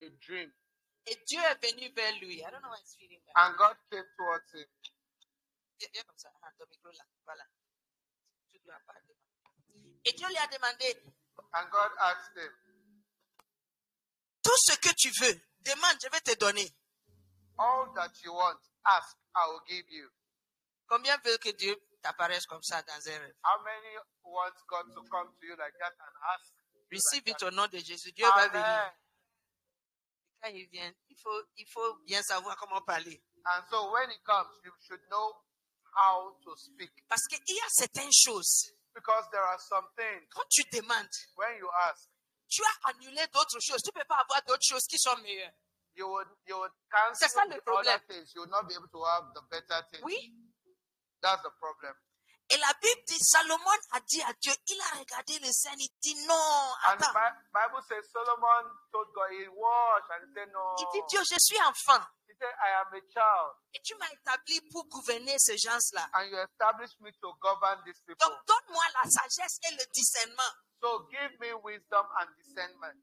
a dream. Et Dieu est venu vers lui. I don't know why it's feeling that. And God came towards him. Viens comme ça. Ah, ton micro là. Voilà. Tu dois parler. Et Dieu lui a demandé, And God asked him, tout ce que tu veux, demande, je vais te donner. all that you want, ask, I will give you. Combien veut que Dieu t'apparaisse comme ça dans un rêve? How many want God to come to you like that and ask? Receive it au nom de Jésus. Dieu va venir. Amen. Quand il vient, il faut bien savoir comment parler. And so when he comes, you should know how to speak. Parce qu'il y a certaines choses, Because there are some things, quand tu demandes, when you ask, tu as annulé d'autres choses. Tu ne peux pas avoir d'autres choses qui sont meilleures. you would C'est cancel ça le the problème. other things. You will not be able to have the better things. Oui. That's the problem. Et la Bible dit, Salomon a dit à Dieu, il a regardé le ciel, il dit non, And the attends. Bible says Solomon told God, he watched and he said, no. Il dit, Dieu, je suis enfant. He said, I am a child. Et tu m'as établi pour gouverner ces gens-là. And you established me to govern these people. Donc, donne-moi la sagesse et le discernement. So give me wisdom and discernment.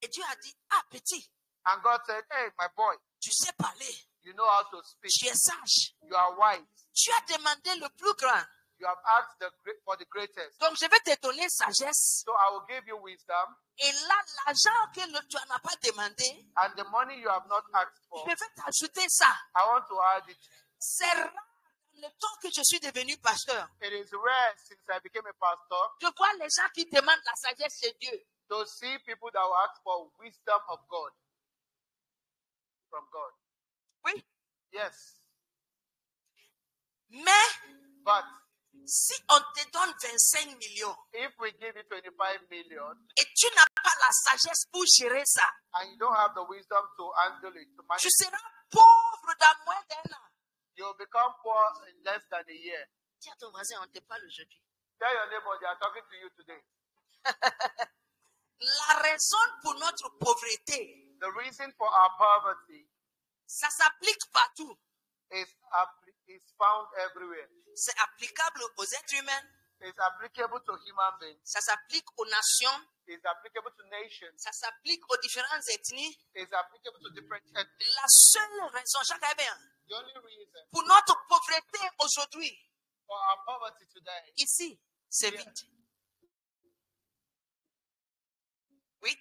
Et Dieu a dit, ah, petit, And God said, hey, my boy, tu sais parler. you know how to speak. Tu es sage. You are wise. Tu as demandé le plus grand. You have asked for the greatest. Donc, je vais te donner sagesse. So I will give you wisdom. Et là, l'argent que tu n'en as pas demandé, And the money you have not asked je for, vais t'ajouter ça. I want to add it. C'est rare dans le temps que je suis devenu pasteur. It is rare since I became a pastor Je vois les gens qui demandent la sagesse chez Dieu. to see people that will ask for wisdom of God. From God. Oui. Yes. Mais But si on te donne 25 millions if we give you 25 million et tu n'as pas la sagesse pour gérer ça, and you don't have the wisdom to handle it, to manage tu it, seras pauvre dans moins d'un an. you'll become poor in less than a year. Dis à ton voisin, on te parle aujourd'hui. Tell your neighbor they are talking to you today. La raison pour notre pauvreté, The reason for our poverty ça s'applique partout. is found everywhere. C'est applicable aux êtres humains, It's applicable to human beings. ça s'applique aux nations, It's applicable to nations. ça s'applique aux différentes ethnies. It's applicable to different ethnies. La seule raison, chacun bien, The only reason pour notre pauvreté aujourd'hui, for our poverty today, ici, c'est vide. Oui?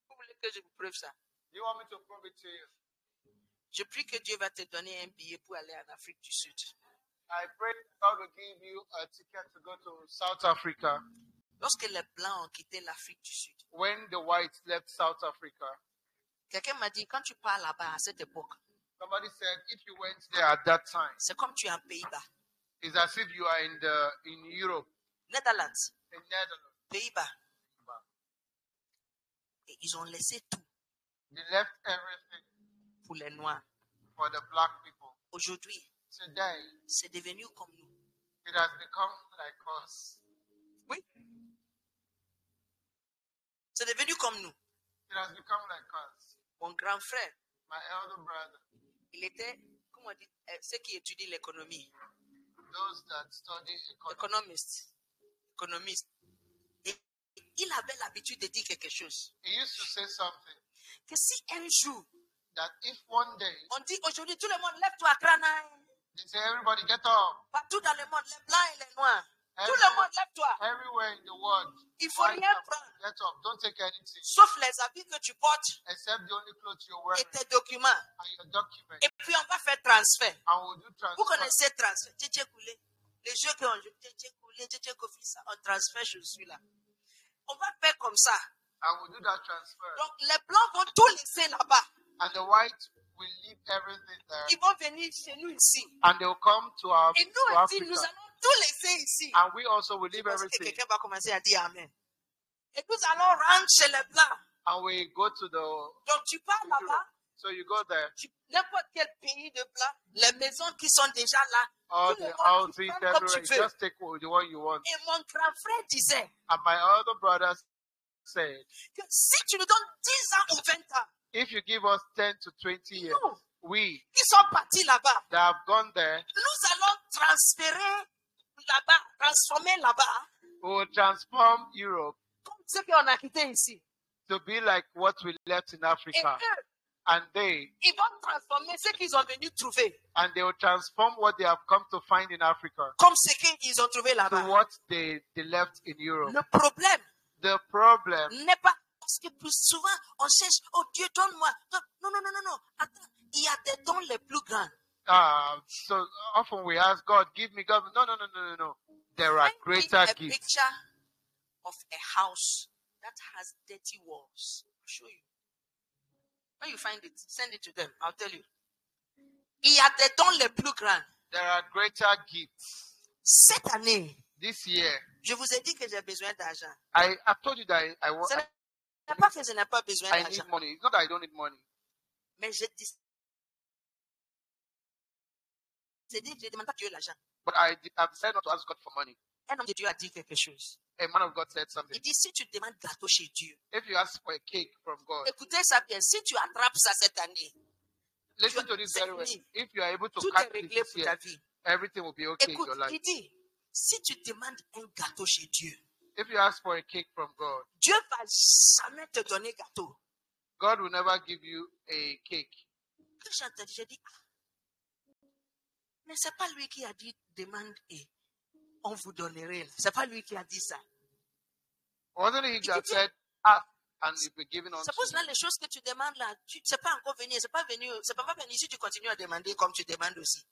Vous voulez que je vous prouve ça? you want me to prove it to you? Je prie que Dieu va te donner un billet pour aller en Afrique du Sud. I pray God will give you a ticket to go to South Africa. Lorsque les Blancs ont quitté l'Afrique du Sud, When the whites left South Africa, quelqu'un m'a dit, quand tu pars là-bas à cette époque, somebody said if you went there at that time, c'est comme tu es en Pays-Bas, it's as if you are in Europe, Netherlands, in Netherlands. Pays-Bas. Et ils ont laissé tout They left everything pour les Noirs. for the black people. Aujourd'hui, Today, c'est devenu comme nous. it has become like us. Oui. C'est devenu comme nous. It has become like us. Mon grand frère, My elder brother, il était, comment on dit, ceux qui étudient l'économie, those that study économiste. Et il avait l'habitude de dire quelque chose. he used to say something Que si un jour, that if one day on dit aujourd'hui, tout le monde, lève-toi à Crana. they say everybody get up, Partout dans le monde, les blancs et les noirs. Tout le monde, lève-toi. everywhere in the world, Il ne faut wake rien up, prendre, get up, don't take anything sauf les habits que tu portes except the only clothes you're wearing et tes documents. and your document, Et puis on va faire transfert. and we'll do Vous transfer. connaissez transfert. Tchétché coulé. Les jeux qui ont joué, Tchétché coulé, Tchétché coulé, ça, on transfère, je suis là. On va faire comme ça. And we'll do that transfer. Donc les blancs vont tout laisser là-bas. And the whites will leave everything there, Ils vont venir chez nous ici. and they'll come to our Et to nous aussi, nous Africa, allons tout laisser ici. and we also will leave Parce que everything, quelqu'un va commencer à dire Amen. Et nous allons rentrer chez les blancs. and we go to the. Donc tu pars là-bas, So you go there. n'importe quel pays de blanc, les maisons qui sont déjà là, All tout le the monde, tu houses prends comme tu everywhere. veux. Just take the one you want. Et mon grand frère disait And my other brothers said, que si tu nous donnes 10 ans ou 20 ans, if you give us 10 to 20 years, nous we qui sommes partis là-bas, that have gone there, nous allons transférer là-bas, transformer là-bas, we will transform Europe comme ce qu'on a quitté ici. to be like what we left in Et Africa. eux, And they vont transformer ce qu'ils ont venu trouver will transform what they have come to find in Africa comme ce qu'ils ont trouvé to là-bas. what they left in Europe. Le problème The problem n'est pas parce que plus souvent on cherche, oh Dieu, donne-moi. Non, non, non, non, non. Attends, il y a des dons les plus grands. so often we ask God, give me God. No. There are greater A gifts. picture of a house that has dirty walls. I'll show you. When you find it, send it to them. I'll tell you. Il y a des dons les plus grands. There are greater gifts. Cette année, This year, je vous ai dit que j'ai besoin d'argent. I told you that I Ce n'est pas que je n'ai pas besoin need d'argent. money. It's not that I don't need money. Mais je dis, je ne demande pas Dieu l'argent. But I've decided not to ask God for money. Un homme de Dieu a dit quelque chose. A man of God said something. Il dit, si tu demandes gâteau chez Dieu, If you ask for a cake from God, écoutez ça bien, si tu attrapes ça cette année, listen to this very well. If you are able to tout est catch réglé this pour ta year, vie. everything will be okay in Écoute, your life. il dit, si tu demandes un gâteau chez Dieu, If you ask for a cake from God, Dieu va jamais te donner gâteau. God will never give you a cake. Quand j'ai entendu, j'ai dit, mais c'est pas lui qui a dit demande et on vous donnerait. C'est pas lui qui a dit ça. Wasn't it he that said, ask and it will be given unto Suppose you? là, les choses que tu demandes là, c'est pas encore venu, c'est pas pas venu si tu continues à demander comme tu demandes aussi.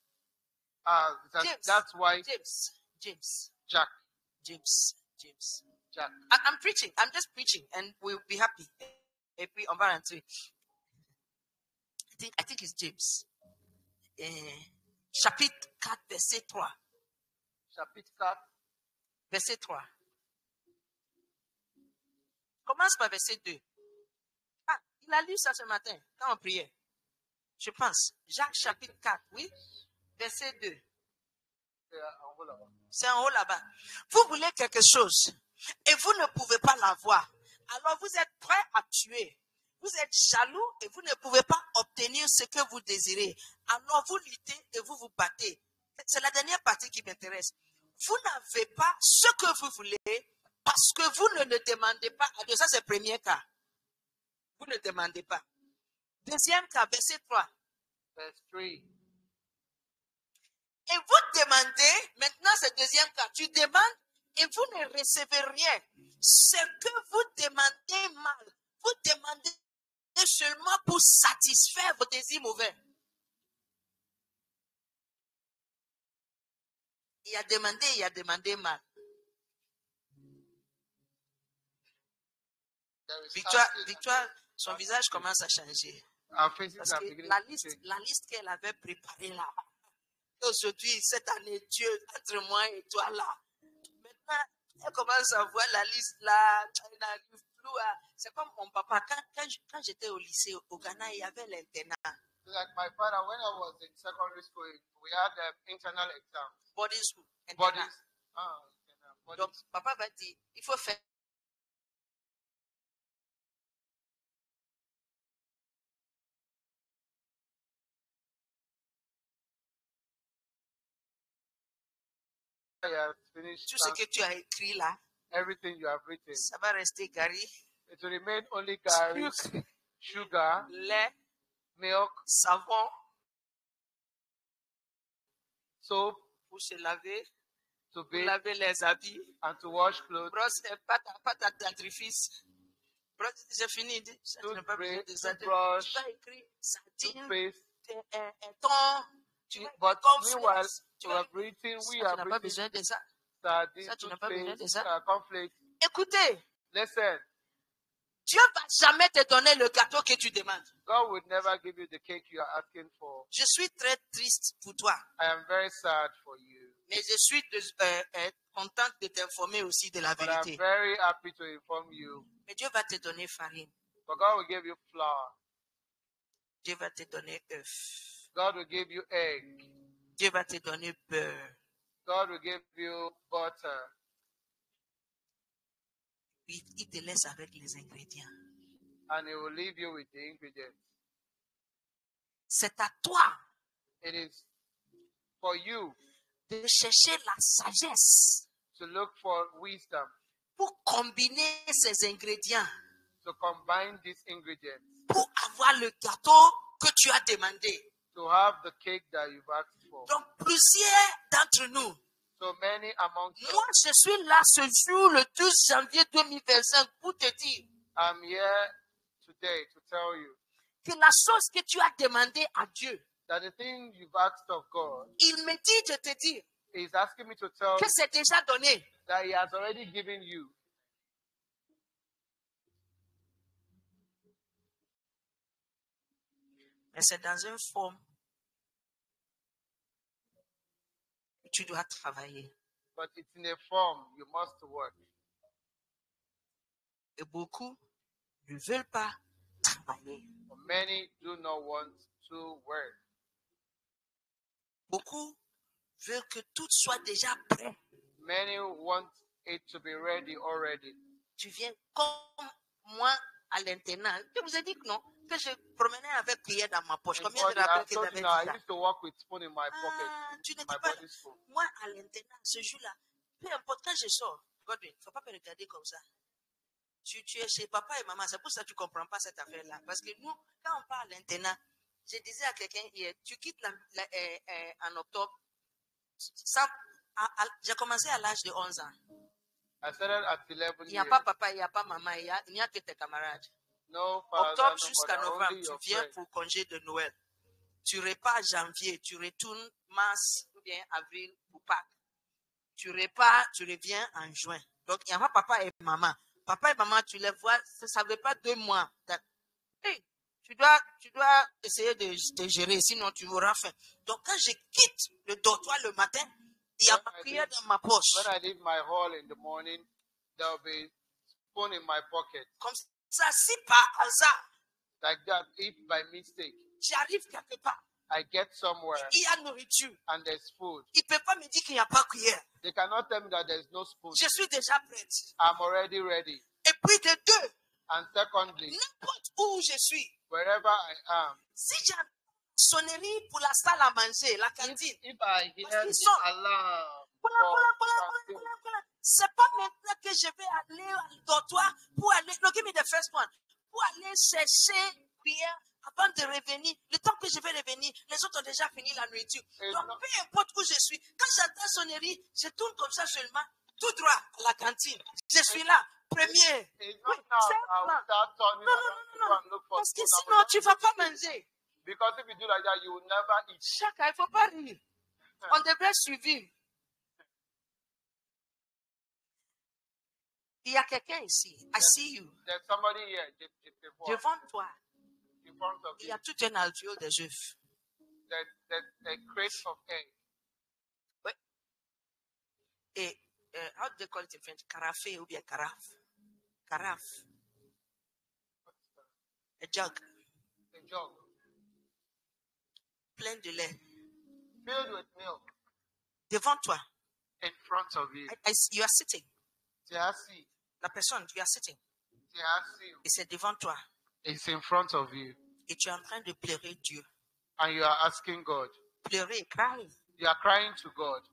James. That's why James. Jack. I'm preaching. I'm just preaching and we'll be happy. Et puis, on va rentrer. I think it's James. Chapitre 4, verset 3. Chapitre 4. Verset 3. Commence par verset 2. Il a lu ça ce matin, quand on priait. Je pense. Jacques chapitre 4, oui. Verset 2. C'est en haut là-bas. Vous voulez quelque chose et vous ne pouvez pas l'avoir. Alors vous êtes prêt à tuer. Vous êtes jaloux et vous ne pouvez pas obtenir ce que vous désirez. Alors vous luttez et vous vous battez. C'est la dernière partie qui m'intéresse. Vous n'avez pas ce que vous voulez parce que vous ne le demandez pas à Dieu. Ça, c'est le premier cas. Vous ne demandez pas. Deuxième cas, verset 3. Verse 3. Et vous demandez, maintenant c'est le deuxième cas, tu demandes et vous ne recevez rien. Ce que vous demandez mal, vous demandez seulement pour satisfaire vos désirs mauvais. Il a demandé mal. Victoire, son visage commence à changer. Parce que la liste qu'elle avait préparée là, aujourd'hui, cette année, Dieu, entre moi et toi là, maintenant, elle commence à voir la liste là, elle n'arrive plus à... C'est comme mon papa, quand j'étais au lycée au Ghana, il y avait l'internat. Like my father, when I was in secondary school, we had internal exams. Boarding school. Bodies. Donc, papa va dire, il faut faire. Tout ce que tu as écrit là, everything you have written, ça va rester gari. it will remain only gari, sugar, lait, milk, savon, soap, pour se laver, to pour bathe, laver les habits, and to wash clothes, brosse, pâte à dentifrice. J'ai fini. Tu n'as pas besoin de ça. Tu vas écrire sardine, thon. But meanwhile, we have written, tu n'as pas besoin de ça. Sardine, Tu n'as pas besoin de ça. cornflakes. Écoutez, Listen, Dieu ne va jamais te donner le gâteau que tu demandes. God would never give you the cake you are asking for. Je suis très triste pour toi. I am very sad for you. Mais je suis contente de t'informer aussi de la But vérité. I'm very happy to inform you. Mais Dieu va te donner farine. But God will give you flour. Dieu va te donner œuf. God will give you egg. Dieu va te donner beurre. God will give you butter. Il te laisse avec les ingrédients. And He will leave you with the ingredients. C'est à toi It is for you de chercher la sagesse to look for wisdom, pour combiner ces ingrédients to combine these ingredients pour avoir le gâteau que tu as demandé. to have the cake that you've asked for. Donc, plusieurs d'entre nous, So many amongst us, moi, je suis là ce jour, le 12 janvier 2025, pour te dire I'm here today to tell you que la chose que tu as demandé à Dieu, that the thing you've asked of God, il me dit de te dire He's asking me to tell que you c'est déjà donné. that He has already given you. Mais c'est dans une forme que tu dois travailler. But it's in a form you must work. Et beaucoup ne veulent pas travailler. But many do not want to work. Beaucoup veulent que tout soit déjà prêt. Many want it to be ready already. Tu viens comme moi à l'internat. Je vous ai dit que non, que je promenais avec cuillère dans ma poche. In Combien de body, rappels I que told j'avais you now, dit I ça? used to walk with spoon in my pocket, Ah, tu in n'étais my pas. body spoon. Moi, à l'internat, ce jour-là, peu importe quand je sors, Godwin, il ne faut pas me regarder comme ça. Tu es chez papa et maman, c'est pour ça que tu ne comprends pas cette affaire-là. Parce que nous, quand on parle à l'internat, je disais à quelqu'un hier, tu quittes en octobre. J'ai commencé à l'âge de 11 ans. I started at 11 Il n'y a years. pas papa, il n'y a pas maman, il n'y a que tes camarades. No father, Octobre no jusqu'à mother, novembre, only tu your viens friend. pour congé de Noël. Tu repars janvier, tu retournes mars ou bien avril pour Pâques. Tu repars, tu reviens en juin. Donc, il n'y a pas papa et maman. Papa et maman, tu les vois, ça ne veut pas 2 mois. Hey, tu dois essayer de gérer, sinon tu auras faim. Donc, quand je quitte le dortoir le matin, il y a ma cuillère dans ma poche. When I leave my hall in the morning, there will be spoon in my pocket. Comme ça, si par hasard, Like that, if by mistake j'arrive quelque part, I get somewhere il y a nourriture. and there's food, Il ne peut pas me dire qu'il n'y a pas cuillère. they cannot tell me that there's no spoon. Je suis déjà prête. I'm already ready. Et puis de deux, And secondly, n'importe où je suis, wherever I am, si j'ai une sonnerie pour la salle à manger, la cantine, if I hear Parce qu'ils the sont- alarm, c'est pas maintenant que je vais aller au dortoir pour aller, no, give me the first one, pour aller chercher cuillère avant de revenir. Le temps que je vais revenir, les autres ont déjà fini la nourriture. Et Donc, non. peu importe où je suis, quand j'entends sonnerie, je tourne comme ça seulement, tout droit à la cantine. Je suis là, premier. it's Oui, not now c'est I will plan. start turning Non, around to go and look for Parce que spoon. sinon, tu ne vas pas manger. Because if you do like that, you will never eat. Chacun, il ne faut pas rire. On devrait suivre. Il y a quelqu'un ici. I see you. There's somebody here Devant toi, in front of il y you. a tout un alvéole des œufs. There's a crate of eggs. Et, how do they call it in French? Carafe ou bien carafe? Carafe. A jug. A jug Plein de lait. filled with milk Devant toi. in front of you. You are sitting. Tiasi, La personne, tu es sitting. Tiasi Et c'est devant toi. is in front of you. Et tu es en train de pleurer Dieu. And you are asking God. Pleurer, cry. You are crying to God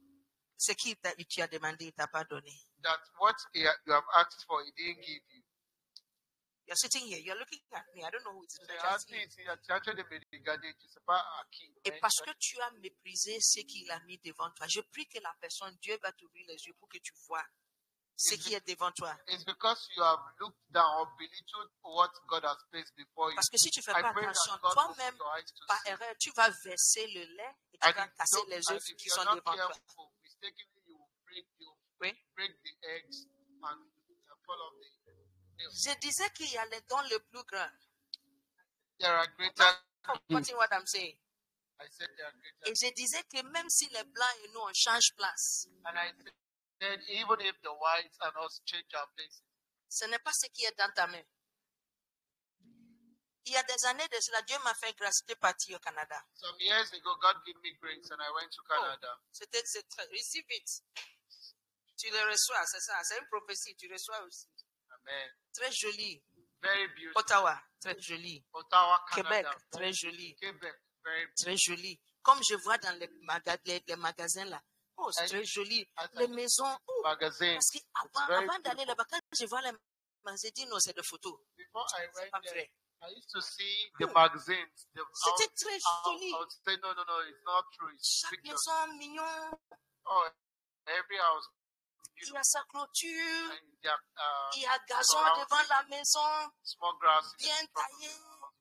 Ce qui tu as demandé, il ne t'a pas donné. that what you have asked for, He didn't give you. You're sitting here, you're looking at me. I don't know who it is. but I Tiasi, can see you. Tiasi de Bedigade, tu sais pas à qui. Et parce que tu as méprisé ce qu'il a mis devant toi, je prie que la personne, Dieu va t'ouvrir les yeux pour que tu vois ce qui est devant toi. It's because you have looked down or belittled what God has placed before you. Parce que si tu ne fais I pas pray attention, that God toi-même, opens your eyes to par see. erreur, tu vas verser le lait et tu vas casser les œufs qui sont not devant toi. careful, mistakenly you will Oui. break the eggs and fall off the milk. Je disais qu'il y a les dons le plus grand. There are greater. Forgetting what I'm saying. I said there are greater. Et je disais que même si les blancs et nous, on change place, And I said, even if the whites and us change our places, ce n'est pas ce qui est dans ta main. Il y a des années de cela, Dieu m'a fait grâce, j'étais parti au Canada. some years ago, God gave me grace and I went to Canada. C'est très, receive it. Tu le reçois, c'est ça, c'est une prophétie, tu reçois aussi. Amen. Très joli. Very beautiful. Ottawa, très joli. Ottawa, Québec, Canada. très joli. Quebec, very Très joli. Comme je vois dans les magasins là. Oh, c'est très joli. Les maisons. Oh, magazine. parce Very qu'avant d'aller là-bas, quand je vois les magasins, je dis non, c'est des photos. before I C'est went pas there, vrai. I used to see the magazines. C'était très joli. I would say, no, it's not true. It's Chaque pictures. maison mignon, Oh, every house, il y a sa clôture, and there are il y a gazon surrounding devant la maison, small grass, bien taillé,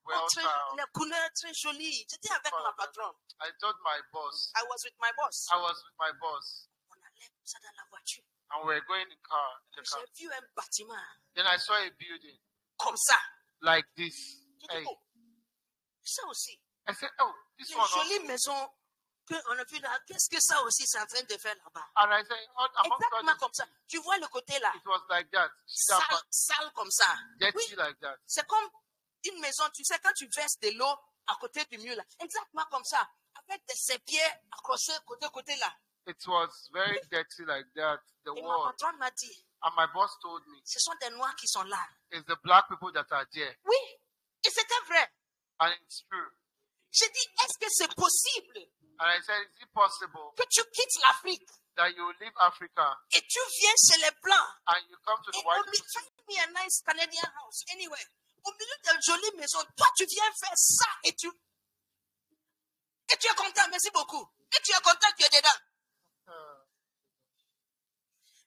well très, tiled. les couleurs très jolies. J'étais avec ma patronne. I told my boss. I was with my boss. I was with my boss, On allait comme ça dans la voiture. and we were going in the car. J'ai vu un bâtiment Then I saw a building comme ça. like this. J'ai dit, Hey, oh, ça aussi. I said, oh, this Les one. Also. jolies maisons qu'on a vues là, qu'est-ce que ça aussi c'est en train de faire là-bas? And I said, among Exactement others, comme ça. Tu vois le côté là, it was like that. sale comme ça. Dirty Oui, like that. c'est comme une maison, tu sais, quand tu verses de l'eau à côté du mur là, exactement comme ça, avec des sépiers accrochés côté là. It was very dirty like that. The Et ma wall. patronne m'a dit, And my boss told me, ce sont des noirs qui sont là. it's the black people that are there. Oui, et c'était vrai. And it's true. J'ai dit, est-ce que c'est possible And I said, is it possible que tu quittes l'Afrique that you leave Africa et tu viens chez les Blancs and you come to the et white au milieu, find me a nice Canadian house, anyway. Au milieu d'une jolie maison, toi tu viens faire ça et tu es content, merci beaucoup. Et tu es content, tu es dedans.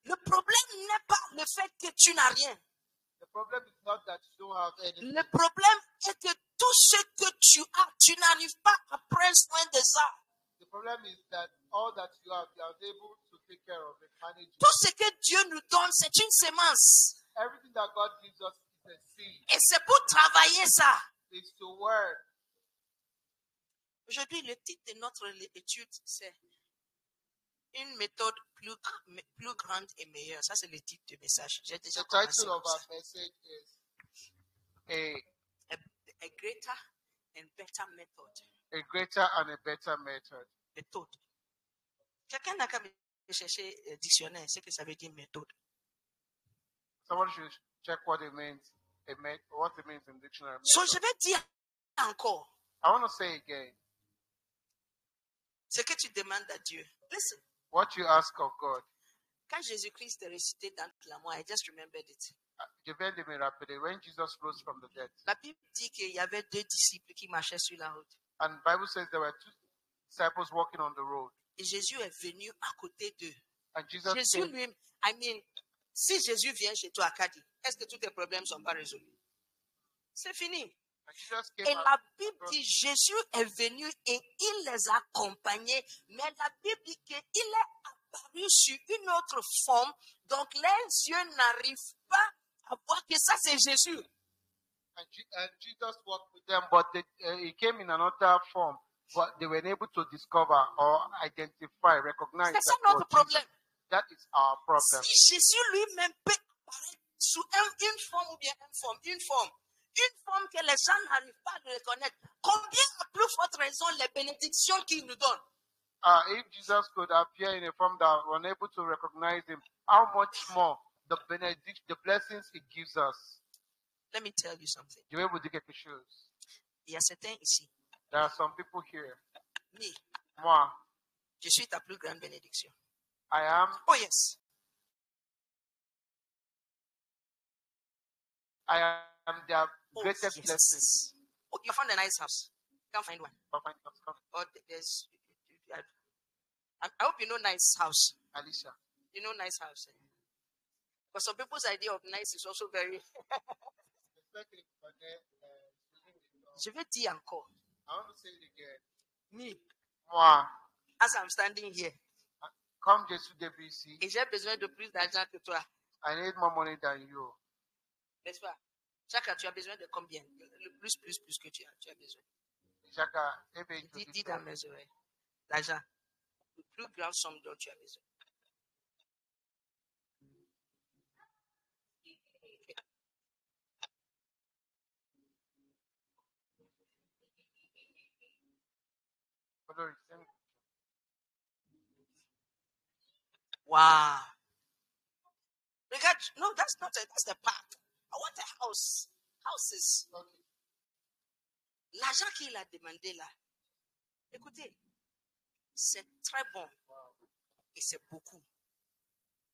Le problème n'est pas le fait que tu n'as rien. The problem is not that you don't have anything. Le problème est que tout ce que tu as, tu n'arrives pas à prendre soin de ça. The problem is that all that you are able to take care of it, manage it. Tout ce que Dieu nous donne, c'est une semence. Everything that God gives us is a seed. Et c'est pour travailler ça. It's to work. Aujourd'hui, le titre de notre étude, c'est une méthode plus grande et meilleure. Ça, c'est le titre du message. J'ai déjà The commencé title comme of our ça. message is A greater and better method. a greater and a better method. Méthode. Quelqu'un n'a qu'à me chercher dictionnaire, ce que ça veut dire méthode. Someone should check what it means. What it means in dictionary. So, je vais dire encore I want to say again, ce que tu demandes à Dieu. Listen. what you ask of God. Quand Jésus-Christ est ressuscité dans la mort, I just remembered it. Je viens de me rappeler, when Jesus rose from the dead, La Bible dit qu'il y avait 2 disciples qui marchaient sur la route. and the Bible says there were 2 disciples walking on the road, Et Jésus est venu à côté d'eux. and Jesus Jésus came. lui, si Jésus vient chez toi à Kadi, est-ce que tous tes problèmes ne sont pas résolus? C'est fini. And Jesus came Et out. la Bible dit, Jésus est venu et il les a accompagnés. Mais la Bible dit qu'il est apparu sur une autre forme. Donc les yeux n'arrivent pas à voir que ça c'est Jésus. And Jesus walked with them, but he came in another form, but they were unable to discover or identify, recognize C'est ça that notre was Jesus. problème. That is our problem. Si Jésus lui-même peut apparaître sous une forme ou bien une forme que les gens n'arrivent pas à le reconnaître, combien à plus forte raison les bénédictions qu'il nous donne? If Jesus could appear in a form that we're unable to recognize him, how much more the benediction, the blessings he gives us? Let me tell you something. Je vais vous dire quelque chose. Il y a certains ici. There are some people here. Me, Moi, je suis ta plus grande bénédiction. I am Oh yes. their Oh, greatest yes. blessing. Oh, you found a nice house. Can't find one. Or there's. I hope you know nice house. Alicia. You know nice house. But some people's idea of nice is also very. Je vais dire encore. I want to say it again. Me, Moi, as I'm standing here, comme je suis depuis ici, et j'ai besoin de plus d'argent que toi. I need more money than you. N'est-ce pas? Chacun, tu as besoin de combien? Le plus que tu as besoin. Chaka, ebe Dis dans mes oreilles. L'argent. Le plus grand somme dont tu as besoin. Wow. Regard, no, that's not it. That's the part. I want a house. Houses. L'argent qu'il a demandé là, écoutez, c'est très bon. Et c'est beaucoup.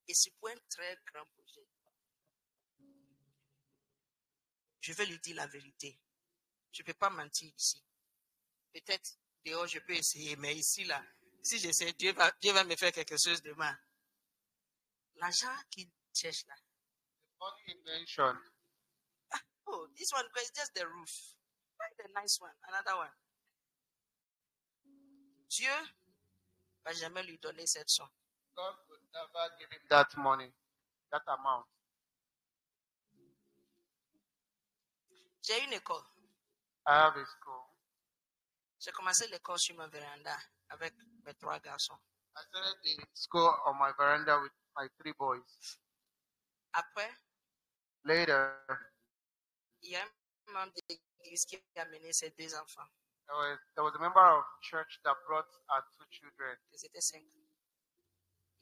Et c'est pour un très grand projet. je vais lui dire la vérité. Je ne peux pas mentir ici. Peut-être dehors, je peux essayer, mais ici, là, si j'essaie, Dieu va me faire quelque chose demain. L'argent qu'il cherche là. The money he mentioned, Oh, this one is just the roof. Find the nice one, another one. Dieu ne va jamais lui donner cette somme. God would never give him that money, that amount. J'ai une école. I have a school. J'ai commencé l'école sur ma véranda avec mes 3 garçons. I started the school on my veranda with my 3 boys. Après, Later, il y a un membre de l'église qui a amené ses 2 enfants. there was a member of church that brought our 2 children. Ils étaient 5.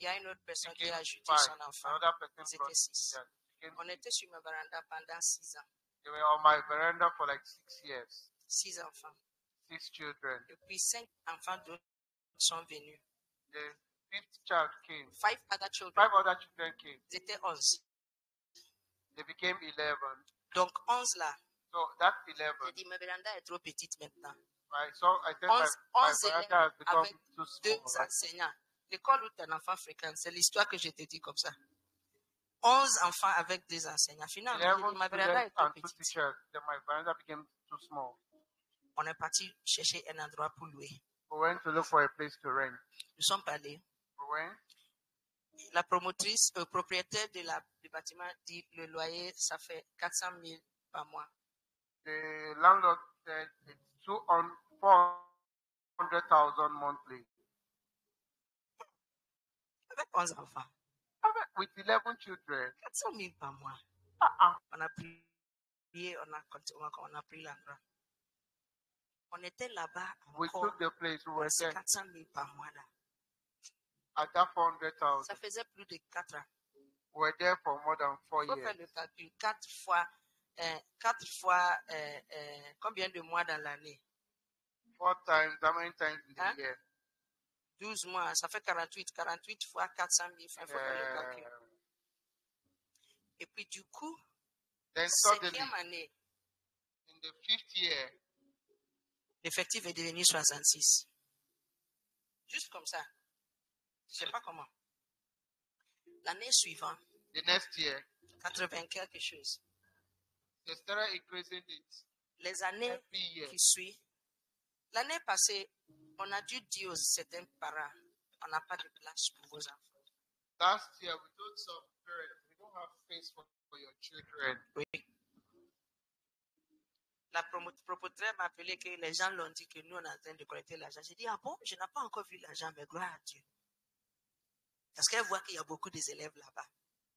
Il y a une autre personne qui Became a ajouté 5. son enfant. Another person Ils brought étaient 6. yes, became On 6. était sur ma véranda pendant 6 ans. They were on my veranda for like 6 years. 6 enfants. 6 children. Et puis 5 enfants d'autres sont venus. The 5th child came. 5 other children. 5 other children came. Ils étaient 11. They became 11. Donc 11 là. So that J'ai 11, dit, ma véranda est trop petite maintenant. right? So I said 11 my 11 veranda élèves has become avec too 2 small. Right? enseignants. L'école où ton enfant fréquente, c'est l'histoire que je te dis comme ça. 11 enfants avec 2 enseignants. Finalement, j'ai 11 dit, ma véranda est students trop and 2 petite. teachers. Then my veranda became too small. On est parti chercher un endroit pour louer. We went to look for a place to rent. Nous sommes allés. We went. La promotrice, propriétaire du bâtiment dit le loyer, ça fait 400 000 par mois. The landlord said it's 400,000 monthly. Avec 11 enfants. With 11 children. 400 000 par mois. On a prié, on a pris l'endroit. On était là-bas We encore. took the place. We were C'est there 400 000 par mois là. at that 400,000. Ça faisait plus de 4 ans. We were there for more than 4 Il faut years. faire le calcul. 4 fois, combien de mois dans l'année? 4 times, how many times in the Hein? year? 12 mois, ça fait 48. 48 fois 400 000, il faut faire le calcul. Et puis du coup, Then suddenly, 5e année, in the 5th year, l'effectif est devenu 66. Juste comme ça. Je ne sais pas comment. L'année suivante, the next year, 80 quelque chose. they started increasing it Les années every year. qui suivent, l'année passée, on a dû dire aux certains parents, on n'a pas de place pour vos enfants. Last year, we told some parents, we don't have space for your children. Oui. La propriétaire m'a appelé que les gens l'ont dit que nous, on est en train de collecter l'argent. J'ai dit, ah bon, je n'ai pas encore vu l'argent, mais gloire à Dieu. Parce qu'elle voit qu'il y a beaucoup d'élèves là-bas.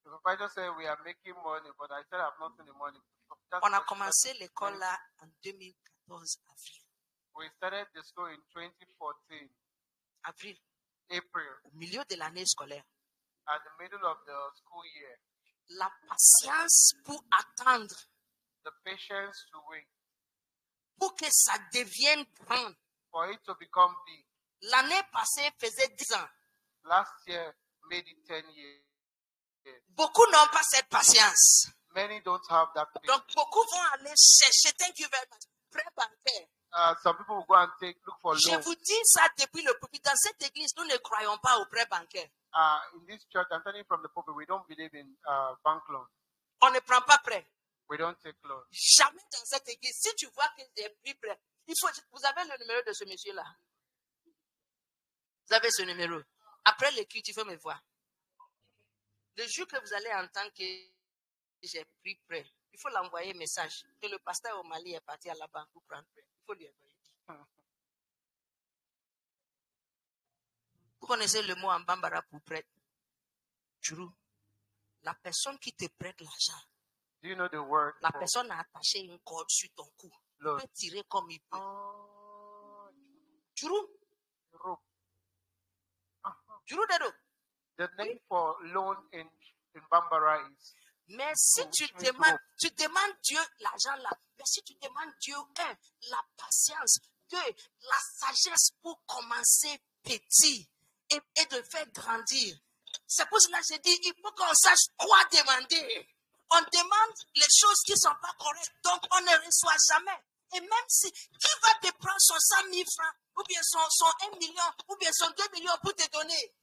The supervisor said we are making money, but I said I've not seen the money. That's On a what- commencé l'école là en 2014, avril. We started the school in 2014, Avril, April, au milieu de l'année scolaire. at the middle of the school year. La patience pour attendre, The patience to wait pour que ça devienne grand. for it to become big. L'année passée faisait 10 ans. Last year made it 10 years. Beaucoup n'ont pas cette patience. Many don't have that patience. Donc, beaucoup vont aller chercher, thank you very much, prêt bancaire. Some people will go and look for Je loans. vous dis ça depuis le pulpit. Dans cette église, nous ne croyons pas au prêt bancaire. In this church, I'm telling you from the pulpit, we don't believe in bank loans. On ne prend pas prêt. We don't take loans. Jamais dans cette église. Si tu vois que j'ai pris prêt, vous avez le numéro de ce monsieur-là. Vous avez ce numéro. Après le culte, il faut me voir. Le jour que vous allez entendre que j'ai pris prêt, il faut l'envoyer message que le pasteur au Mali est parti à la banque pour prendre prêt. Il faut lui envoyer. Vous connaissez le mot en bambara pour prêt? Churu. La personne qui te prête l'argent, Do you know the word la for personne a attaché une corde sur ton cou. Il loan? peut tirer comme il peut. Churu. Rope. Churu dedo. The name for loan in Bambara is Mais si Oh, tu je vais demandes Dieu l'argent là, mais si tu demandes Dieu, la patience, la sagesse pour commencer petit et de faire grandir. C'est pour cela que je dis, il faut qu'on sache quoi demander. on demande les choses qui ne sont pas correctes, donc on ne reçoit jamais. Et même si, qui va te prendre son 100 000 francs, ou bien son 1 million, ou bien son 2 millions pour te donner?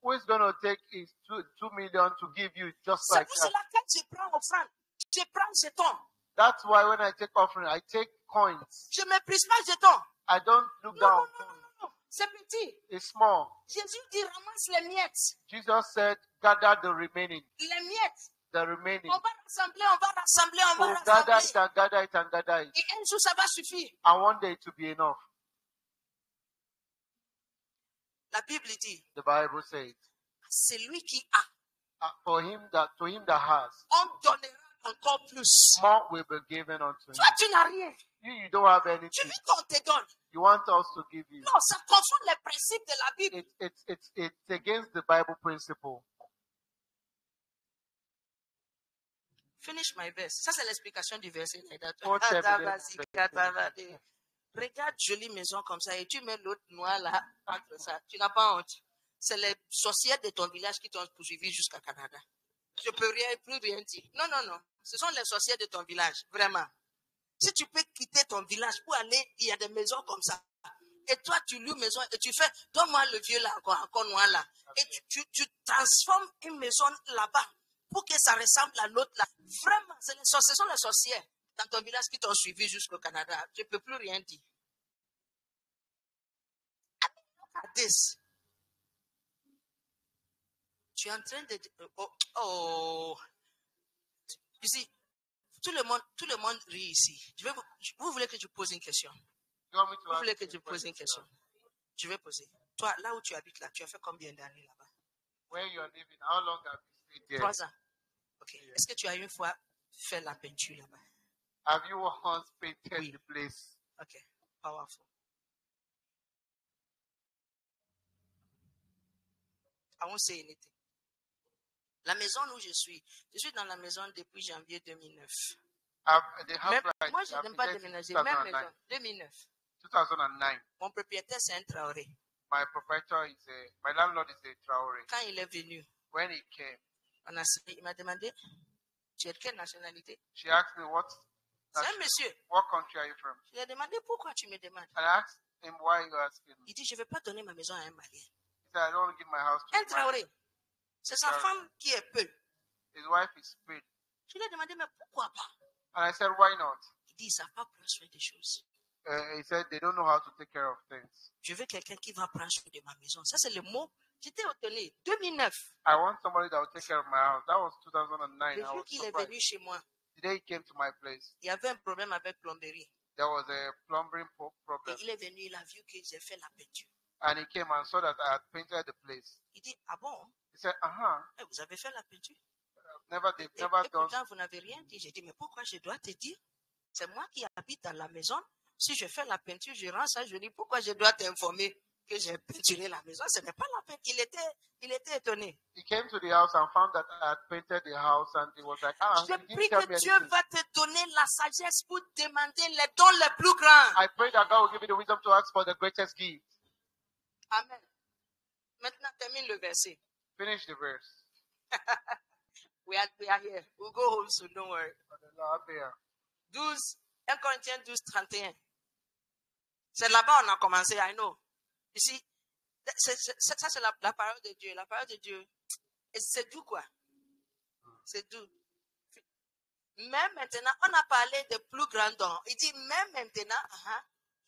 Who is going to take his 2 million to give you just C'est like pour that? cela que je prends offrande, je prends jeton. That's why when I take offering, I take coins. Je ne méprise pas jeton. I don't look Non, down. non, non, non, non, non. C'est petit. It's small. Jésus dit ramasse les miettes. Jesus said, gather the remaining. Les miettes. The remaining. On va rassembler, on va rassembler, on va So gather rassembler. it and gather it and gather it. Et un jour, ça va suffire. And one day it will be enough. La Bible dit, The Bible says, c'est lui qui a. to him that has, On donnera encore plus. more will be given unto him. Toi, tu n'as rien. You don't have Tu anything. veux qu'on te donne. You want us to give you. Non, ça confond les principes de la Bible. It's against the Bible principle. Finish my verse. Ça, c'est l'explication du verset. Regarde, jolie maison comme ça, et tu mets l'autre noir là, entre ça. Tu n'as pas honte. C'est les sorcières de ton village qui t'ont poursuivi jusqu'à Canada. Je peux plus rien dire. Non, non, non. Ce sont les sorcières de ton village, vraiment. Si tu peux quitter ton village pour aller, il y a des maisons comme ça. Et toi, tu loues maison et tu fais, donne-moi le vieux là, encore noir là. Et tu transformes une maison là-bas pour que ça ressemble à l'autre là. Vraiment, ce sont les sorcières dans ton village qui t'ont suivi jusqu'au Canada. Je ne peux plus rien dire. Look at this. Tu es en train de... Oh. Ici, tout le monde rit ici. Vous voulez que je pose une question? Vous voulez que je pose une question? Je vais poser. Toi, là où tu habites là, tu as fait combien d'années là-bas? Where you are living, how long have you stayed there? 3 ans. Ok. Est-ce que tu as une fois fait la peinture là-bas? Have you once painted Oui. the place? Ok. Powerful. I won't say anything. La maison où je suis dans la maison depuis janvier 2009. Moi, je n'aime pas déménager. Même maison, 2009. 2009. Mon propriétaire, c'est un Traoré. My landlord is a Traoré. Quand il est venu, When he came, il m'a demandé, tu es de quelle nationalité? she asked me, C'est un monsieur. what country are you from? Je lui ai demandé, pourquoi tu me demandes? And I asked him, why are you asking me? Il dit, je ne vais pas donner ma maison à un Malien. He said, I don't want to give my house to Un a man. Traoré. C'est sa femme qui est peu. His wife is paid. Je lui ai demandé, mais pourquoi pas? And I said, why not? Il dit, ils ne savent pas prendre soin des choses. He said, they don't know how to take care of things. Je veux quelqu'un qui va prendre soin de ma maison. Ça, c'est le mot. J'étais étonné. 2009. I want somebody that will take care of my house. That was 2009. Le I jour was qu'il est surprised. venu chez moi, The day he came to my place, il y avait un problème avec plomberie. there was a plumbing Et problem. il est venu, il a vu que j'ai fait la peinture. And he came and saw that I had painted the place. Il dit, ah bon? He said, Eh, vous avez fait la peinture? they've Et never done. pourtant, vous n'avez rien dit. J'ai dit, mais pourquoi je dois te dire? C'est moi qui habite dans la maison. Si je fais la peinture, je rends ça. Je dis, pourquoi je dois t'informer que j'ai peinturé la maison? Ce n'est pas la peinture. Il était étonné. He came to the house and found that I had painted the house, and he was like, Je he didn't prie tell me que Dieu anything. va te donner la sagesse pour demander les dons les plus grands. I pray that God will give you the wisdom to ask for the greatest gift. Amen. Maintenant, termine le verset. Finish the verse. We are here. We'll go home soon, don't worry. 12, 1 Corinthiens 12, 31. C'est là-bas on a commencé, I know. Ici, ça c'est la parole de Dieu. La parole de Dieu, et c'est doux quoi. C'est doux. Même maintenant, on a parlé de plus grands dons. Il dit, même maintenant,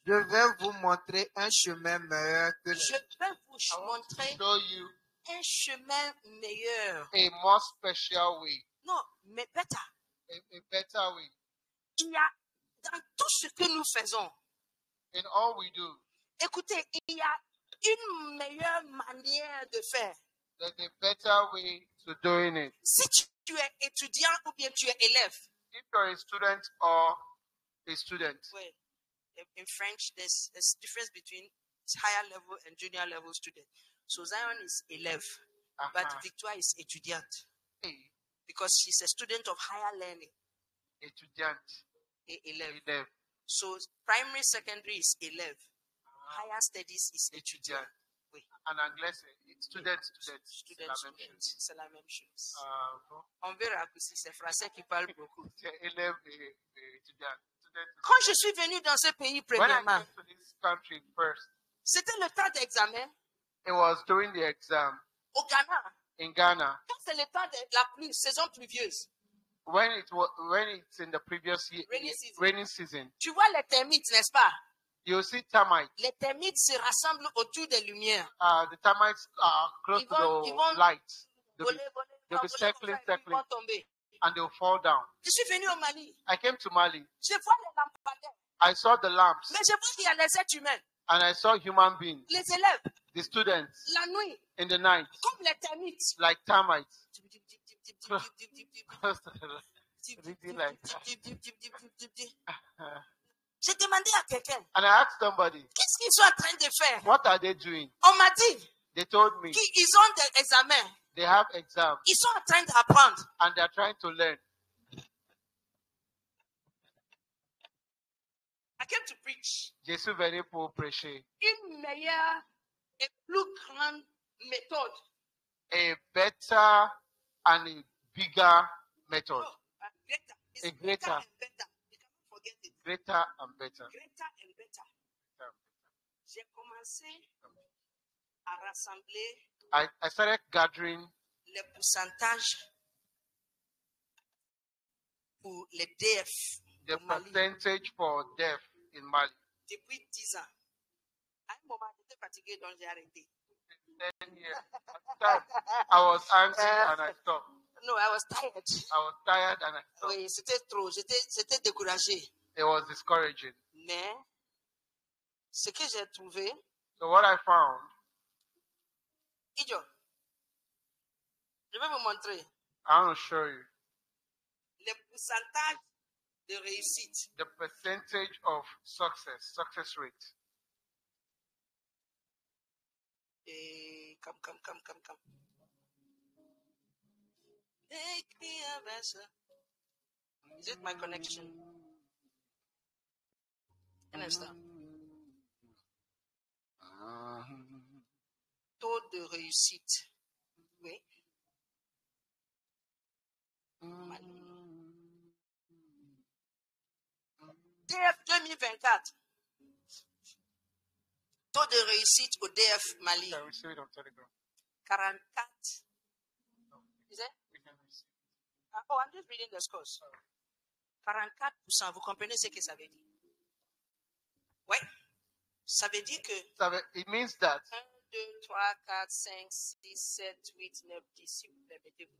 Je vais vous montrer un chemin meilleur que je vais vous montrer Show you un chemin meilleur. a more special way, Non, mais better. a better way. Il y a, dans tout ce que nous faisons, In all we do, écoutez, il y a une meilleure manière de faire. there's a better way to doing it. Si tu es étudiant ou bien tu es élève, If you're a student or a student, oui, in French, there's difference between higher level and junior level student. So Zion is élève, but Victoire is étudiante hey, because she's a student of higher learning. étudiant, Élève. élève, So primary, secondary is élève. Higher studies is étudiant. Oui. En anglais, c'est student, c'est la même chose. C'est la même chose. Bon, On verra raccourci, c'est français qui parle beaucoup. c'est élève et étudiant. Student. Quand je suis venue dans ce pays, When I premièrement, came to this country first, c'était le temps d'examen it was during the exam au Ghana. in Ghana. Quand c'est le temps de la pluie, saison pluvieuse, When it's in the previous year, Rainy season. season, tu vois les termites, n'est-ce pas? you see termites. Les termites se rassemblent autour des lumières. The termites are close Ils to vont- the ils vont light. They'll Voler, be- voler, they'll be voler circling, comme ça, et puis ils vont tomber. and they'll fall down. Je suis venue au Mali. I came to Mali. Je vois les lampadaires. I saw the lamps, Mais je vois qu'il y a les êtres humains, and I saw human beings, les élèves, the students, la nuit, in the night, comme les termites. like termites. J'ai demandé à quelqu'un, And I asked somebody, qu'est-ce qu'ils sont en train de faire? what are they doing? On m'a dit They told me qu'ils ont des examens. they have exams Ils sont en train d'apprendre. and they're trying to learn. I came to preach Je suis venu pour prêcher une meilleure et plus grande méthode. a better and a bigger method. A greater. It's A greater greater. and better. You cannot forget it. Greater and better. Greater and better. J'ai commencé à rassembler I started gathering les pourcentages pour les DF the au Mali percentage for deaf in Mali. depuis 10 ans. À un moment, j'étais fatigué, donc j'ai arrêté. 10 years. At the time, I was angry and I stopped. No, I was tired. I was tired and I stopped. Oui, c'était trop. J'étais découragé. It was discouraging. Mais ce que j'ai trouvé, So what I found, idiot, je vais vous montrer I want to show you les pourcentages de réussite. the percentage of success rate. Et come. Take me a vessel. Is it my connection? Un instant. Taux de réussite. Oui. DF 2024. Taux de réussite au DF Mali. Can we see it on Telegram? 44. Is it? We can receive. Oh, I'm just reading the scores. 44%. Vous comprenez ce que ça veut dire? Oui. Ça veut dire que So it means that 1, 2, 3, 4, 5, 6, 7, 8, 9, 10. Si vous permettez-vous.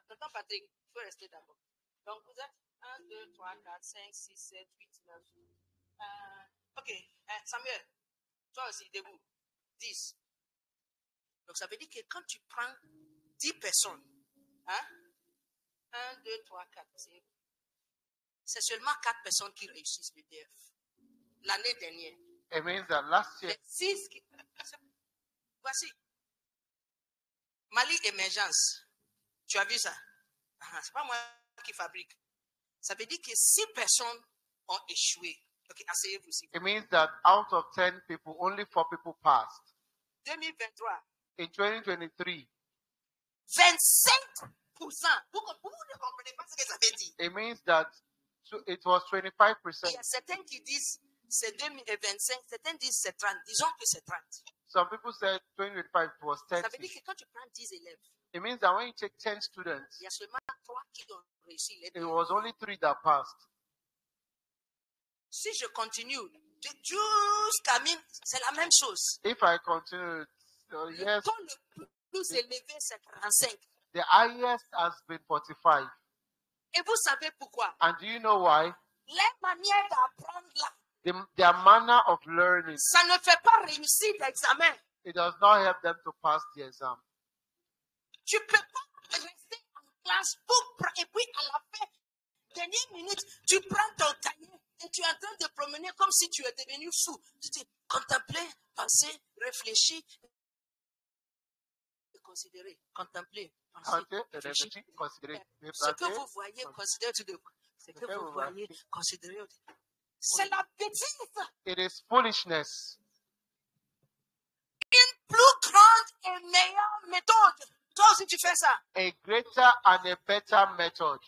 Tonton Patrick, il faut rester d'abord. Donc, vous êtes 1, 2, 3, 4, 5, 6, 7, 8, 9. Ok. Samuel, toi aussi, debout. 10. Donc, ça veut dire que quand tu prends 10 personnes, hein? 1, 2, 3, 4, c'est seulement 4 personnes qui réussissent le DF. L'année dernière. it means that last year Les 6 qui... Voici. Mali Émergence. Tu as vu ça? C'est pas moi qui fabrique. Ça veut dire que 6 personnes ont échoué. Ok, asseyez-vous ici. it means that out of 10 people, only 4 people passed. 2023, In 2023, 25%. Vous ne comprenez pas ce que ça veut dire. it means that it was Il 25%. y a certains qui disent c'est 2025, certains disent c'est 30. Disons que c'est 30. Some people said 2025 it was Ça veut 30. dire que quand tu prends 10 élèves, It means that when you take 10 students, il y a seulement 3 qui ont réussi. Les it deux. was only 3 that passed. Si je continue jusqu'à même, c'est la même chose. If I continue, Le yes, taux le plus élevé, c'est 45. the highest has been 45. Et vous savez pourquoi? And do you know why? Les manières d'apprendre là, Their manner of learning, ça ne fait pas réussir l'examen. it does not help them to pass the exam. Tu ne peux pas rester en classe et puis à la fin, dernière minute, tu prends ton cahier et tu es en train de promener comme si tu étais devenu fou. Tu dis, contempler, penser, réfléchir, et considérer. Contempler, penser, réfléchir. Ce que vous voyez, considérez tout de suite. Ce que vous voyez, considérez. C'est la bêtise. It is foolishness. et meilleure méthode. Toi aussi, tu fais ça. A greater and a better method.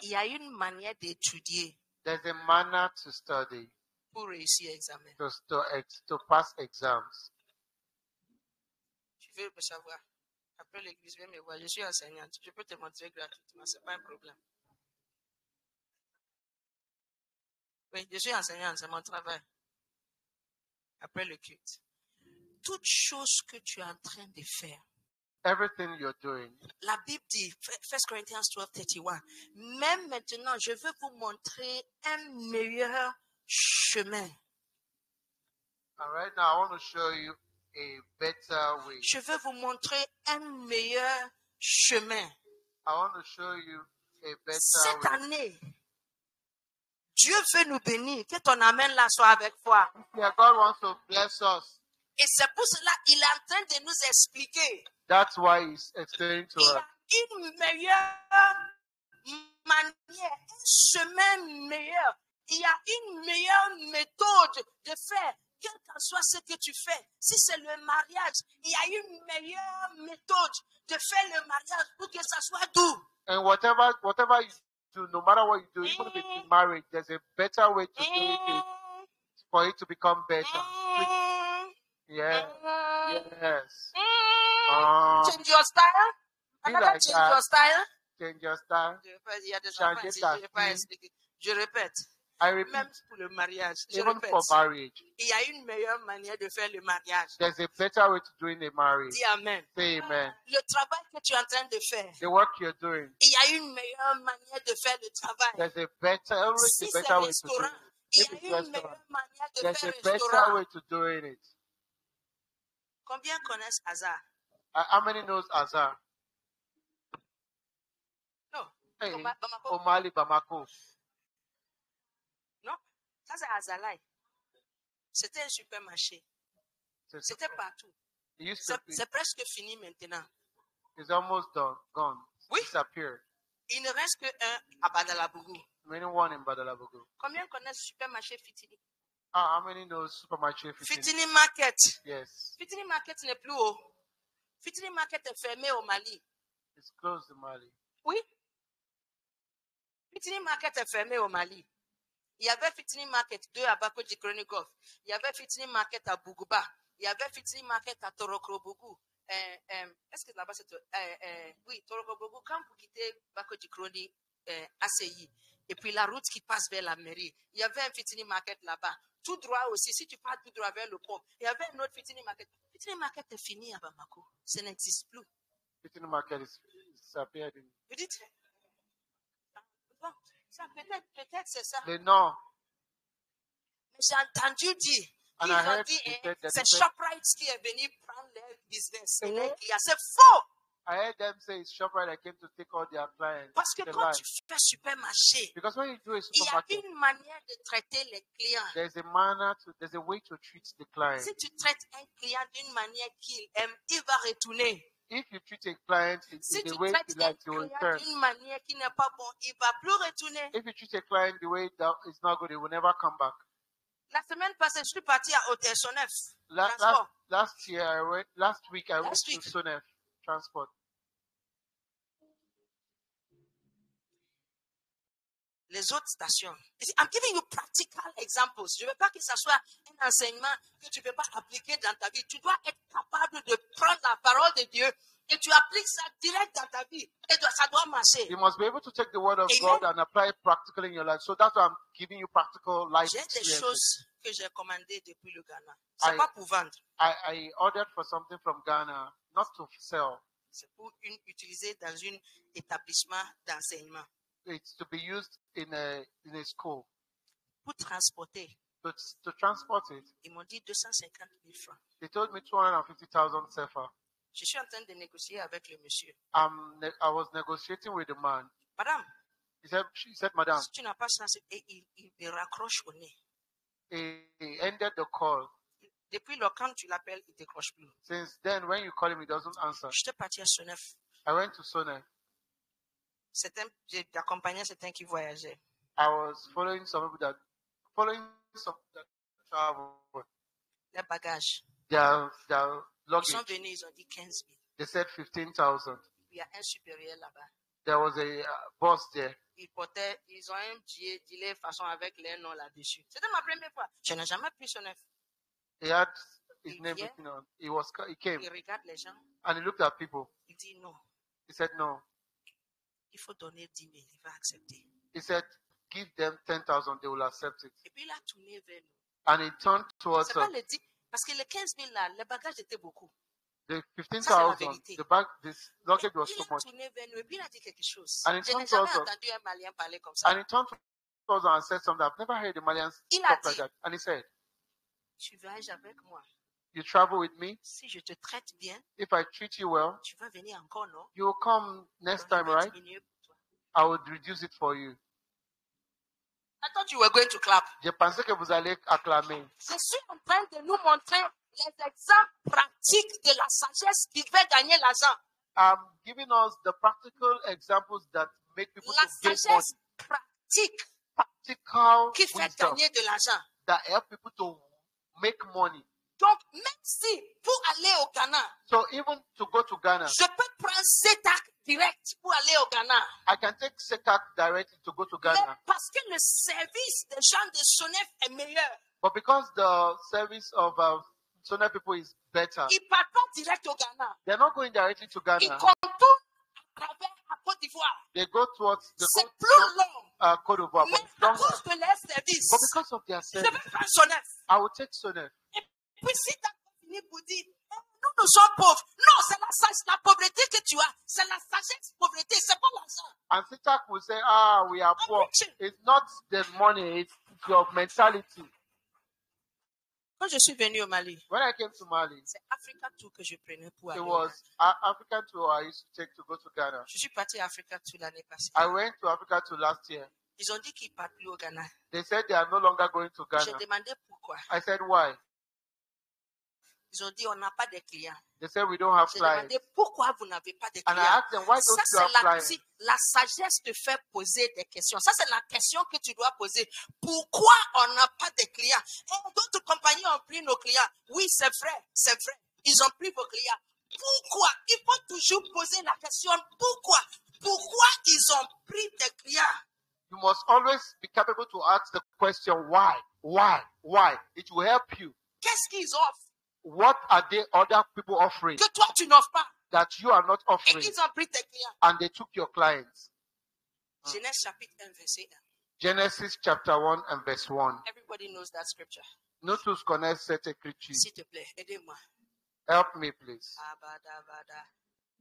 Il y a une manière d'étudier There's a manner to study, pour réussir l'examen. to pass exams. Tu veux me savoir. Après l'église, viens me voir. Je suis enseignante. Je peux te montrer gratuitement. Ce n'est pas un problème. Oui, je suis enseignante. C'est mon travail. Après le culte. Toute chose que tu es en train de faire. Everything you're doing. La Bible dit, 1 Corinthians 12, 31, même maintenant, je veux vous montrer un meilleur chemin. And right now, I want to show you a better way. Je veux vous montrer un meilleur chemin. I want to show you a better Cette way. année, Dieu veut nous bénir. Que ton amen là soit avec foi. Yeah, God wants to bless us. Et c'est pour cela qu'il est en train de nous expliquer. That's why He's explaining to Il y us. a une meilleure manière, un chemin meilleur. Il y a une meilleure méthode de faire, quel que soit ce que tu fais. Si c'est le mariage, il y a une meilleure méthode de faire le mariage pour que ça soit doux. And whatever you do, no matter what you do, even if it's in marriage, there's a better way to do it for it to become better. Yeah. Yes. Change your style. Be Another like change that. your style. Change your style. Il y a des Changer enfants ici, ta je ne vais pas style. expliquer. Je répète, I repeat, même pour le mariage, je even répète, for marriage, il y a une meilleure manière de faire le mariage. there's a better way to doing a marriage. Dis Amen. Say amen. Le travail que tu es en train de faire, The work you're doing, il y a une meilleure manière de faire le travail. there's a better, always Si a c'est better way to do restaurant, it. il If y it's a une restaurant, meilleure manière de there's faire a better restaurant. way to doing it. Combien connaissent Hazard? How many knows Azar? Non. Hey, Bamako? Omali Bamako. Non. Ça, c'est Hazalai. C'était un supermarché. C'était partout. It used to be. C'est presque fini maintenant. It's almost done, gone. Oui. Disappeared. Il ne reste qu'un à Badalabougou. Many one in Badalabogo. Combien connaissent le supermarché Fitini? How many knows supermarket? Fitini Market. Yes. Fitini Market n'est plus haut. Fitini Market est fermé au Mali. It's close to Mali. Oui. Fitini Market est fermé au Mali. Il y avait Fitini Market 2 à Bakoji Kronikov. Il y avait Fitini Market à Bougouba. Il y avait Fitini Market à Torokrobougou. Est-ce que là-bas c'est... oui, Torokrobougou, quand vous quittez Bakoji Kroni, ACI, et puis la route qui passe vers la mairie, il y avait un Fitini Market là-bas. Tout droit aussi, si tu pars tout droit vers le pont, il y avait un autre Fitini Market. Fitini Market est fini à Bamako. Ça n'existe plus. Fitting market is disappeared. Vous dites? Bon, ça peut-être c'est ça. They know. Mais j'ai entendu dire, And ils I ont heard dit, he said that c'est they said- ShopRite qui est venu prendre leur business. Et là, il y a c'est faux. I heard them say it's ShopRite that came to take all their clients. Parce que They quand lie. tu fais supermarché, Because when you do a il y a supermarket, une manière de traiter les clients. there's a way to treat the client. Si tu traites un client d'une manière qu'il aime, il va retourner. If you treat a client in Si the tu way traites he un likes, he will client return. d'une manière qui n'est pas bonne, il ne va plus retourner. If you treat a client the way that is not good, he will never come back. La semaine passée, je suis partie à Hôtel-Sonef. Last Transport. last week I went Last to week. Sonef Transport. Les autres stations. I'm giving you practical examples. Je ne veux pas que ce soit un enseignement que tu ne peux pas appliquer dans ta vie. Tu dois être capable de prendre la parole de Dieu et tu appliques ça direct dans ta vie. Et ça doit marcher. You must be able to take the word of Amen. God and apply it practically in your life. So that's why I'm giving you practical life J'ai des experiences. choses que j'ai commandées depuis le Ghana. Ce n'est I- pas pour vendre. I ordered for something from Ghana, not to sell. C'est pour utiliser dans un établissement d'enseignement. It's to be used in a school. Pour transporter. But to transport it, Ils m'ont dit 250 000 francs. they told me 250,000 CFA. Je suis en train de négocier avec le monsieur. I was negotiating with the man. Madame, He said, Madam, si tu n'as pas ça, et il me raccroche au nez. he ended the call. Depuis lors, quand tu l'appelles, il ne décroche plus. Since then, when you call him, he doesn't answer. J'étais parti à Sonef. I went to Sonef. J'ai accompagné certains qui voyageaient. I was following some people some that travel, Les bagages. their Ils sont luggage, venus, ils ont dit 15 000. they said 15,000. Il y a un supérieur là-bas. There was a boss there. Ils ont un gilet façon avec les noms là-dessus. C'était ma première fois. Je n'ai jamais pris son œuf. He had his Il name vient. written on. He came Il regarde les gens. and he looked at people. Il dit non. He said, no. Il faut donner 10 000. Il va accepter. He said, give them 10,000, they will accept it. Et puis il a tourné vers nous. And he turned towards C'est pas us. les 10. Parce que les 15 000 là, les bagages étaient beaucoup. The Ça, c'est la 15,000, vérité. this luggage was Il so a much. tourné vers nous et puis il a dit quelque chose. And he Je n'ai turned jamais towards us. entendu un Malien parler comme ça. And he turned towards us and said something. I've never heard the Malians Il a talk like dit, that. And he said, tu voyages avec moi. you travel with me. Si je te traite bien, If I treat you well, tu vas venir encore, non? you will come next Donc, je time, vais right? diminuer pour toi. I would reduce it for you. I thought you were going to clap. Je pensais que vous allez acclamer. Je suis en train de nous montrer les exemples pratiques de la sagesse qui fait gagner l'argent. I'm giving us the practical examples that make people La to gain money. sagesse pratique Practical qui fait wisdom gagner de l'argent. that help people to make money. Donc, même si pour aller au Ghana, So even to go to Ghana, je peux prendre CETAC direct pour aller au Ghana. I can take SECAC directly to go to Mais Ghana. parce que le service des gens de SONEF est meilleur, But because the service of Sona people is better, ils ne partent pas direct au Ghana. they're not going directly to Ils Ghana. contournent à travers la Côte d'Ivoire. They go towards the C'est plus long. Côte d'Ivoire. Mais But it's à longer. cause de leur service, But because of their je service, vais prendre SONEF. I will take Sona. Et puis si tu as fini pour dire, nous sommes pauvres. Non, c'est la pauvreté que tu as. C'est la sagesse pauvreté, c'est pas l'argent. And SECAC will say, we are I'm poor. preaching. It's not the money, it's your mentality. Quand je suis venu au Mali, When I came to Mali, c'est Africa Tour que je prenais pour aller it au was Ghana. African tour I used to take to go to Ghana. Je suis parti à Africa Tour l'année passée. I went to Africa Tour last year. Ils ont dit qu'ils ne partent plus au Ghana. They said they are no longer going to J'ai Ghana. demandé pourquoi. I said, why? Ils ont dit on n'a pas de clients. They said, we don't have J'ai clients. demandé pourquoi vous n'avez pas de And I clients. asked them, why Ça, don't you c'est have la, clients? si la sagesse te fait poser des questions. Ça, c'est la question que tu dois poser. Pourquoi on n'a pas de clients? Et d'autres compagnies ont pris nos clients. Oui, c'est vrai, c'est vrai. Ils ont pris vos clients. Pourquoi? Il faut toujours poser la question. Pourquoi? Pourquoi ils ont pris des clients? You must always be capable to ask the question, why? Why? Why? It will help you. Qu'est-ce qu'ils offrent What are they other people offering que toi, tu n'offres pas? that you are not Et offering? ils ont pris tes clients. And they took your clients. Genèse chapitre 1, verset 1. Genesis chapter 1 and verse 1. Everybody knows that scripture. Nous tous connaissons cette écriture. S'il te plaît, aidez-moi. Help me, please. Abadabada.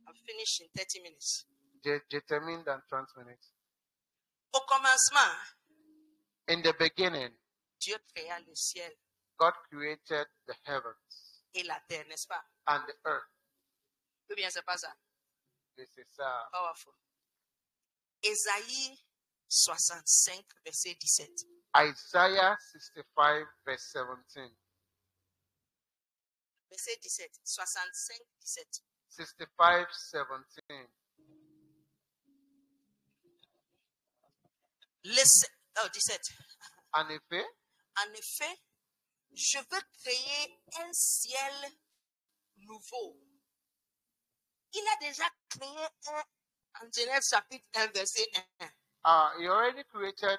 I'm finished in 30 minutes. Je termine dans 30 minutes. Au commencement, In the beginning, Dieu créa le ciel God created the heavens et la terre, n'est-ce pas? and the earth. Ou bien c'est pas ça? This is Powerful. Ésaïe 65, verset 17. Isaiah 65, verse 17. Verset 17. 65, 17. 65, 17. Oh, 17. En effet, En effet, je veux créer un ciel nouveau. Il a déjà créé un en Genèse chapitre 1, verset 1. he already created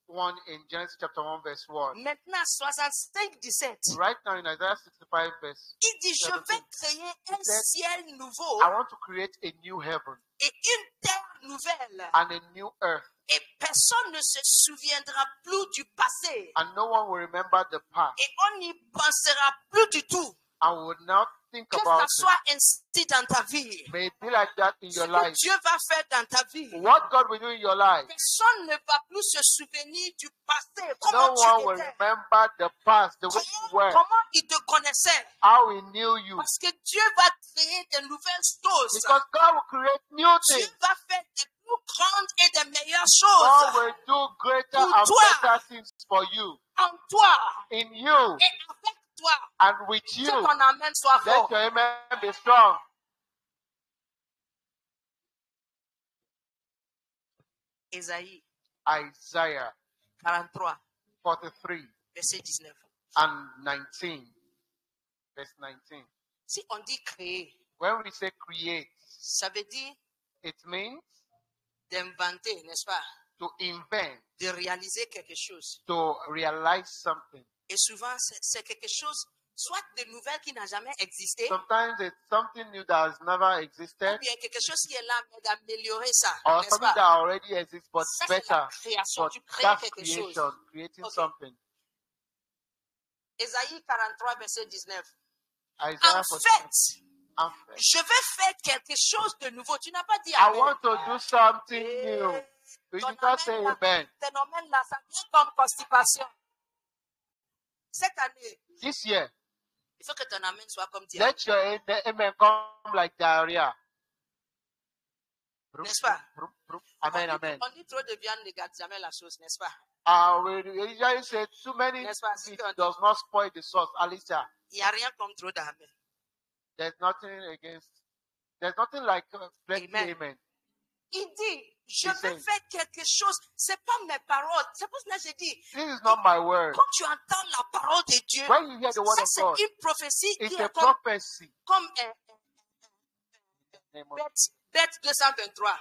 one in Genesis chapter 1, verse 1. Maintenant, 65, 17. Right now in Isaiah 65, verse, Il dit, je vais créer un ciel nouveau I want to create a new heaven et une terre nouvelle. and a new earth, Et personne ne se souviendra plus du passé. and no one will remember the past Et on n'y pensera plus du tout. and will not think Que about ça it. soit ainsi dans ta vie. May it be like that in Ce your que life. Dieu va faire dans ta vie. What God will do in your life, Personne ne va plus se souvenir du passé. Comment no one tu will étais. remember the past, the way you were, Comment il te connaissait. how he knew you. Parce que Dieu va créer de nouvelles choses. Because God will create new Dieu things. va faire de plus grandes et de meilleures God choses. will do greater Pour and toi. better things for you. En toi In you et avec toi. and with Que you. ton amen soit Let fort. your amen be strong. Ésaïe Isaiah 43, 43, verset 19. and 19. Verse 19. Si on dit créer, When we say create, ça veut dire it means d'inventer, n'est-ce pas? to invent, De réaliser quelque chose. to realize something. Et souvent, c'est quelque chose, soit de nouvelles qui n'a jamais existé, Sometimes it's something new that has never ou existed, bien quelque chose qui est là, mais d'améliorer ça, or n'est-ce something pas? that already exists but Ça, c'est better. la création. But Tu crées that's quelque chose. creation, creating Ok. something. Ésaïe 43, verset 19. Isaiah En 45. fait, En fait, je vais faire quelque chose de nouveau. Tu n'as pas dit I amen. want to do something Eh, new. You ton did not say amen là, amen. phénomène là, ça vient comme constipation. Cette année, This year, il faut que ton amen soit comme diable. let your amen come like diarrhea. N'est-ce pas? Amen, amen. On dit trop de viande ne gâte jamais la chose, n'est-ce pas? We usually say too many N'est-ce pas? meat does not spoil the sauce. Alicia, Il n'y a rien comme trop d'amen. there's nothing like plenty Amen. amen. Il dit, je He vais says, faire quelque chose. C'est pas mes paroles. C'est pour cela que j'ai dit, this is not my word. quand tu entends la parole de Dieu, When you hear the word ça of c'est God, une prophétie qui it's est a comme prophecy. Name of- Bête 223.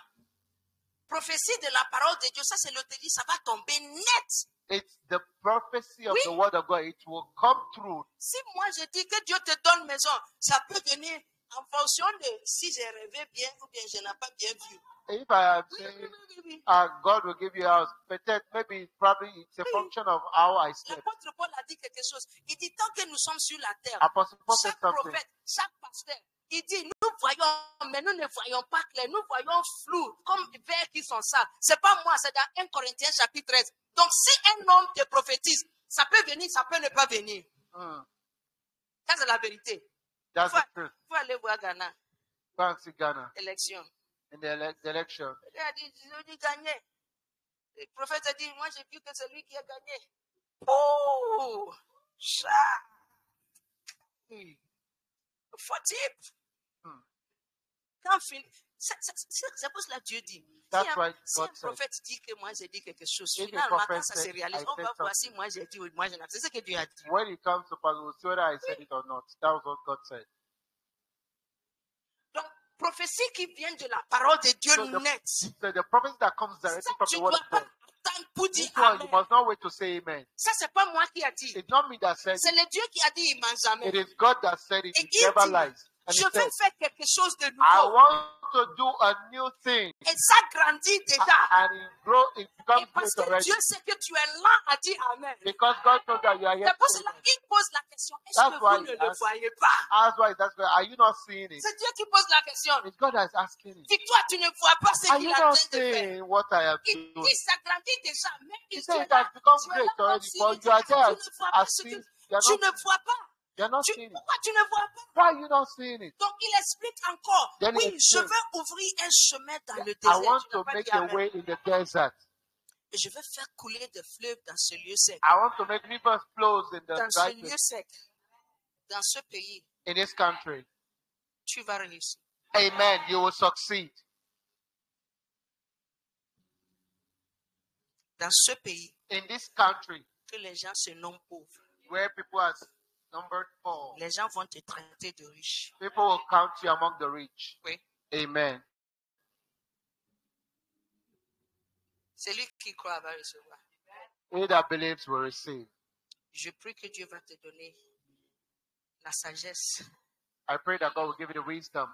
Prophétie de la parole de Dieu, ça c'est le dit, ça va tomber net. It's the prophecy of Oui. the word of God. It will come true. Si moi je dis que Dieu te donne maison, ça peut venir en fonction de si j'ai rêvé bien ou bien je n'ai pas bien vu. If I am Oui, saying oui, oui, oui, oui. God will give you a house, maybe probably it's a function of how I slept. L'apôtre Paul a dit quelque chose. Il dit tant que nous sommes sur la terre, Apostle Paul said chaque something. prophète, chaque pasteur, il dit nous voyons, mais nous ne voyons pas clair, nous voyons flou, comme des vers qui sont ça. C'est pas moi, c'est dans 1 Corinthiens chapitre 13. Donc si un homme te prophétise, ça peut venir, ça peut ne pas venir. Ça c'est la vérité. That's Faut, the truth. faut aller voir Ghana, Go and see Ghana élection. in the election. Il a dit, je dis gagner. Le prophète a dit, moi j'ai vu que c'est lui qui a gagné. Oh, ça. Faut type. Quand c'est pour cela que Dieu dit. That's Si, why si un God said. prophète dit que moi j'ai dit quelque chose, If a finalement prophet quand ça se said, réalise, I on said va voir something. si moi j'ai dit ou moi je n'ai pas. C'est ce que Dieu a dit. When it comes to pass, we'll see whether I said it or not. That was what God said. Donc, prophétie qui vient de la parole de Dieu So the- net. So the prophecy that comes Ça, directly from tu the ne word dois of pas God. attendre pour dire This one, you amen. must not wait to say amen. Ça, c'est pas moi qui a dit. It's not me that said C'est it. le Dieu qui a dit, il ment jamais. It is God that said it. Et He il never dit, lies. And je he vais said, faire quelque chose de I nouveau. want to do a new thing. Et ça grandit déjà. And it becomes Et parce great que already. Dieu sait que tu es là à dire Amen. Because God knows that you are C'est yet pour to cela amen. qu'il pose la question, est-ce That's que why vous ne he le asked. voyez pas? That's why. Are you not seeing it? C'est Dieu qui pose la question. It's God that's asking it. Si toi, tu ne vois pas ce Are qu'il you est en not train de faire, seeing what I am il doing? dit, ça grandit déjà. Même He il said est it là. has become Tu es great là comme already, si but il you dit, are there tu ne vois pas as ce que seeing. tu ne vois pas. You're not seeing it. Pourquoi tu ne vois pas? Why are you not seeing it? Donc il explique encore, Then he oui, je explains. veux ouvrir un chemin dans le I désert. want Tu n'as to pas make dit a Amen. way in the desert. Et je veux faire couler des fleuves dans ce lieu sec. I want to make rivers flow in the Dans ce dry lieu place sec, dans ce pays, in this country. tu vas réussir. Amen. You will succeed. Dans ce pays, In this country que les gens se nomment pauvres. where people are numbered poor, Les gens vont te traiter de riche. people will count you among the rich. Oui. Amen. Celui qui croit va recevoir. He that believes will receive. Je prie que Dieu va te donner la sagesse I pray that God will give you the wisdom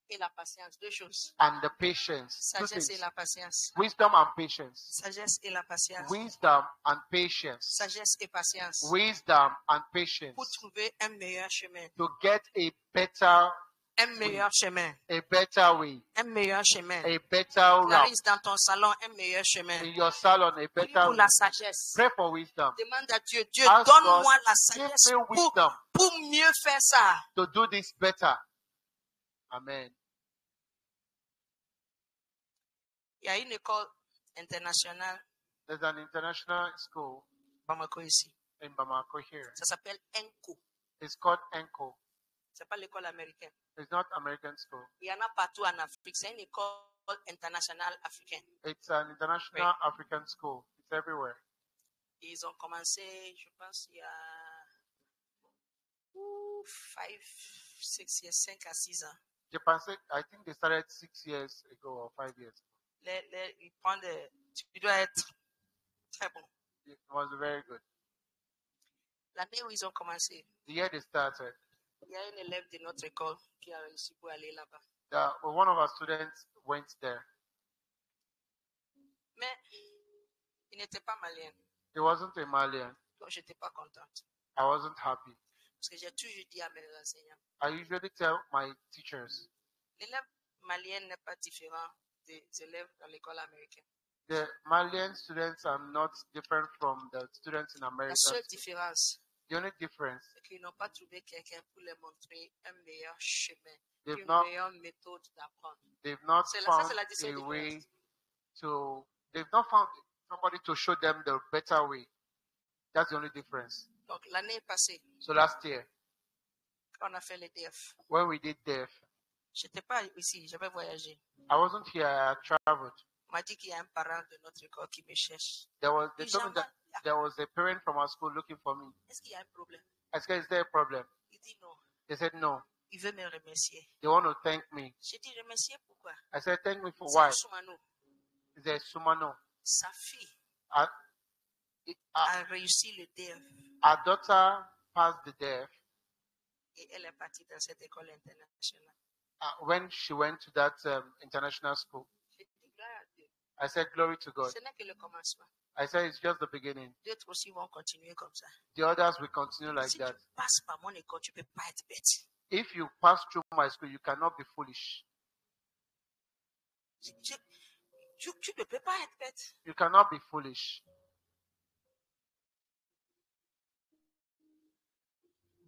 et la patience. Deux choses. and the patience. Two Sagesse et things. la patience. Wisdom and patience. Sagesse et la patience. Wisdom and patience. Sagesse et patience. Wisdom and Pour patience. trouver un meilleur chemin. To get a better Un meilleur chemin. way. Un meilleur chemin. A better route. Clarisse, dans ton salon, un meilleur chemin. In your salon, a Prie better pour way. la sagesse. Pray for wisdom. Demande à Dieu, Dieu, Ask donne-moi God, la give sagesse me wisdom pour mieux faire ça. to do this better. Amen. Il y a une école internationale There's an international school Bamako ici. in Bamako here. Ça s'appelle ENCO. It's called ENCO. C'est pas l'école américaine. It's not American school. Il y en a partout en Afrique. C'est une école internationale africaine. It's an international African school. It's everywhere. Ils ont commencé, je pense, il y a 5 à 6 ans. Je pensais, I think they started 6 years ago or 5 years. Ils prennent tu dois être très bon. It was very good. L'année où ils ont commencé, The year they started, il y a un élève de notre école qui a réussi pour aller là-bas. one of our students went there. Mais il n'était pas malien. He wasn't a Malian. Donc, je n'étais pas contente. I wasn't happy. Parce que j'ai toujours dit à mes enseignants, I usually tell my teachers, l'élève malien n'est pas différent des élèves dans l'école américaine. the Malian students are not different from the students in La America. seule différence, The only difference, c'est qu'ils n'ont pas trouvé quelqu'un pour leur montrer un meilleur chemin, they've une not, meilleure méthode d'apprendre. they've not Ça, found c'est la seule a way différence. they've not found somebody to show them the better way. That's the only difference. Donc, l'année passée, So last year, quand on a fait les DF, when we did DEF, je n'étais pas ici, j'avais voyagé. I wasn't here, I had traveled. On m'a dit qu'il y a un parent de notre école qui me cherche. They told me that there was a parent from our school looking for me. Est-ce qu'il y a un problème? I said, is there a problem? Il dit non. They said, no. Il veut me remercier. They want to thank me. J'ai dit remercier pourquoi? I said, thank me for C'est why? un Soumano. He said, Sumano. Sa fille Our, a réussi le DF our daughter passed the DEF et elle est partie dans cette école internationale. when she went to that international school. J'ai dit gloire à Dieu. I said, glory to God. Ce n'est que le commencement. I said, it's just the beginning. D'autres aussi vont continuer comme ça. The others will continue like Si that. tu passes par mon école, tu ne peux pas être bête. If you pass through my school, you cannot be foolish. Tu ne peux pas être bête. You cannot be foolish.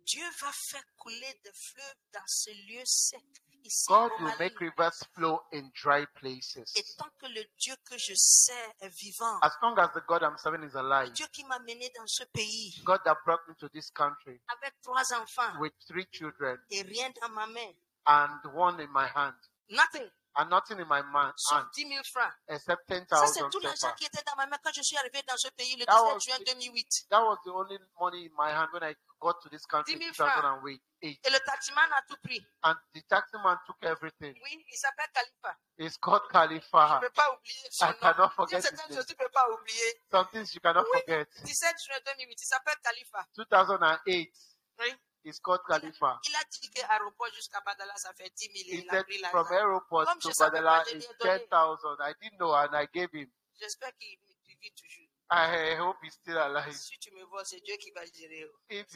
Dieu va faire couler des fleuves dans ce lieu sec. Ici, God au will Mali. make rivers flow in dry places. Et tant que le Dieu que je sais est vivant, As long as the God I'm serving is le alive, Dieu qui m'a mené dans ce pays God that brought me to this country avec 3 enfants with 3 children et rien dans ma main, and one in my hand nothing, and nothing in my sauf hand 10 000 francs. except Ça, c'est 10,000 tout l'argent sefa. qui était dans ma main quand je suis arrivé dans ce pays le That 17 was juin it. 2008. That was the only money in my hand when I got to this country in 10,000 francs. 2008. Et le taximan a tout pris. And the taximan took everything. Oui, il s'appelle Khalifa. It's called Je Khalifa. ne peux pas oublier son I nom. cannot Il y a forget certaines his choses name. que tu ne peux pas oublier. Some things you cannot Oui. forget. 17 juin 2008, il s'appelle Khalifa. 2008, Oui. it's called Khalifa. Il a dit qu'aéroport jusqu'à Badala, ça fait 10 000 et He il a said pris from l'argent. airport Comme to je savais Badala pas, je lui is ai donné. 10,000. I didn't know and I gave him. J'espère qu'il vit toujours. I hope he's still alive. Si tu me vois, c'est Dieu qui va gérer. If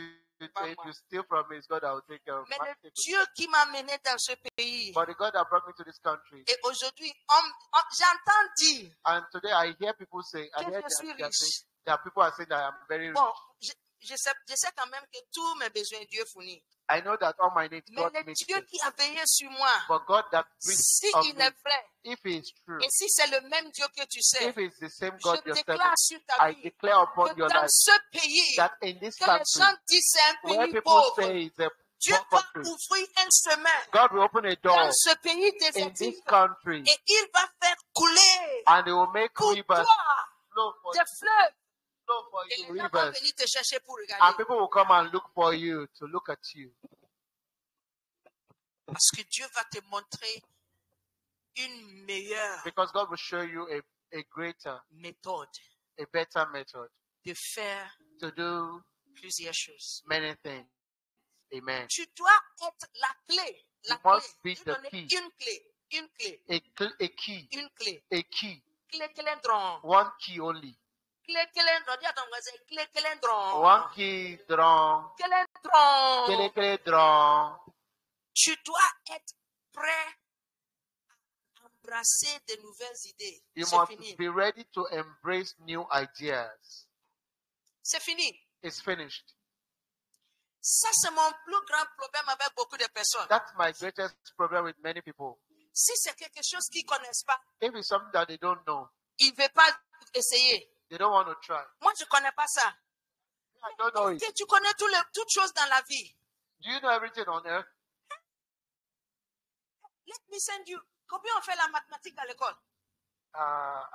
Pas you moi. steal from me, it's God that will take care of Mais my le Dieu qui m'a mené dans ce pays, But the God that brought me to this country. et aujourd'hui, j'entends dire And today I hear people say, I que hear je suis that riche. there are people are saying that I'm very rich. Bon, je sais quand même que tous mes besoins, Dieu fournit. I know that all my needs Mais God le makes Dieu it. qui a veillé sur moi, But God that brings si of il me, est vrai, if He is true, et si c'est le même Dieu que tu sais, if it's the same je God you're serving, déclare sur ta I vie declare upon que your dans life ce pays, that in this que les country, gens disent c'est un where pays people pauvre, say it's a Dieu poor va country, ouvrir un chemin God will open a door dans ce pays in this désertique country et il va faire couler and He will make pour rivers toi flow for des fleuves. Et you, les gens vont rivers. venir te chercher pour And regarder. people will come and look for you, to look at you. Parce que Dieu va te montrer une meilleure Because God will show you a greater, méthode a better method de faire to do plusieurs choses. many things. Amen. Tu dois être la clé. La You must clé. be Dieu the donne key. une clé. Une clé. A key, Une clé. a key, Clé clé-ndron. one key only. Clé clé-ndron. Dis à ton voisin, clé clé-ndron. One key drum, Clé-ndron. kele drum. Tu dois être prêt à embrasser de nouvelles idées. You C'est must fini. be ready to embrace new ideas. C'est fini. It's finished. Ça, c'est mon plus grand problème avec beaucoup de personnes. That's my greatest problem with many people. Si c'est quelque chose qu'ils ne connaissent pas, If it's something that they don't know, ils ne veulent pas essayer. they don't want to try. Moi, je ne connais pas ça. I don't know it. Est-ce que tu connais toutes choses dans la vie? Do you know everything on earth? Let me send you. Combien on fait la mathématique à l'école?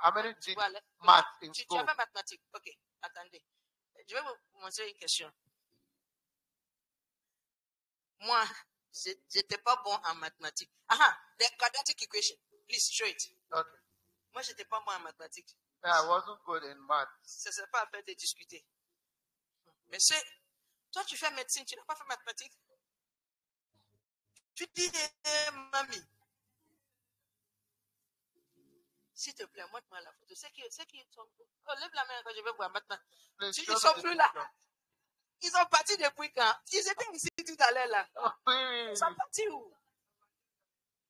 How many did Voilà. math in Tu school? as fait mathématiques. Ok, attendez. Je vais vous montrer une question. Moi, je n'étais pas bon en mathématiques. The quadratic equation. Please show it. Okay. Moi, je n'étais pas bon en mathématiques. Yeah, I wasn't good in math. Ce n'est pas à peine de discuter. Mais toi, tu fais médecine, tu n'as pas fait mathématiques. Tu dis, mamie, s'il te plaît, montre-moi la photo. C'est qui sont... Oh, lève la main quand je vais voir maintenant. Please Ils show ne me sont the plus là. picture. Ils sont partis depuis quand? Ils étaient ici tout à l'heure là. Oh, really? Ils sont partis où?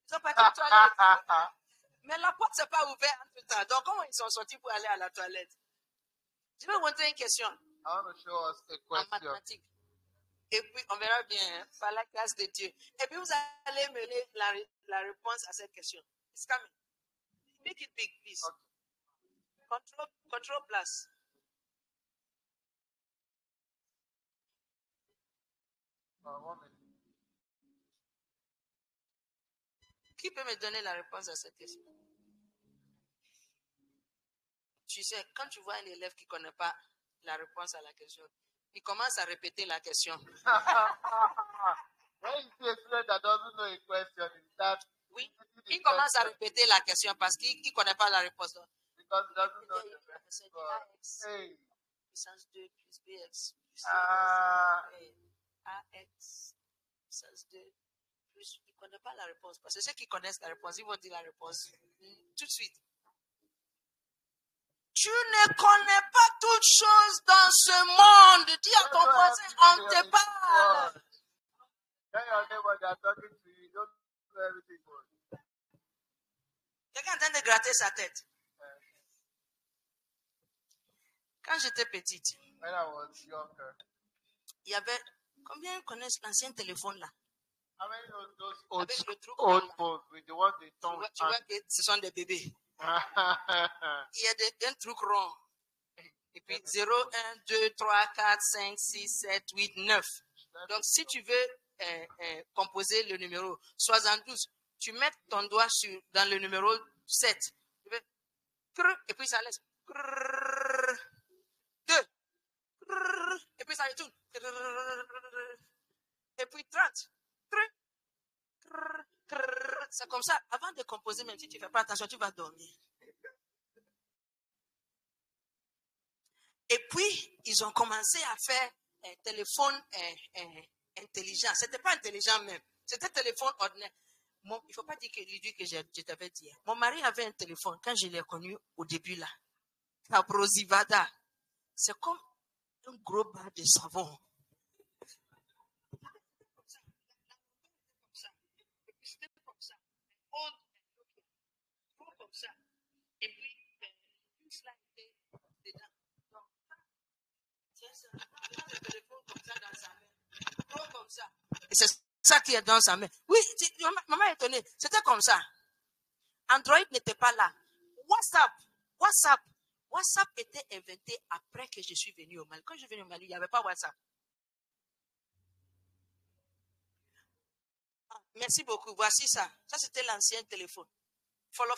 Ils sont partis aux toilettes. Mais la porte ne s'est pas ouverte entre temps. Donc, comment ils sont sortis pour aller à la toilette? Je vais vous montrer une question I want to show us a en question. mathématiques. Et puis, on verra bien par la grâce de Dieu. Et puis, vous allez me donner la réponse à cette question. It's coming. Make it big, please. Okay. Control plus. One minute. Qui peut me donner la réponse à cette question? Tu sais, quand tu vois un élève qui ne connaît pas la réponse à la question, il commence à répéter la question. When you see a student that doesn't know a question, is that Oui, il commence à répéter la question parce qu'il ne connaît pas la réponse. because he doesn't know the C'est question. AX Hey. puissance 2 plus BX plus AX puissance 2 plus... Il ne connaît pas la réponse. Parce que ceux qui connaissent la réponse, ils vont dire la réponse tout de suite. Tu ne connais pas toutes choses dans ce monde. Dis à ton voisin, on te parle. Tell your neighbor they are talking to you. You don't know everything. Quelqu'un est en train de gratter sa tête. Quand j'étais petite, When I was younger, il y avait... Combien connaissent l'ancien téléphone là? how many know those old, Avec le truc old là. phones with the ones they turn with Tu vois que ce sont des bébés. hand? Il y a un truc rond. Et puis 0, 1, 2, 3, 4, 5, 6, 7, 8, 9. Donc si tu veux composer le numéro 72, tu mets ton doigt dans le numéro 7. Et puis ça laisse. 2. Et puis ça retourne. Et puis 30. C'est comme ça. Avant de composer, même si tu ne fais pas attention, tu vas dormir. Et puis, ils ont commencé à faire un téléphone intelligent. Ce n'était pas intelligent même. C'était un téléphone ordinaire. Il ne faut pas dire que je t'avais dit. Mon mari avait un téléphone quand je l'ai connu au début là. Cabrosivada. C'est comme un gros bas de savon. C'était comme ça. Comme ça. Et puis, tout cela était dedans. Donc, le téléphone comme ça dans sa main. Comme ça. Et c'est ça qui est dans sa main. Oui, maman est étonnée. C'était comme ça. Android n'était pas là. WhatsApp était inventé après que je suis venu au Mali. Quand je suis venu au Mali, il n'y avait pas WhatsApp. Merci beaucoup. Voici ça. Ça, c'était l'ancien téléphone. Follow.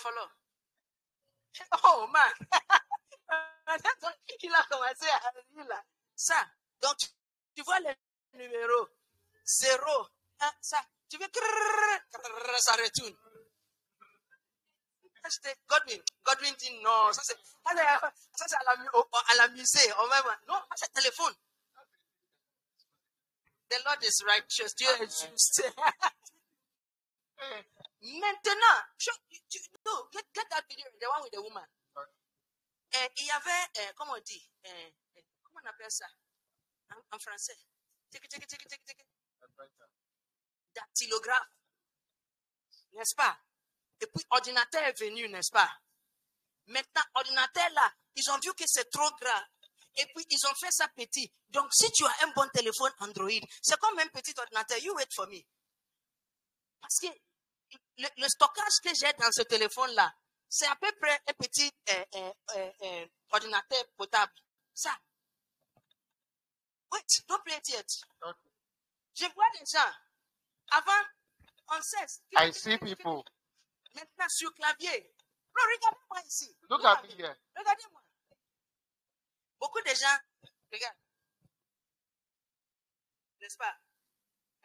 Oh, man. Il a commencé à dire là. Ça. Donc, tu vois le numéro 0, 1, ça. Tu veux ça retourne. Godwin dit non. Ça, c'est à la musée. Non, c'est téléphone. The Lord is righteous. Dieu est juste. Maintenant, get that video, the one with the woman. Il y avait, comment on dit, comment on appelle ça en français? Dactylographe. N'est-ce pas? Et puis, ordinateur est venu, n'est-ce pas? Maintenant, ordinateur là, ils ont vu que c'est trop grave. Et puis, ils ont fait ça petit. Donc, si tu as un bon téléphone Android, c'est comme un petit ordinateur. You wait for me. Parce que le stockage que j'ai dans ce téléphone-là, c'est à peu près un petit ordinateur potable. Ça. Wait, don't play it yet. Okay. Je vois des gens. Avant, on sait. I see people. Maintenant, sur clavier. Non, regardez-moi ici. Look at me here. Regardez-moi. Beaucoup de gens, regarde. N'est-ce pas?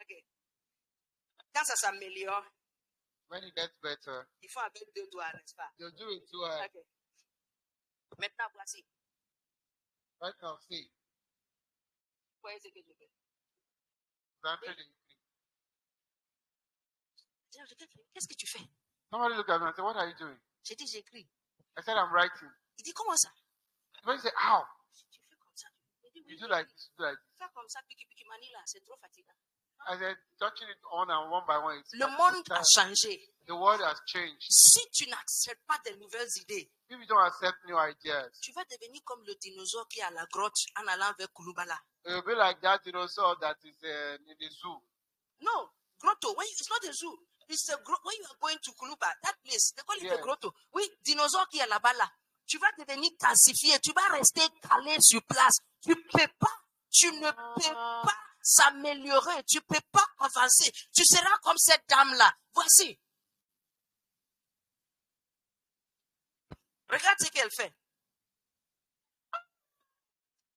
Ok. Quand ça s'améliore, When it gets better, ils font avec 2 doigts, n'est-ce pas? they'll do it to her. Ok. Maintenant, voici. Right now, see. Vous voyez ce que je fais? Granted increase. Qu'est-ce que tu fais? Somebody look at me and say, what are you doing? J'ai dit, j'écris. I said, I'm writing. Il dit, comment ça? When you say, ow, Tu fais comme ça. Il dit, oui, you do like this, you do like this. fais comme ça, piqui mani là, c'est trop fatigant. I said, touching it on and one by one. Le monde a changé. The world has changed. Si tu n'acceptes pas de nouvelles idées, If you don't accept new ideas, tu vas devenir comme le dinosaure qui est à la grotte en allant vers Kouloubala. you'll be like that dinosaur that is in the zoo. No, grotto. It's not a zoo. It's a when you are going to Koulouba, that place, they call it a grotto. Oui, dinosaure qui est là-bas là. Tu vas devenir calcifié. Tu vas rester calé sur place. Tu ne peux pas s'améliorer. Tu ne peux pas avancer. Tu seras comme cette dame-là. Voici. Regarde ce qu'elle fait.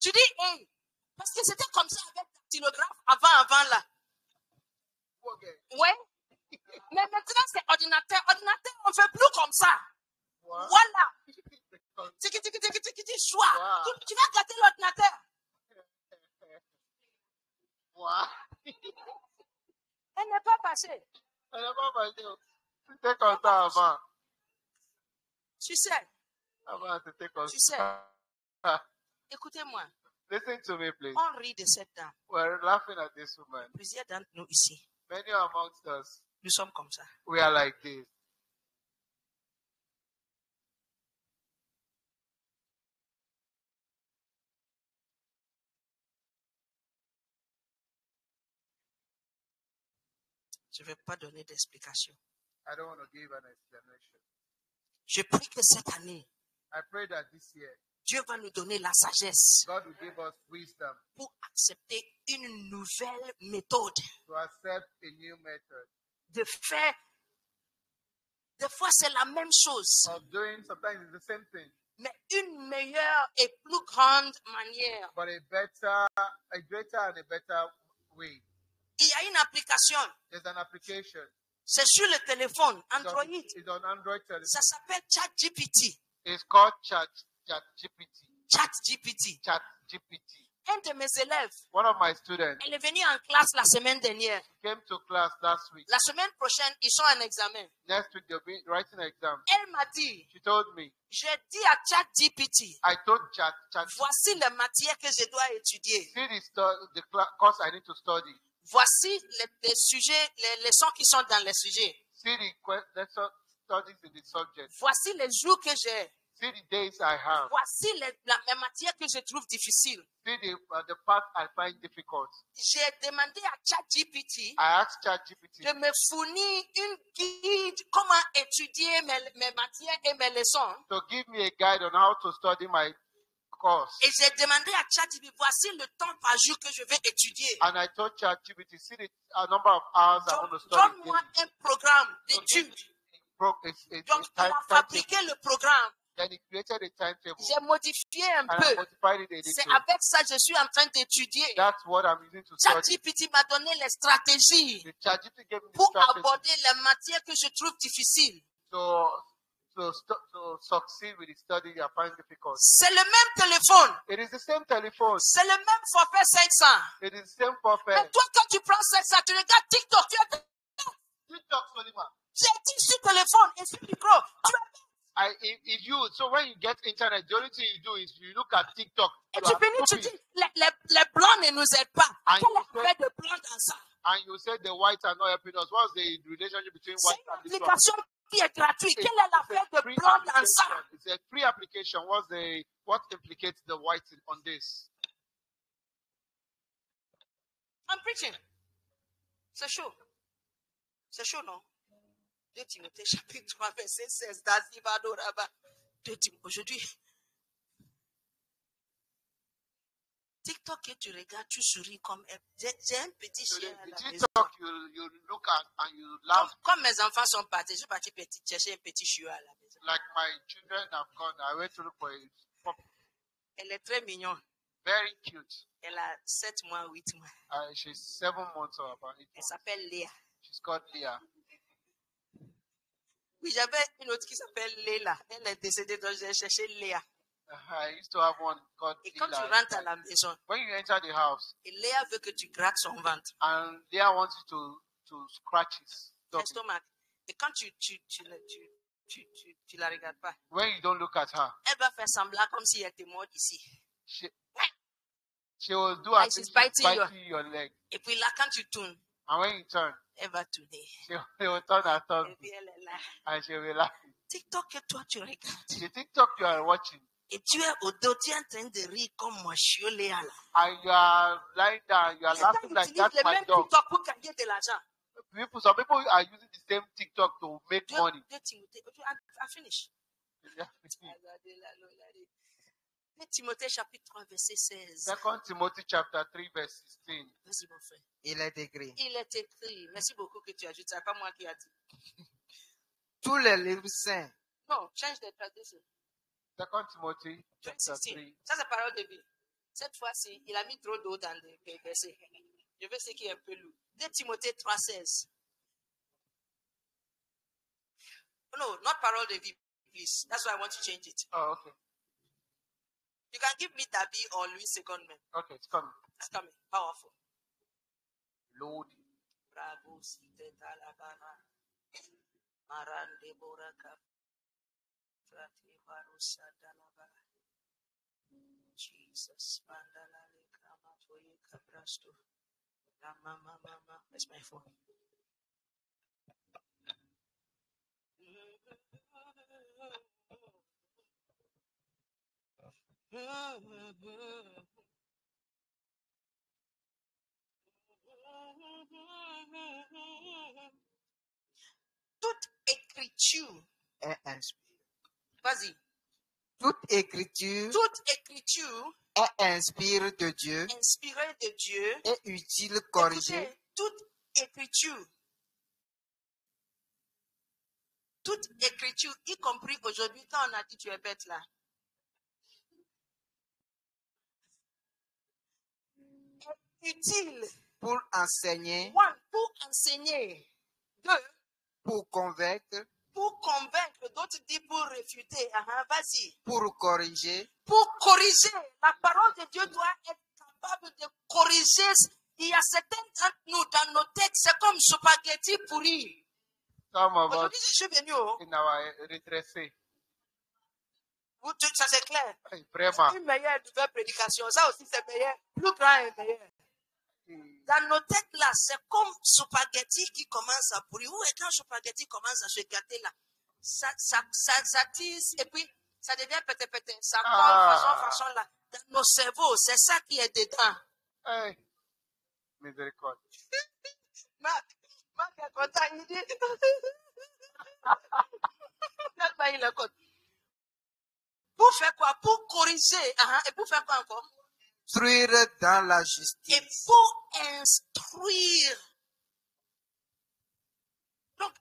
Tu dis, hey, parce que c'était comme ça avec le dactylographe avant là. Ouais. Mais maintenant, c'est ordinateur. Ordinateur, on ne fait plus comme ça. Wow. Voilà. Tiki, choix. Wow. Tu vas gâter l'ordinateur. Wow. Elle n'est pas passée. Elle n'a pas passé. C'était comme ça avant. Tu sais. Avant, c'était comme Tu sais. ça. Écoutez-moi. Listen to me, please. On rit de cette dame. We're laughing at this woman. Plusieurs d'entre nous ici, Many amongst us, nous sommes comme ça. we are like this. Je ne vais pas donner d'explication. I don't want to give an explanation. Je prie que cette année, I pray that this year, Dieu va nous donner la sagesse God will give us wisdom pour accepter une nouvelle méthode to accept a new method de faire. Des fois, c'est la même chose, of doing sometimes it's the same thing, mais une meilleure et plus grande manière. but a greater and a better way. Il y a une application, There's an application. c'est sur le téléphone, It's Android. it's on Android telephone. Ça s'appelle ChatGPT. It's called ChatGPT. ChatGPT. Un de mes élèves, One of my students elle est venue en classe la semaine dernière. came to class last week. La semaine prochaine, ils sont en examen. Next week they'll be writing an exam. Elle m'a dit, She told me, j'ai dit à ChatGPT, I told Chat, voici les matières que je dois étudier. see the course I need to study. Voici les sujets, les leçons qui sont dans les sujets. See the lesson studies in the subject. Voici les jours que j'ai. See the days I have. Voici les matières que je trouve difficiles. See the path I find difficult. J'ai demandé à ChatGPT I asked ChatGPT de me fournir une guide comment étudier mes matières et mes leçons. to give me a guide on how to study my course. Et j'ai demandé à ChatGPT, voici le temps par jour que je vais étudier. And I told ChatGPT, see the number of hours I want to study. Donne-moi un programme d'études. Donc, il a fabriqué le programme. Then he created a timetable. J'ai modifié un And I peu. modified it a C'est little. avec ça que je suis en train d'étudier. That's what I'm using to study. ChatGPT m'a donné les stratégies The ChatGPT gave me the pour strategy aborder les matières que je trouve difficiles. to succeed with the study I find difficult. C'est le même téléphone. It is the same telephone. C'est le même forfait 500. It is the same Mais forfait. toi, quand tu prends 500, tu regardes TikTok. Tu es... TikTok, Solima. J'ai dit sur téléphone et sur micro. Tu So when you get internet, the only thing you do is you look at TikTok. et You tu are finis, tu stupid. dis, les blancs ne nous aident pas. And Quel you est say- l'effet de blanc dans ça? And you say the whites are not helping us. What's the relationship between C'est white une and this one? application qui est gratuite. It's Quel est l'effet a de free blanc dans ça? application. It's a free application. What implicates the white on this? I'm preaching. C'est chaud. C'est chaud, non? 2 Timothée chapitre 3, verset 16. Aujourd'hui, TikTok que tu regardes, tu souris comme j'ai un petit So chien à the la maison. TikTok you look at and you laugh. Comme mes enfants sont partis, je suis parti chercher un petit chiot à la maison. Like my children have gone. I went to look for a puppy. Elle est très mignonne. Very cute. Elle a 7 mois, 8 mois. She's 7 months or about 8 Elle months. s'appelle Léa. She's called Leah. Oui, j'avais une autre qui s'appelle Léla. Elle est décédée, donc j'ai cherché Léa. I used to have one called Et quand tu Leah. rentres à la maison, When you enter the house et Léa veut que tu grattes son ventre, and Leah wants you to scratch his tummy, l'estomac. Et quand tu la regardes pas, when you don't look at her, elle va faire semblant comme si elle était morte ici. she will do Like as if she's she's biting biting your leg. Et puis là, quand tu tournes, And when you turn, elle va tourner. she will turn her Et tummy puis elle est là. and she will be laughing. TikTok que toi tu regardes. The TikTok you are watching Et tu es au dos, tu es en train de rire comme mon chiot Léa là. and you are lying down, you are Les gens laughing like utilisent that's le my même dog. TikTok pour gagner de l'argent. Some people are using the same TikTok to make money. I finish. 2 Timothée chapitre 3 verset 16. 2 Timothy chapter 3 verse 16. Vas-y mon frère. Il est écrit. Il est écrit. Merci beaucoup que tu ajoutes. Ce n'est pas moi qui a dit. Tous les livres saints. Non, change de traduction. 2 Timothy chapter 16. 3. Ça c'est parole de vie. Cette fois-ci, il a mis trop d'eau dans les versets. Je veux ce qui est un peu lourd. 2 Timothée 3, 16. No, not parole de vie, please. That's why I want to change it. Oh, okay. You can give me Dabi or Louis Secondman. Okay, it's coming. It's coming. Powerful. Loading. Bravo, Site Talabana. Marande Boraka. Frati Barusa Dalaba. Jesus. Mandala Kama Toye Kabrasto. Mama. That's my phone. Toute écriture est inspirée. Vas-y. Toute écriture est inspirée de Dieu Inspirée de Dieu. et utile corriger. Écoutez, toute écriture, y compris aujourd'hui, quand on a dit tu es bête là, est utile. Pour enseigner. One, pour enseigner. 2, pour convaincre. Pour convaincre. D'autres disent pour réfuter. Vas-y. Pour corriger. Pour corriger. La parole de Dieu doit être capable de corriger. Il y a certains d'entre nous dans nos têtes, c'est comme spaghetti pourri. Aujourd'hui, je suis venu. Ça c'est clair. Vraiment. Une meilleure nouvelle prédication. Ça aussi c'est meilleur. Plus grand et meilleur. Dans nos têtes là, c'est comme spaghetti qui commence à pourrir. Où est quand spaghetti commence à se gâter là? Ça tisse et puis ça devient pété. Ça colle façon là. Dans nos cerveaux, c'est ça qui est dedans. Hey. Miséricorde. Marc est content, il dit. Il est content. Pour faire quoi? Pour corriger. Et pour faire quoi encore? Instruire dans la justice. Et pour instruire. Donc,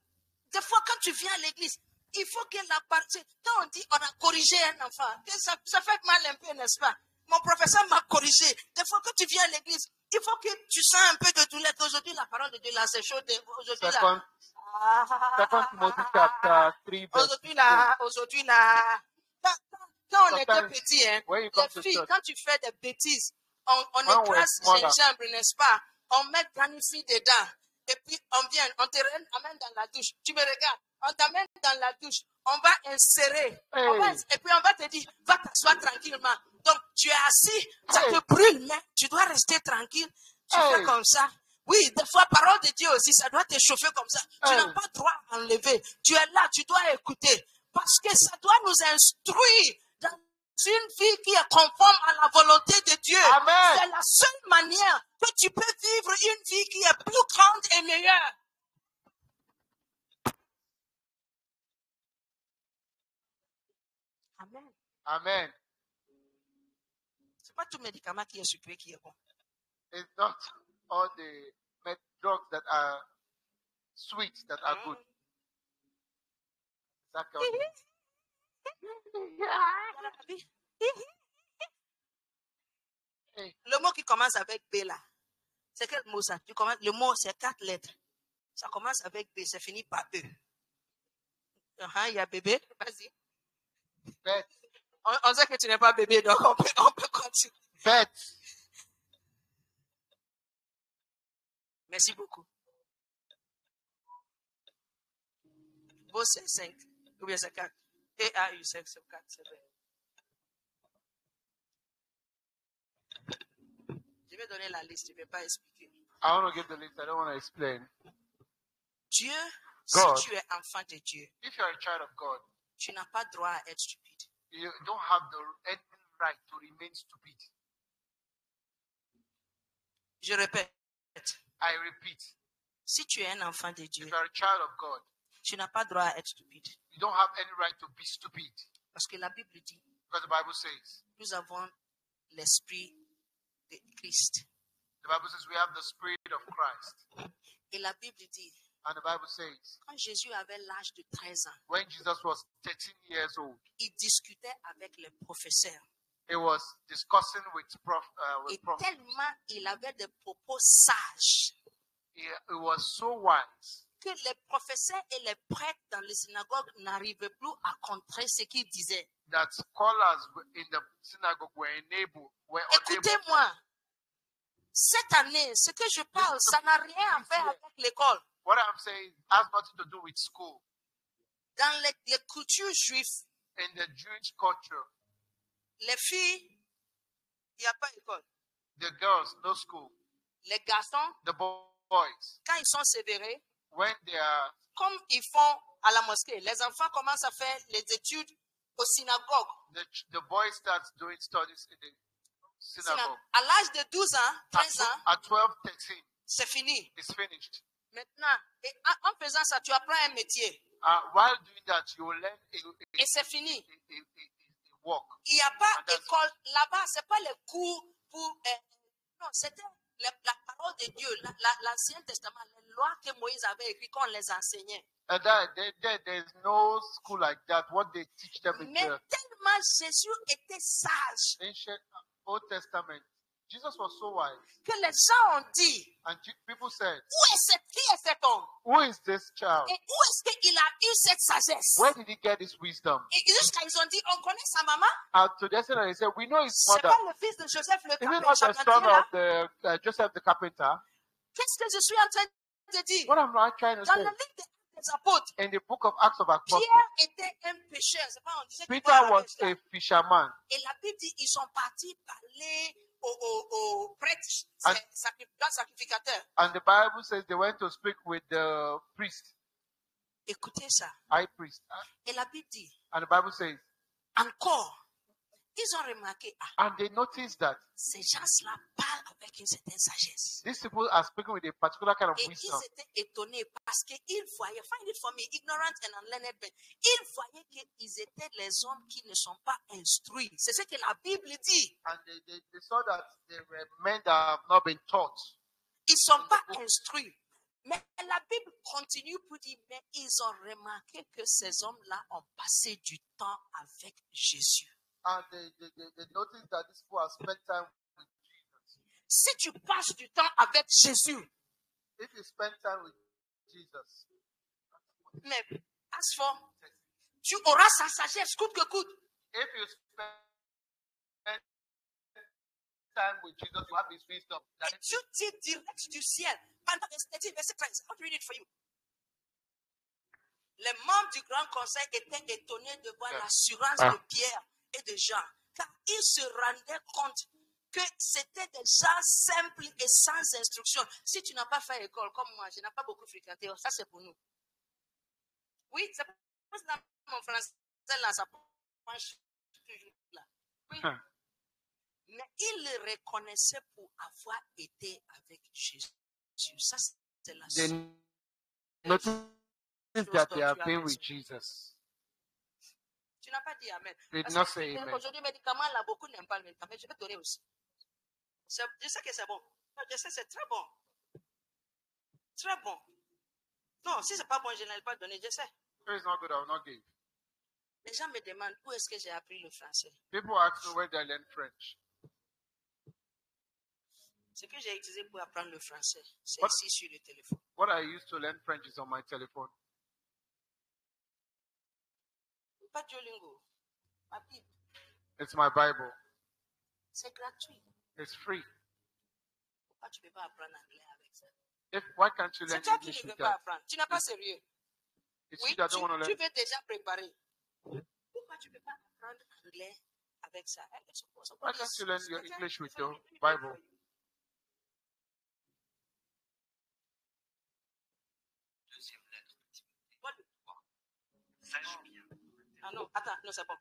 des fois, quand tu viens à l'église, il faut que la partie, quand on dit on a corrigé un enfant, que ça fait mal un peu, n'est-ce pas? Mon professeur m'a corrigé. Des fois, quand tu viens à l'église, il faut que tu sens un peu de douleur. Aujourd'hui, la parole de Dieu, là, c'est chaud. Aujourd'hui, là. Aujourd'hui, là. Quand on était petit, hein, les filles, quand tu fais des bêtises, on écrase gingembre, n'est-ce pas? On met granifie dedans. Et puis, on vient, on te amène dans la douche. Tu me regardes, on t'amène dans la douche. On va insérer. Et puis, on va te dire, va t'asseoir tranquillement. Donc, tu es assis, ça te brûle, mais tu dois rester tranquille. Tu fais comme ça. Oui, des fois, parole de Dieu aussi, ça doit te chauffer comme ça. Tu n'as pas droit à enlever. Tu es là, tu dois écouter. Parce que ça doit nous instruire dans une vie qui est conforme à la volonté de Dieu. C'est la seule manière que tu peux vivre une vie qui est plus grande et meilleure. Amen. Amen. C'est pas tout médicament qui est sucré qui est bon. It's not all the drugs that are sweet that are good. Exactly. Le mot qui commence avec B là, c'est quel mot ça? Le mot, c'est 4 lettres. Ça commence avec B, c'est fini par E. Il y a bébé, vas-y. Bête. On sait que tu n'es pas bébé, donc on peut continuer. Bête. Merci beaucoup. Beau, c'est 5. Ou bien c'est 4. EAU, c'est 4, c'est vrai. Je vais donner la liste, je ne vais pas expliquer. I want to give the list. I don't want to explain. Dieu, God. si tu es enfant de Dieu, If you are a child of God, tu n'as pas droit à être stupide. you don't have any right to remain stupid. Je répète, I repeat, si tu es un enfant de Dieu, if you are a child of God, tu n'as pas droit à être stupide. you don't have any right to be stupid. Parce que la Bible dit, Because the Bible says, nous avons l'esprit de Christ. the Bible says we have the Spirit of Christ. Et la Bible dit, And the Bible says, quand Jésus avait l'âge de 13 ans, when Jesus was 13 years old, il discutait avec les professeurs. he was discussing with Et prophets. tellement il avait des propos sages He was so wise que les professeurs et les prêtres dans les synagogues n'arrivaient plus à contrer ce qu'il disait. that scholars in the synagogue were unable. Écoutez-moi, cette année, ce que je parle, ça n'a rien à faire avec l'école. What I'm saying has nothing to do with school. Dans les cultures juives, In the Jewish culture, les filles, il n'y a pas d'école. the girls, no school. Les garçons, The boys, quand ils sont sévérés, when they are, comme ils font à la mosquée, les enfants commencent à faire les études aux synagogues. the boys start doing studies in the synagogue. À l'âge de 12 ans, 13 ans, At 12, 13, c'est fini. it's finished. Maintenant, et en faisant ça, tu apprends un métier. While doing that, you will learn Et c'est fini. a work. Il n'y a pas d'école là-bas. Ce n'est pas les cours pour... non, c'était la parole de Dieu, l'Ancien Testament, les lois que Moïse avait écrites qu'on les enseignait. And there's no school like that. What they teach them in Mais the tellement Jésus était sage ancient Old Testament, Jesus was so wise. que les gens ont dit, And people said, qui est cet homme? who is this child? Et où est-ce qu'il a eu cette sagesse? Where did he get his wisdom? Et jusqu'à ils ont dit, on connaît sa maman? And to the extent that they said, we know his C'est mother. pas le fils de Joseph le Is it not the son carpentier? of the Joseph the carpenter? Qu'est-ce que je suis en train de dire? What am I trying to Dans say? le livre des apôtres, In the book of Acts of Apostles, Pierre était un pécheur. C'est pas on disait qu'il Peter boit la was pêche, là. a fisherman. Et la Bible dit ils sont partis parler aux prêtres, And- sacrificateurs. And the Bible says they went to speak with the priest, Écoutez ça. high priest. Et la Bible dit And the Bible says, encore, ils ont remarqué, and they noticed that ces gens-là parlent avec une certaine sagesse. these people are speaking with a particular kind of Et wisdom. ils étaient étonnés parce qu'ils voyaient, find it for me, ignorant and unlearned men, ils voyaient qu'ils étaient les hommes qui ne sont pas instruits. C'est ce que la Bible dit. And they saw that they were men that have not been taught. Ils ne sont pas instruits. Mais la Bible continue pour dire, mais ils ont remarqué que ces hommes-là ont passé du temps avec Jésus. And they noticed that these people have spent time with Jesus. Si tu passes du temps avec Jésus, If you spend time with Jesus, mais as for, tu auras sa sagesse coûte que coûte. if you spend time with Jesus, you have his wisdom. Et tu dis direct du ciel. Pendant verset 13, I'll read it for you. Les membres du Grand Conseil étaient étonnés de voir l'assurance de Pierre et de Jean, car ils se rendaient compte que c'était des gens simples et sans instruction. Si tu n'as pas fait école comme moi, je n'ai pas beaucoup fréquenté, ça c'est pour nous. Oui, c'est pour ça que mon français là, ça penche toujours là. Oui. Mais ils le reconnaissaient pour avoir été avec Jésus. Ça, c'est la They seule noticed that they have been with Jesus. Tu n'as pas dit Amen. You did Parce not que say amen. aujourd'hui, médicaments, là, beaucoup n'aiment pas le médicament. Je vais donner aussi. Je sais que c'est bon. Non, je sais, c'est très bon. Très bon. Non, si c'est pas bon, je n'allais pas donner, je sais. If it's not good, I will not give. Les gens me demandent où est-ce que j'ai appris le français. People ask me where did I learn French. Ce que j'ai utilisé pour apprendre le français, c'est What? ici sur le téléphone. What I used to learn French is on my telephone. Pas Duolingo. Ma Bible. It's my Bible. C'est gratuit. It's free. Pourquoi tu ne peux pas apprendre anglais avec ça? Why can't you learn C'est toi qui English ne veux with pas that? apprendre. Tu n'es pas sérieux. It's Oui, you that don't want to tu learn. veux déjà préparer. Pourquoi tu ne peux pas apprendre anglais avec ça? Why can't you learn your English with your Bible? Deuxième lettre de Timothée 3. Sache bien. Ah non, attends, non, c'est bon.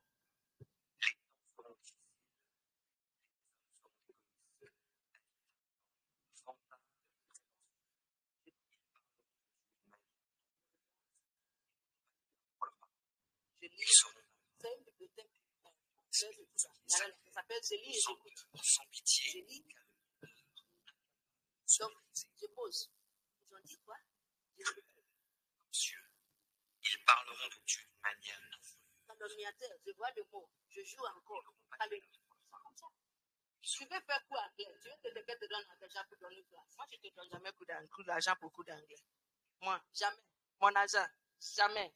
Je lis. C'est une bibliothèque. Ça s'appelle Je lis et j'écoute. Sans pitié. Je lis. Donc, je pose. Ils ont dit quoi? Dieu. Ils parleront de Dieu d'une manière Calomniateur, je vois le mot. Je joue encore. Tu veux faire quoi anglais? Tu veux que quelqu'un te donne l'argent pour donner quoi? Moi, je ne te donne jamais coup d'argent pour coup d'anglais. Moi, jamais. Mon argent, jamais.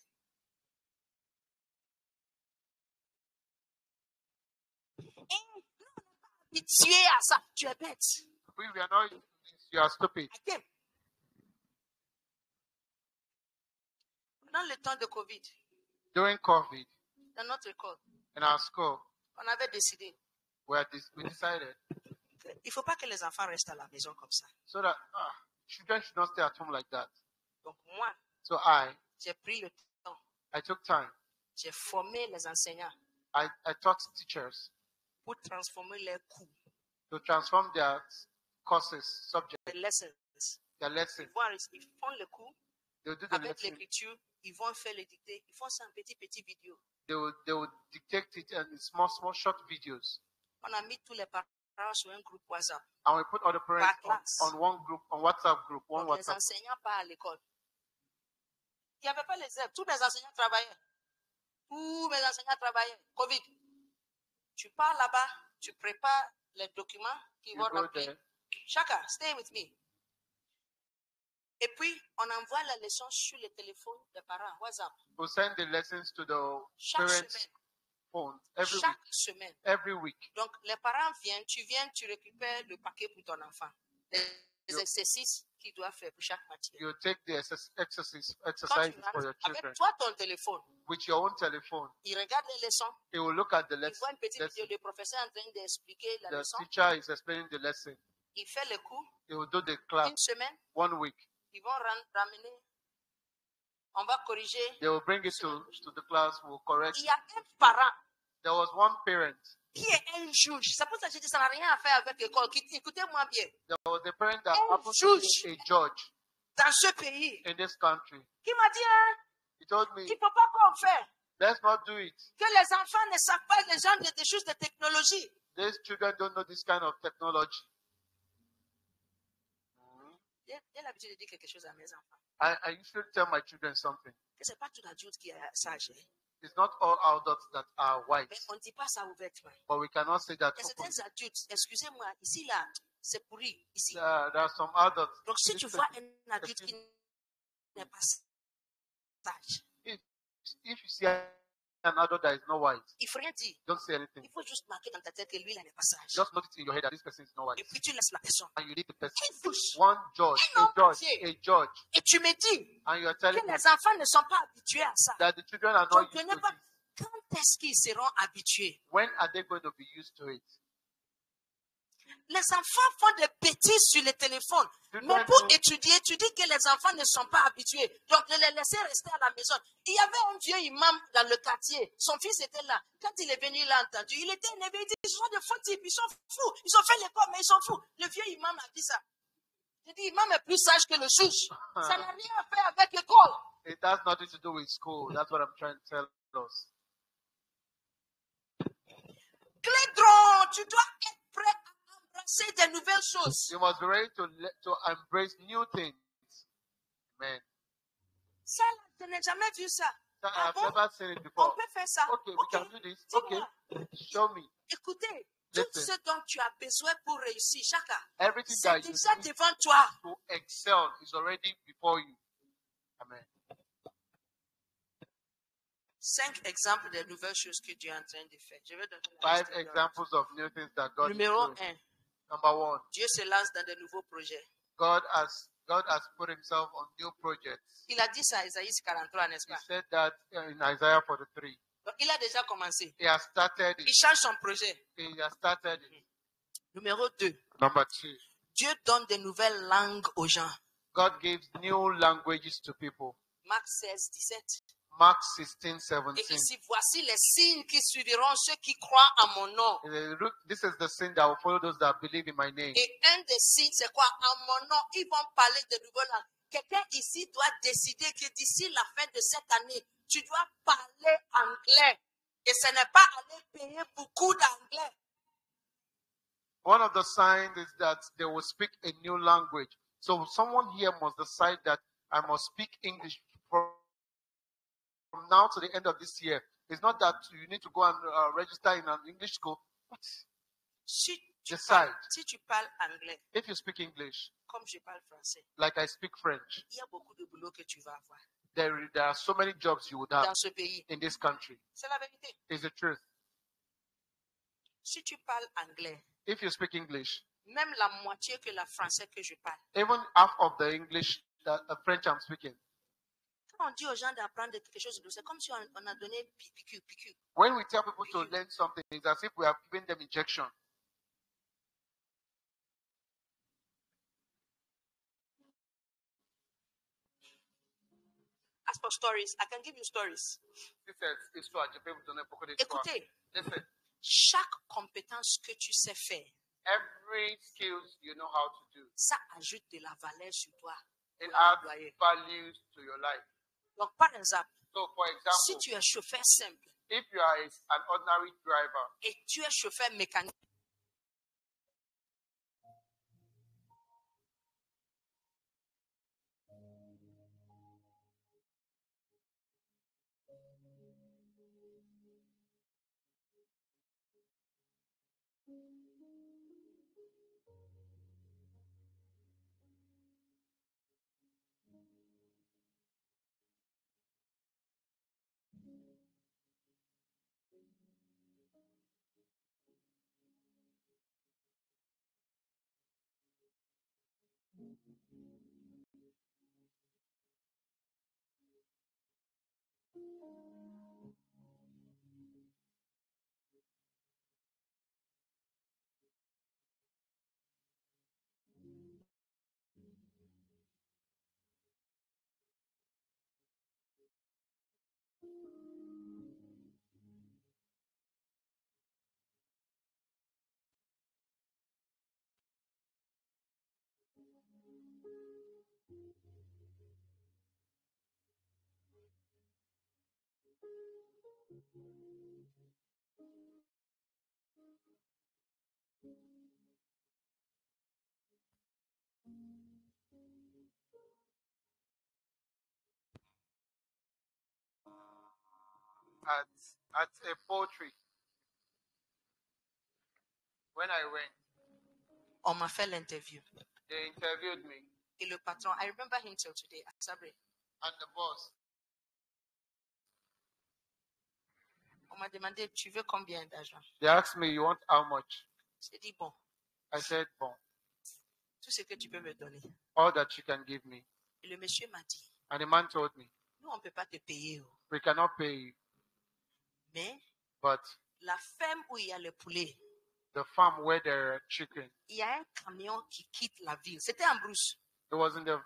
Habitué à ça, tu es bête. We are not. You are stupid. Again. Dans le temps de Covid, During COVID, dans notre école, in our school, on avait décidé we decided qu'il ne faut pas que les enfants restent à la maison comme ça. so that children should not stay at home like that. Donc moi, So j'ai pris le temps, I took time. j'ai formé les enseignants I taught teachers pour transformer leurs cours, to transform their courses, subjects, les lessons. their lessons. Ils font le cours They will do the avec lesson. l'écriture, ils vont faire les dictées, ils font ça en petits vidéos. They will dictate it in small short videos. On a mis tous les parents sur un groupe WhatsApp. And we put all the parents Par classe. on one group, on WhatsApp group, one Donc les WhatsApp. enseignants partent à l'école. Il n'y avait pas les élèves, tous les enseignants travaillaient. Tous mes enseignants travaillaient. Covid. Tu pars là-bas, tu prépares les documents qui You vont go remplir. there. Chacun, stay with me. Et puis, on envoie la leçon sur le téléphone des parents, WhatsApp. We'll send the lessons to the Chaque parents' semaine. phone every week. Chaque semaine. Every week. Donc, les parents viennent, tu récupères le paquet pour ton enfant. Les exercices qu'il doit faire pour chaque matière. You take the exercises Quand tu for your rentres children avec toi ton téléphone, with your own telephone. il regarde les leçons, He will look at the il voit lesson. une petite vidéo du professeur en train d'expliquer la The leçon, teacher is explaining the lesson. il fait le cours, He will do the class une semaine, 1 week. ils vont ramener, on va corriger. They will bring it to the class. Will correct. Il y a un parent There was one parent. qui est un juge. C'est pour ça que je dis ça n'a rien à faire avec l'école. Écoutez-moi bien. There was a parent that Un happened to juge. be a judge Dans ce pays, in this country. qui m'a dit hein, He told me, qu'il ne faut pas qu'on fait. let's not do it. Que les enfants ne savent pas les gens des choses de technologie. These children don't know this kind of technology. J'ai l'habitude de dire quelque chose à mes enfants. I usually tell my children something. Que ce n'est pas tout adulte qui est sage. Hein. It's not all adults that are white, Mais on ne dit pas ça ouvertement. but we cannot say that Il y a openly. certains adultes, excusez-moi, ici là, c'est pourri. Ici. There are some adults. Donc si tu vois un adulte qui n'est pas sage, If you see an adult that is not white, il ne faut rien dire. don't say anything. Il faut juste marquer dans ta tête que lui là n'est pas sage. Just note it in your head that this person is not white. Et puis tu laisses la personne. And you leave the person. Un juge. One judge, a judge, Et tu me dis and you're que telling me les enfants ne sont pas habitués à ça. that the children are not Donc, used to pas. it. Quand est-ce qu'ils seront habitués? When are they going to be used to it? Les enfants font des bêtises sur le téléphone. Mais pour étudier, tu dis que les enfants ne sont pas habitués. Donc, de les laisser rester à la maison. Il y avait un vieux imam dans le quartier. Son fils était là. Quand il est venu, il a entendu. Il était énervé. Il dit, ils sont de faux types. Ils sont fous. Ils ont fait l'école, mais ils sont fous. Le vieux imam a dit ça. J'ai dit, imam est plus sage que le juge. Ça n'a rien à faire avec l'école. It has nothing to do with school. That's what I'm trying to tell us. tu dois être prêt à embrasser des nouvelles choses. You must be ready to embrace new things. Amen. Ça, là, je n'ai jamais vu ça. That Ah I've bon? never seen it On before. peut faire ça. Okay, we Ok. can do this. Okay, Dis-moi. show me. Écoutez, tout Listen. ce dont tu as besoin pour réussir, chacun, Everything c'est that you déjà need devant toi. to excel is already before you. Amen. 5 exemples des nouvelles choses que Dieu est en train de faire. Je vais donner la 5 liste de examples of new things that God is Numéro doing. 1. Number 1, Dieu se lance dans de nouveaux projets. God has put himself on new projects. Il a dit ça à Isaïe 43, n'est-ce He pas? said that in Isaiah 43. Donc, il a déjà commencé. He has started Il it. change son projet. He has started it. Numéro 2. Number 2, Dieu donne de nouvelles langues aux gens. God gives new languages to people. Marc 16, 17. Mark 16, Et 17. ici, voici les signes qui suiviront ceux qui croient en mon nom. This is the sin that will follow those that believe in my name. Et un des signes, c'est quoi? En mon nom, ils vont parler de nouvelles langues. Quelqu'un ici doit décider que d'ici la fin de cette année, tu dois parler anglais. Et ce n'est pas aller payer beaucoup d'anglais. One of the signs is that they will speak a new language. So someone here must decide that I must speak English from now to the end of this year. It's not that you need to go and register in an English school. But Si tu, decide. parles anglais, If you speak English, comme je parle français, like I speak French, il y a beaucoup de boulot que tu vas avoir there are so many jobs you would have dans ce pays. in this country. C'est la vérité. It's the truth. Si tu parles anglais, If you speak English, même la moitié que le français que je parle, even half of the English, the French I'm speaking, quand on dit aux gens d'apprendre quelque chose, c'est comme si on a donné PQ. when we tell people to learn something, it's as if we have given them injection. As for stories, I can give you stories. This is histoire. Je peux vous donner beaucoup d'histoires. Écoutez, Listen, chaque compétence que tu sais faire, every skills you know how to do, ça ajoute de la valeur sur toi. it pour adds l'employer. values to your life. Donc, par exemple, So, for si example, tu es chauffeur simple if you are an ordinary driver et tu es chauffeur mécanique, at a poultry, when I went, on m'a fait l'interview. they interviewed me, Et le patron, I remember him till today, Sabré. and the boss, On m'a demandé, tu veux combien d'argent? they asked me, you want how much? J'ai dit, bon, I said, bon, tout ce que tu peux me donner. all that you can give me. Et le monsieur m'a dit, And the man told me, nous, on ne peut pas te payer. Oh. we cannot pay you, Mais but la ferme où il y a le poulet, the farm where there are chicken, il y a un camion qui quitte la ville. C'était en brousse. it was in the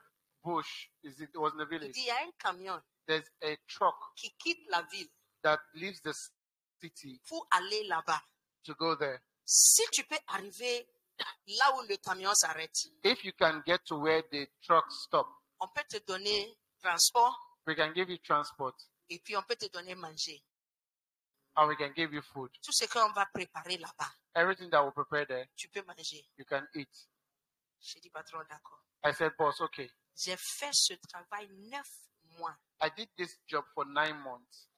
bush, it was in the Il village. dit, il y a un camion There's a truck qui quitte la ville that leaves the city pour aller là-bas. to go there. Si tu peux arriver là où le camion s'arrête, If you can get to where the truck stops, on peut te donner transport we can give you transport et puis on peut te donner manger. and we can give you food. Tout ce qu'on va préparer là-bas, Everything that we prepare there, tu peux manger. you can eat. J'ai dit, patron, d'accord. I said, boss, okay. J'ai fait ce travail 9 mois. I did this job for 9 months.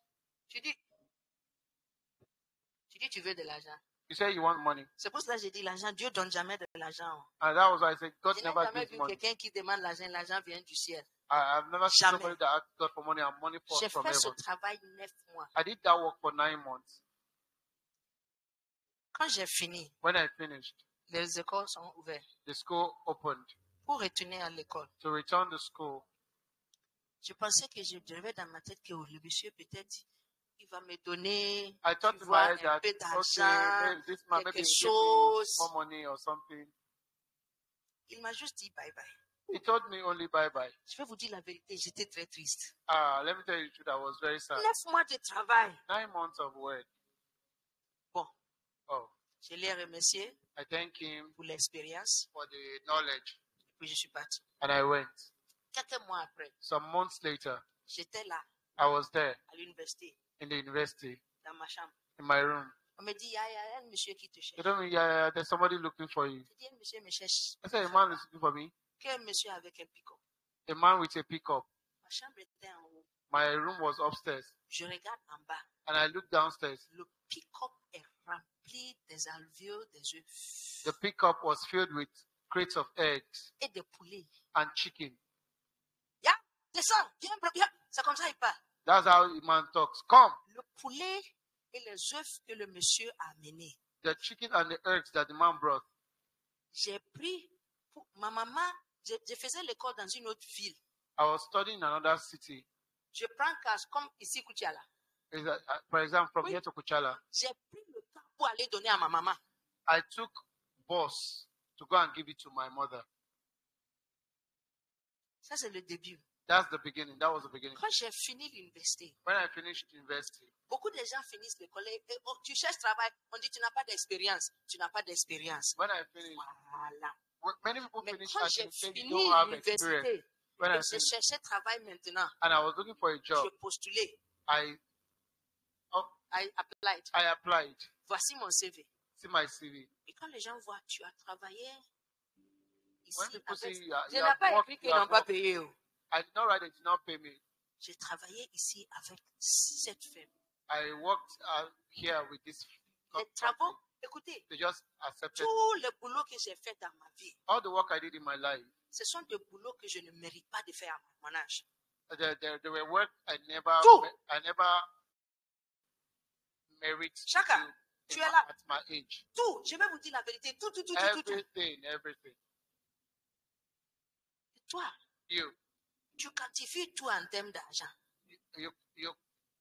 Tu dis, tu veux de l'argent. You say you want money. C'est pour cela que j'ai dit, l'argent, Dieu donne jamais de l'argent. And that was why I said, God Je n'ai never jamais gives vu money. quelqu'un qui demande l'argent vient du ciel. I've never seen Jamais. somebody that asked God for money and money J'ai from fait ce heaven. travail 9 mois. I did that work for 9 months. Quand j'ai fini, When I finished, les écoles sont ouvertes the school opened. pour retourner à l'école. To return to school, Je pensais que je devais dans ma tête que le monsieur peut-être il va me donner I thought tu in vois, my head un that, peu okay, d'argent, maybe this man maybe quelque he give me chose. more money or something. Il m'a juste dit bye bye. He told me only bye-bye. Je vais vous dire la vérité, j'étais très triste. Let me tell you the truth, I was very sad. 9 mois de travail. 9 months of work. Bon, Oh, je l'ai remercié I thank him pour l'expérience, for the knowledge. puis je suis parti. And I went. Quelques mois après, Some months later, j'étais là, I was there à l'université, in the university, dans ma chambre. in my room. On me dit, il y a un monsieur qui te They cherche. told me, yeah, there's somebody looking for you. Je dis, un monsieur me cherche. I said, a man is looking for me. Quel monsieur avec un pick-up? A man with a pickup. Ma chambre était en haut. My room was upstairs. Je regarde en bas. And I looked downstairs. Le pick-up est rempli des alvéoles, des œufs The pickup was filled with crates of eggs et des poulets. and chicken. Ya, descends, viens. C'est comme ça il parle. That's how the man talks. Come. Le poulet et les œufs que le monsieur a amenés. The chicken and the eggs that the man brought. J'ai pris pour ma maman. Je faisais l'école dans une autre ville. I was studying in another city. Je prends cash comme ici Koutiala. For example, from Oui. here to Kuchala, J'ai pris le temps pour aller donner à ma maman. I took bus to go and give it to my mother. Ça, c'est le début. That's the beginning. That was the beginning. Quand j'ai fini l'université, When I finished university, beaucoup de gens finissent l'école et oh, tu cherches travail. On dit tu n'as pas d'expérience. Tu n'as pas d'expérience. when I finished, Voilà. many people Mais finish quand and j'ai they say you fini don't have experience. l'université, When et I je finished, cherchais travail maintenant, and I was looking for a je job, postulais. I I applied. applied. Voici mon CV. See my CV. Et quand les gens voient, tu as travaillé ici When people avec... see Je you n'ai have pas worked, écrit you qu'ils have n'ont pas worked. payé. Oh. I did not write it, did not pay me. J'ai travaillé ici avec cette femme. I worked here with this Les company. travaux, écoutez, They just accepted tout le boulot que j'ai fait dans ma vie, all the work I did in my life. ce sont des boulots que je ne mérite pas de faire à mon âge. There were work I never Tout. merit to Chaka, do tu in es my- là. at my age. Tout, je vais vous dire la vérité, tout. Everything. Et toi, You tu quantifies tout en termes d'argent. you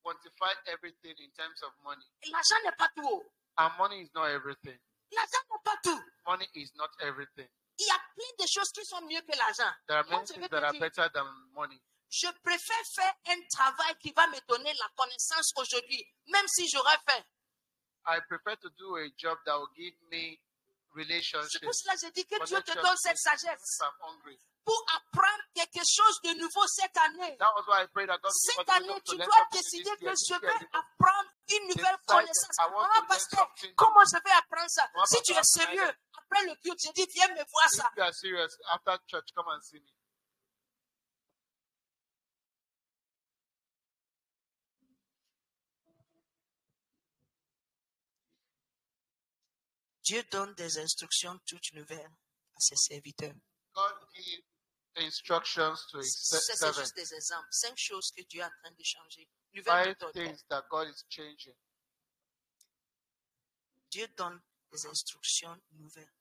quantify everything in terms of money. Et l'argent n'est pas tout. Oh. And money is not everything. L'argent n'est pas tout. Money is not everything. Il y a plein de choses qui sont mieux que l'argent. There are Moi, many je things vais that te are dire, better than money. je préfère faire un travail qui va me donner la connaissance aujourd'hui, même si j'aurais faim. I prefer to do a job that will give me C'est relationships. pour cela que je dis que Dieu te connections donne cette with sagesse I'm hungry. pour apprendre quelque chose de nouveau cette année. That was why I prayed that God Cette would continue année, to tu learn dois something décider this que year, je this vais year. apprendre une nouvelle Decide connaissance. I want Maman, to learn pasteur, something. comment je vais apprendre ça? Maman, Si tu es pasteur, sérieux, après le culte, je dis, viens me voir If ça. you are serious, after church, come and see me. Dieu donne des instructions toutes nouvelles à ses serviteurs. God give instructions to his C'est servants. juste des exemples. 5 choses que Dieu est en train de changer. Nouvelle 5 méthode. things that God is changing. Dieu donne des instructions nouvelles.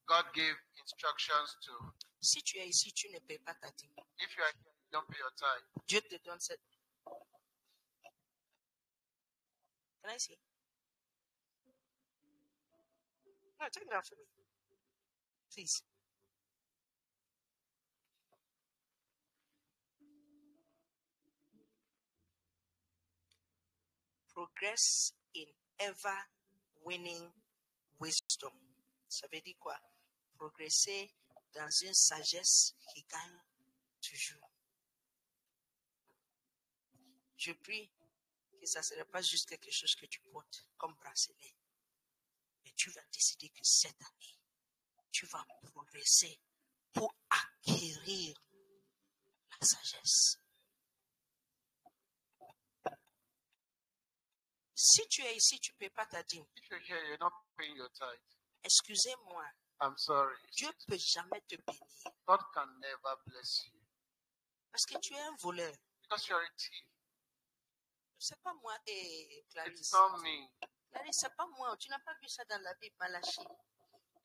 God gave instructions to. Si tu es ici, tu ne payes pas ta dîme. If you are here, you don't pay your tithe. Dieu te donne cette. Can I see? No, take it out for me. Please. Progress in ever winning wisdom. Ça veut dire quoi? Progresser dans une sagesse qui gagne toujours. Je prie que ça ne serait pas juste quelque chose que tu portes comme bracelet. Mais tu vas décider que cette année, tu vas progresser pour acquérir la sagesse. Si tu es ici, tu ne payes pas ta dîme. If you're here, you're not paying your tithe. Excusez-moi, I'm sorry. Dieu ne peut jamais te bénir God can never bless you parce que tu es un voleur. because you're a thief. C'est pas moi, It's Clarisse. not me. Clarisse, c'est pas moi. Tu n'as pas vu ça dans la Bible, Malachie.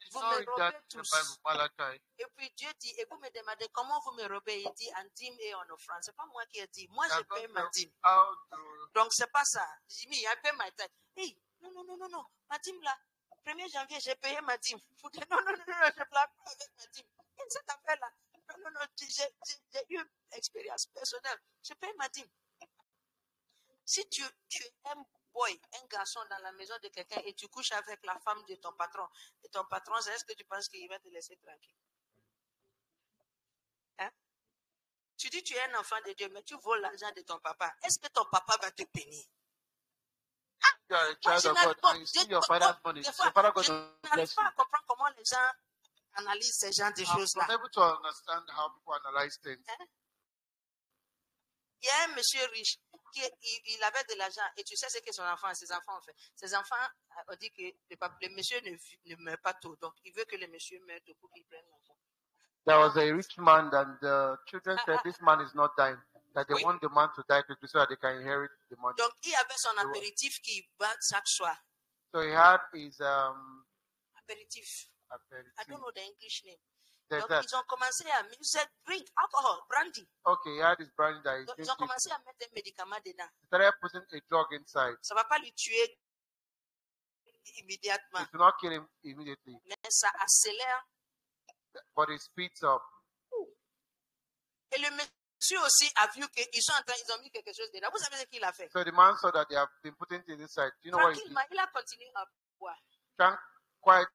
It's Vous not me read that robez in the tous. Bible, Malachi. Et puis Dieu dit, et vous me demandez comment vous me robez. Il dit en dîme et en offrande. C'est pas moi qui ai dit. Moi, je I paye don't ma know dîme. how to. Donc, c'est pas ça. Jimmy, I pay my tithe. Hey, non. Ma dîme là, 1er janvier, j'ai payé ma dîme. Vous dites, non, je plaque pas avec ma dîme. Et cette affaire-là, non, j'ai eu une expérience personnelle. Je paye ma dîme. Si tu es un boy, un garçon dans la maison de quelqu'un et tu couches avec la femme de ton patron, et ton patron, est-ce que tu penses qu'il va te laisser tranquille? Hein? Tu dis tu es un enfant de Dieu, mais tu voles l'argent de ton papa. Est-ce que ton papa va te bénir? You're a Moi, child je of God and you see your father's money. des Your fois, father je going to n'arrive bless pas you. à comprendre comment les gens analysent ces genres de I'm choses-là. not able to understand how people analyze things. Hein? Il y a un monsieur riche qui il avait de l'argent et tu sais ce que ses enfants ont fait. Ses enfants ont dit que le monsieur ne meurt pas tôt, donc il veut que le monsieur meure tôt pour qu'il prenne l'enfant. There was a rich man and the children said this man is not dying. That they Oui. want the man to die quickly so that they can inherit the money. Donc il avait son apéritif qui va chaque soir. So he had his Apéritif. I aperitif. don't know the English name. There's Donc that. ils ont commencé à drink alcohol, brandy. Okay, he had his brandy that he Donc ils ont drinking. commencé à mettre un médicament dedans. He started putting a drug inside. Ça ne va pas lui tuer immédiatement, It will not kill him immediately, mais ça accélère. but it speeds up. Et le monsieur aussi a vu qu'ils ont mis quelque chose dedans. Vous savez ce qu'il a fait? So the man saw that they have been putting things inside. Do you know what he did? Tranquillement, il a continué à boire. Drank quietly.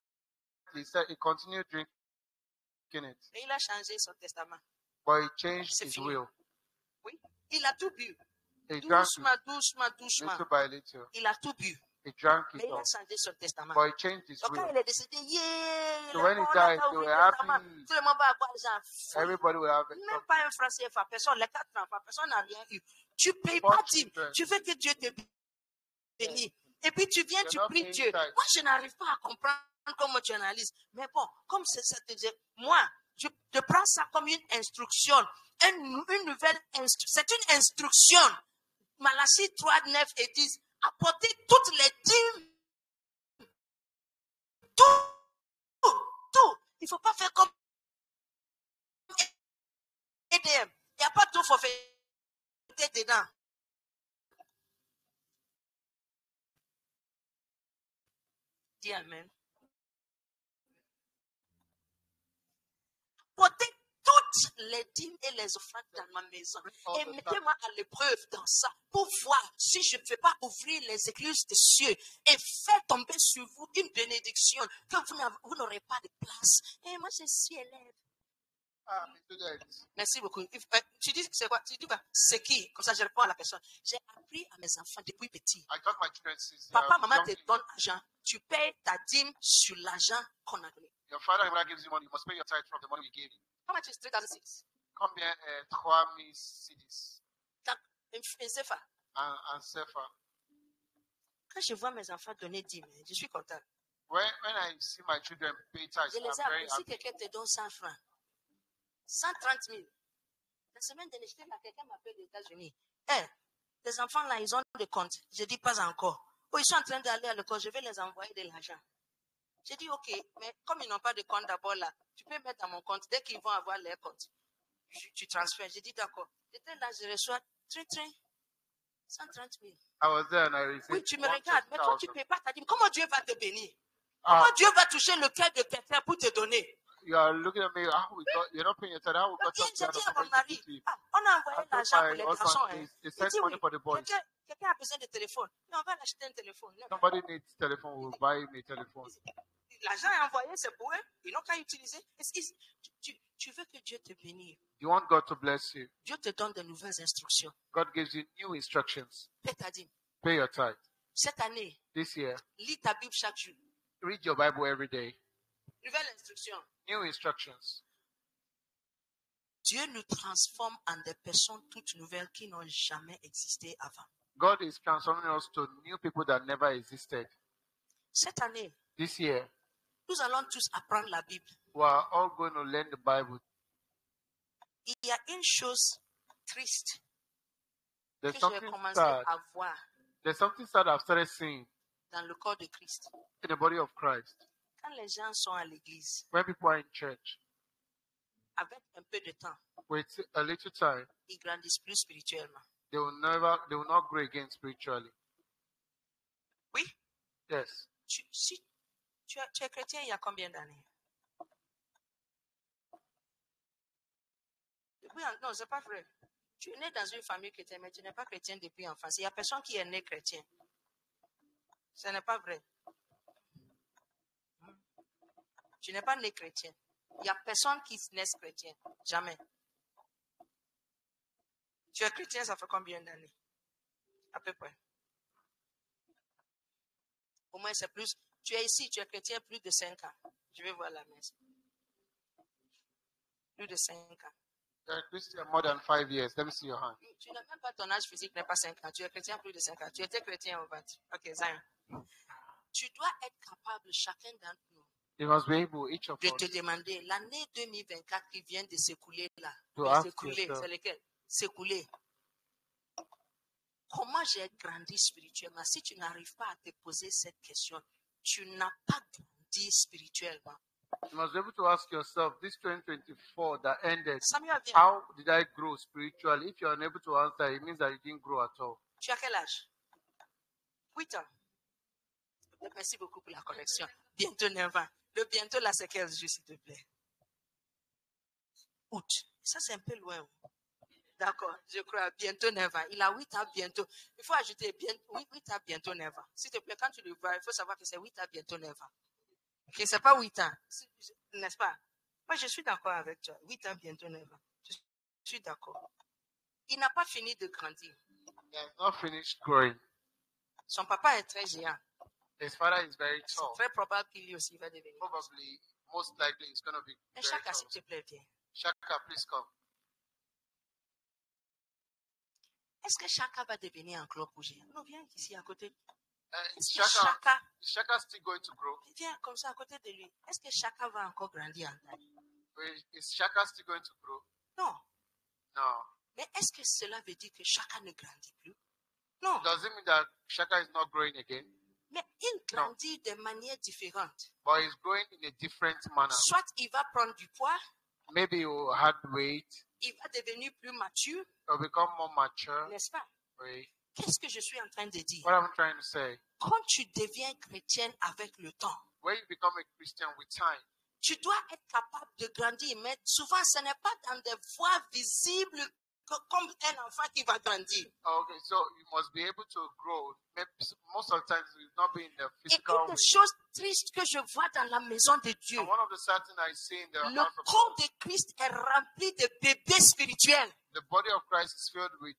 He said he continued drinking it, Et il a changé son testament. but he changed C'est his fini. will. Oui. Il a tout bu. He drank Doucement. it little by little. Il a tout bu. He drank Mais it il a all, changé son testament. but he changed his Donc quand will. il est décédé, yeah, So when he died, they were happy. Tout le monde va avoir l'argent. Everybody will have Même pas un franc CFA, personne, les 4 enfants, personne n'a rien eu. Tu ne payes Four pas dîme. children. Tu veux que Dieu te bénisse. Et puis tu viens, You're tu not pries paying Dieu. tithe. Moi, je n'arrive pas à comprendre comment tu analyses. Mais bon, comme c'est ça, moi, je prends ça comme une instruction. Une nouvelle instruction. C'est une instruction. Malachie 3, 9 et 10. Apportez toutes les dîmes. Tout. Il ne faut pas faire comme EDM. Il n'y a pas tout forfait dedans. Dis Amen. Portez toutes les dîmes et les offrandes dans ma maison. Et mettez-moi à l'épreuve dans ça pour voir si je ne vais pas ouvrir les écluses des cieux et faire tomber sur vous une bénédiction que vous n'aurez pas de place. Et moi, je suis élève. Ah, mais do that. Merci beaucoup. Tu dis c'est quoi? Tu dis quoi? C'est qui? Comme ça, je réponds à la personne. J'ai appris à mes enfants depuis petit. I got my children since Papa, maman young. te donne l'argent. Tu payes ta dîme sur l'argent qu'on a donné. Your father and mother gives you money. You must pay your tithe from the money we gave you. How much is 3,006? Combien 3000 cedis Un CFA. and sefa. Quand je vois mes enfants donner dîme, je suis content. When I see my children pay tithes, Je I'm les ai very appris. Si happy. quelqu'un te donne 100 francs, 130 000. La semaine dernière, j'étais là, quelqu'un m'appelle des États-Unis. Les enfants là, ils ont des comptes. Je dis pas encore. Oh, ils sont en train d'aller à l'école, je vais les envoyer de l'argent. J'ai dit, ok, mais comme ils n'ont pas de compte d'abord là, tu peux mettre dans mon compte. Dès qu'ils vont avoir leur compte, tu transfères. J'ai dit, d'accord. J'étais là, je reçois 130 000. I was there and I received Oui, tu me regardes, mais toi, tu ne 1,000. payes pas ta dîme. Comment Dieu va te bénir? Ah, Comment Dieu va toucher le cœur de quelqu'un pour te donner? you are looking at me. You're not paying your tithe. How we got Donc, some j'ai kind dit à of mon mari, identity? on a envoyé I told l'argent pour my les garçons. husband, Hein. they Il sent dit money oui, for the boys. quelqu'un a besoin de téléphone. Mais on va l'acheter un téléphone. Non, Somebody needs telephone. We'll buy him a telephone. l'argent est envoyé, c'est pour eux. Ils n'ont qu'à utiliser. Tu veux que Dieu te bénisse. You want God to bless you. Dieu te donne de nouvelles instructions. God gives you new instructions. Paie ta dîme. Pay your tithe. Cette année, This year, lis ta Bible chaque jour. Read your Bible every day. Nouvelle instruction. New instructions. Dieu nous transforme en des personnes toutes nouvelles qui n'ont jamais existé avant. God is transforming us to new people that never existed. Cette année, This year, nous allons tous apprendre la Bible. we are all going to learn the Bible. Il y a une chose triste que There's j'ai something commencé sad. à voir There's something sad I've started seeing dans le corps de Christ. in the body of Christ. Quand les gens sont à l'église, When people are in church, avec un peu de temps, with a little time, ils grandissent plus spirituellement. they will not grow again spiritually. Oui, Yes. si tu es chrétien il y a combien d'années? Non, c'est pas vrai. Tu es né dans une famille chrétienne, mais tu n'es pas chrétien depuis enfance. Il n'y a personne qui est né chrétien. Ce n'est pas vrai. Tu n'es pas né chrétien. Il n'y a personne qui naît chrétien. Jamais. Tu es chrétien, ça fait combien d'années? À peu près. Au moins, c'est plus. Tu es ici, tu es chrétien plus de 5 ans. Je vais voir la messe. Plus de 5 ans. You're a Christian more than 5 years. Let me see your hand. Tu n'as même pas ton âge physique, n'est pas 5 ans. Tu es chrétien plus de 5 ans. Tu étais chrétien au 20. Ok, Zion. Tu dois être capable, chacun d'entre nous, You must be able, each of de us, te demander l'année 2024 qui vient de s'écouler là. To De ask s'écouler, yourself. c'est lequel? S'écouler. Comment j'ai grandi spirituellement? Si tu n'arrives pas à te poser cette question, tu n'as pas grandi spirituellement. you must be able to ask yourself, this 2024 that ended, Samuel, viens. how did I grow spiritually? If you're unable to answer, it means that you didn't grow at all. Tu as quel âge? 8 ans. Merci beaucoup pour la correction. Bientôt 9 ans. Le bientôt là, c'est quel jour, s'il te plaît? Août. Ça, c'est un peu loin. D'accord, je crois. Bientôt 9 ans. Il a 8 ans bientôt. Il faut ajouter 8 ans bientôt 9 ans. S'il te plaît, quand tu le vois, il faut savoir que c'est 8 ans bientôt 9 ans. Ok, c'est pas 8 ans. N'est-ce pas? Moi, je suis d'accord avec toi. 8 ans bientôt 9 ans. Je suis d'accord. Il n'a pas fini de grandir. He has not finished growing. Son papa est très géant. His father is very C'est tall. très probable qu'il lui aussi va devenir. Probably, most likely, it's going to be Mais very Chaka, tall. s'il te plaît, viens. Shaka, please come. Est-ce que Chaka va devenir un club pour géant? Non, viens ici à côté. Is Est-ce que Shaka, is Shaka still going to grow? viens comme ça à côté de lui. Est-ce que Chaka va encore grandir en taille? Is Shaka still going to grow? Non. No. Mais est-ce que cela veut dire que Chaka ne grandit plus? Non. Does it mean that Shaka is not growing again? Mais il grandit de manière différente. But he's growing in a different manner. Soit il va prendre du poids, Maybe he will add weight, il va devenir plus mature, or become more mature. n'est-ce pas? Oui. Qu'est-ce que je suis en train de dire? What I'm trying to say, Quand tu deviens chrétienne avec le temps, when you become a Christian with time, tu dois être capable de grandir, mais souvent ce n'est pas dans des voies visibles comme un enfant qui va grandir. okay, so you must be able to grow. Maybe most of the times it will not be in the Et physical une way. des choses tristes que je vois dans la maison de Dieu, And one of the sad things I see in the le house of corps God, de Christ est rempli de bébés spirituels. the body of Christ is filled with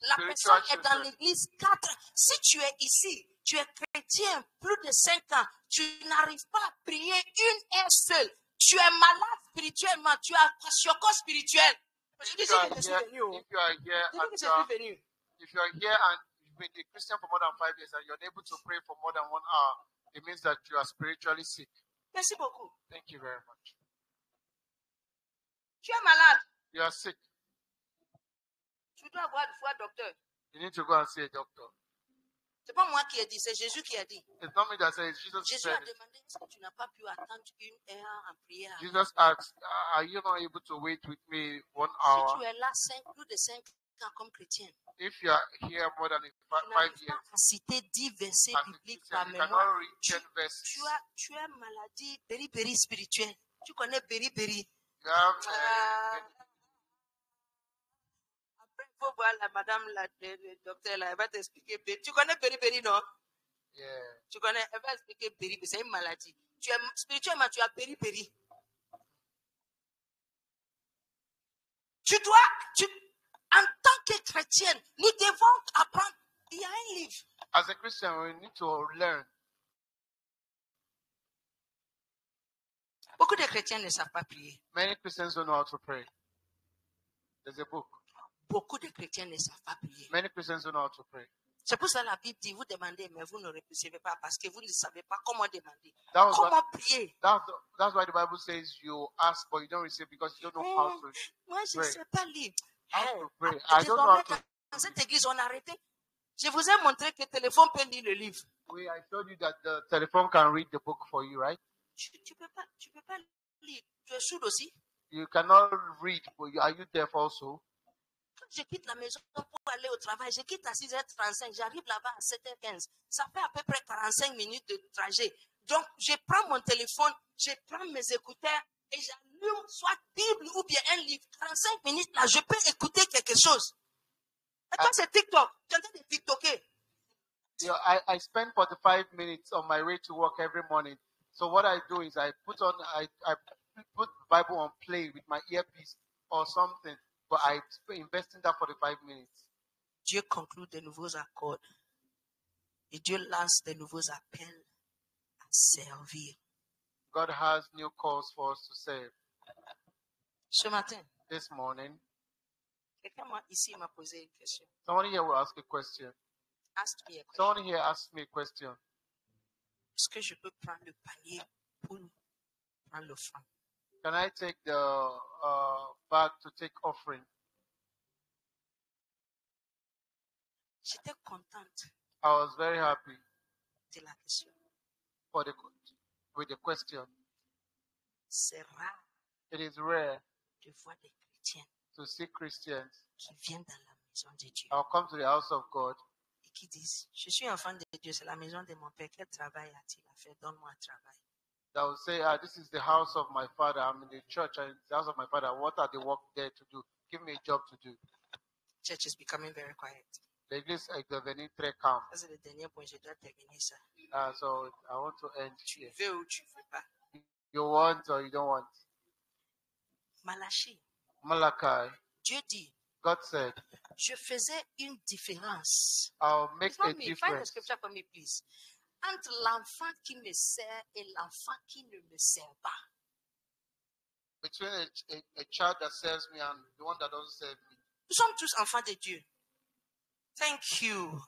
La spiritual personne est dans children. l'église 4. Si tu es ici, tu es chrétien plus de 5 ans, tu n'arrives pas à prier une heure seule. Tu es malade spirituellement, tu as kwashiorkor spirituel. Je dis If you are que je suis here, venu. oh. if you are here Je dis que and je suis venu. if you are here and you've been a Christian for more than 5 years and you're unable to pray for more than 1 hour, it means that you are spiritually sick. Merci beaucoup. Thank you very much. Tu es malade. You are sick. Tu dois avoir une fois docteur. You need to go and see a doctor. C'est pas moi qui ai dit, c'est Jésus qui a dit. It's not me that says Jesus Jésus said a it. demandé, est-ce que tu n'as pas pu attendre une heure en prière? Jesus asked, are you not able to wait with me 1 Si hour? tu es là plus de 5 ans comme chrétien, If you are here more than tu 5 n'arrives years, pas à citer 10 versets as a bibliques Christian, par you mémoire. cannot read 10 verses. Tu as maladie péri spirituelle. Tu connais péri. You have, Après, il faut voir la madame, le docteur, là, elle va t'expliquer péri. Tu connais péri, non? yeah. Tu connais, elle va expliquer péri, c'est une maladie. Spirituellement, tu as péri. En tant que chrétienne, nous devons apprendre. Il y a un livre. As a Christian, we need to learn. chrétiens ne savent pas prier. Many Christians don't know how to pray. There's a book. Beaucoup de chrétiens ne savent pas prier. Many Christians don't know how to pray. C'est pour ça que la Bible dit, vous demandez, mais vous ne recevez pas parce que vous ne savez pas comment demander. That was Comment prier? that's why the Bible says you ask but you don't receive because you don't know how to Moi, je ne pray. sais pas lire. How to pray. I don't know how to. Dans cette église, on a arrêté. Je vous ai montré que le téléphone peut lire le livre. I told you that the telephone can read the book for you, right? Tu peux pas lire. Tu es sourd aussi. You cannot read, but are you deaf also? Quand je quitte la maison pour aller au travail, je quitte à 6h35, j'arrive là-bas à 7h15. Ça fait à peu près 45 minutes de trajet. Donc, je prends mon téléphone, je prends mes écouteurs et j'allume soit Bible ou bien un livre. 45 minutes là, je peux écouter quelque chose. Et toi, c'est TikTok. Tu es en train de TikToker. I spend 45 minutes on my way to work every morning. So what I do is I put the Bible on play with my earpiece or something, but I invest in that 45 minutes. Dieu conclut de nouveaux accords et Dieu lance de nouveaux appels à servir. God has new calls for us to serve. Ce matin, This morning, quelqu'un ici m'a posé une question. somebody here will ask a question. Ask me a question. Someone here asked me a question. Est-ce que je peux prendre le panier pour prendre l'offrande? Can I take the bag to take offering? J'étais contente I was very happy de la question. with the question. C'est rare It is rare de voir des chrétiens to see Christians. qui viennent dans la maison de Dieu I'll come to the house of God et qui disent, je suis enfant de Dieu, c'est la maison de mon père, quel travail a-t-il à faire? Donne-moi un travail. that will say, this is the house of my father. I'm in the church and it's the house of my father. What are the work there to do? Give me a job to do. Church is becoming very quiet. L'église est devenue très calme. Ça, c'est le dernier point, je dois terminer ça. So I want to end Tu here. veux ou tu veux pas? You want or you don't want? Malachie, Malachi, Dieu dit, God said, je faisais une différence. I'll make Before a me, find the difference scripture for me, please. Entre l'enfant qui me sert et l'enfant qui ne me sert pas. between a child that serves me and the one that doesn't serve me. Nous sommes tous enfants de Dieu. Thank you.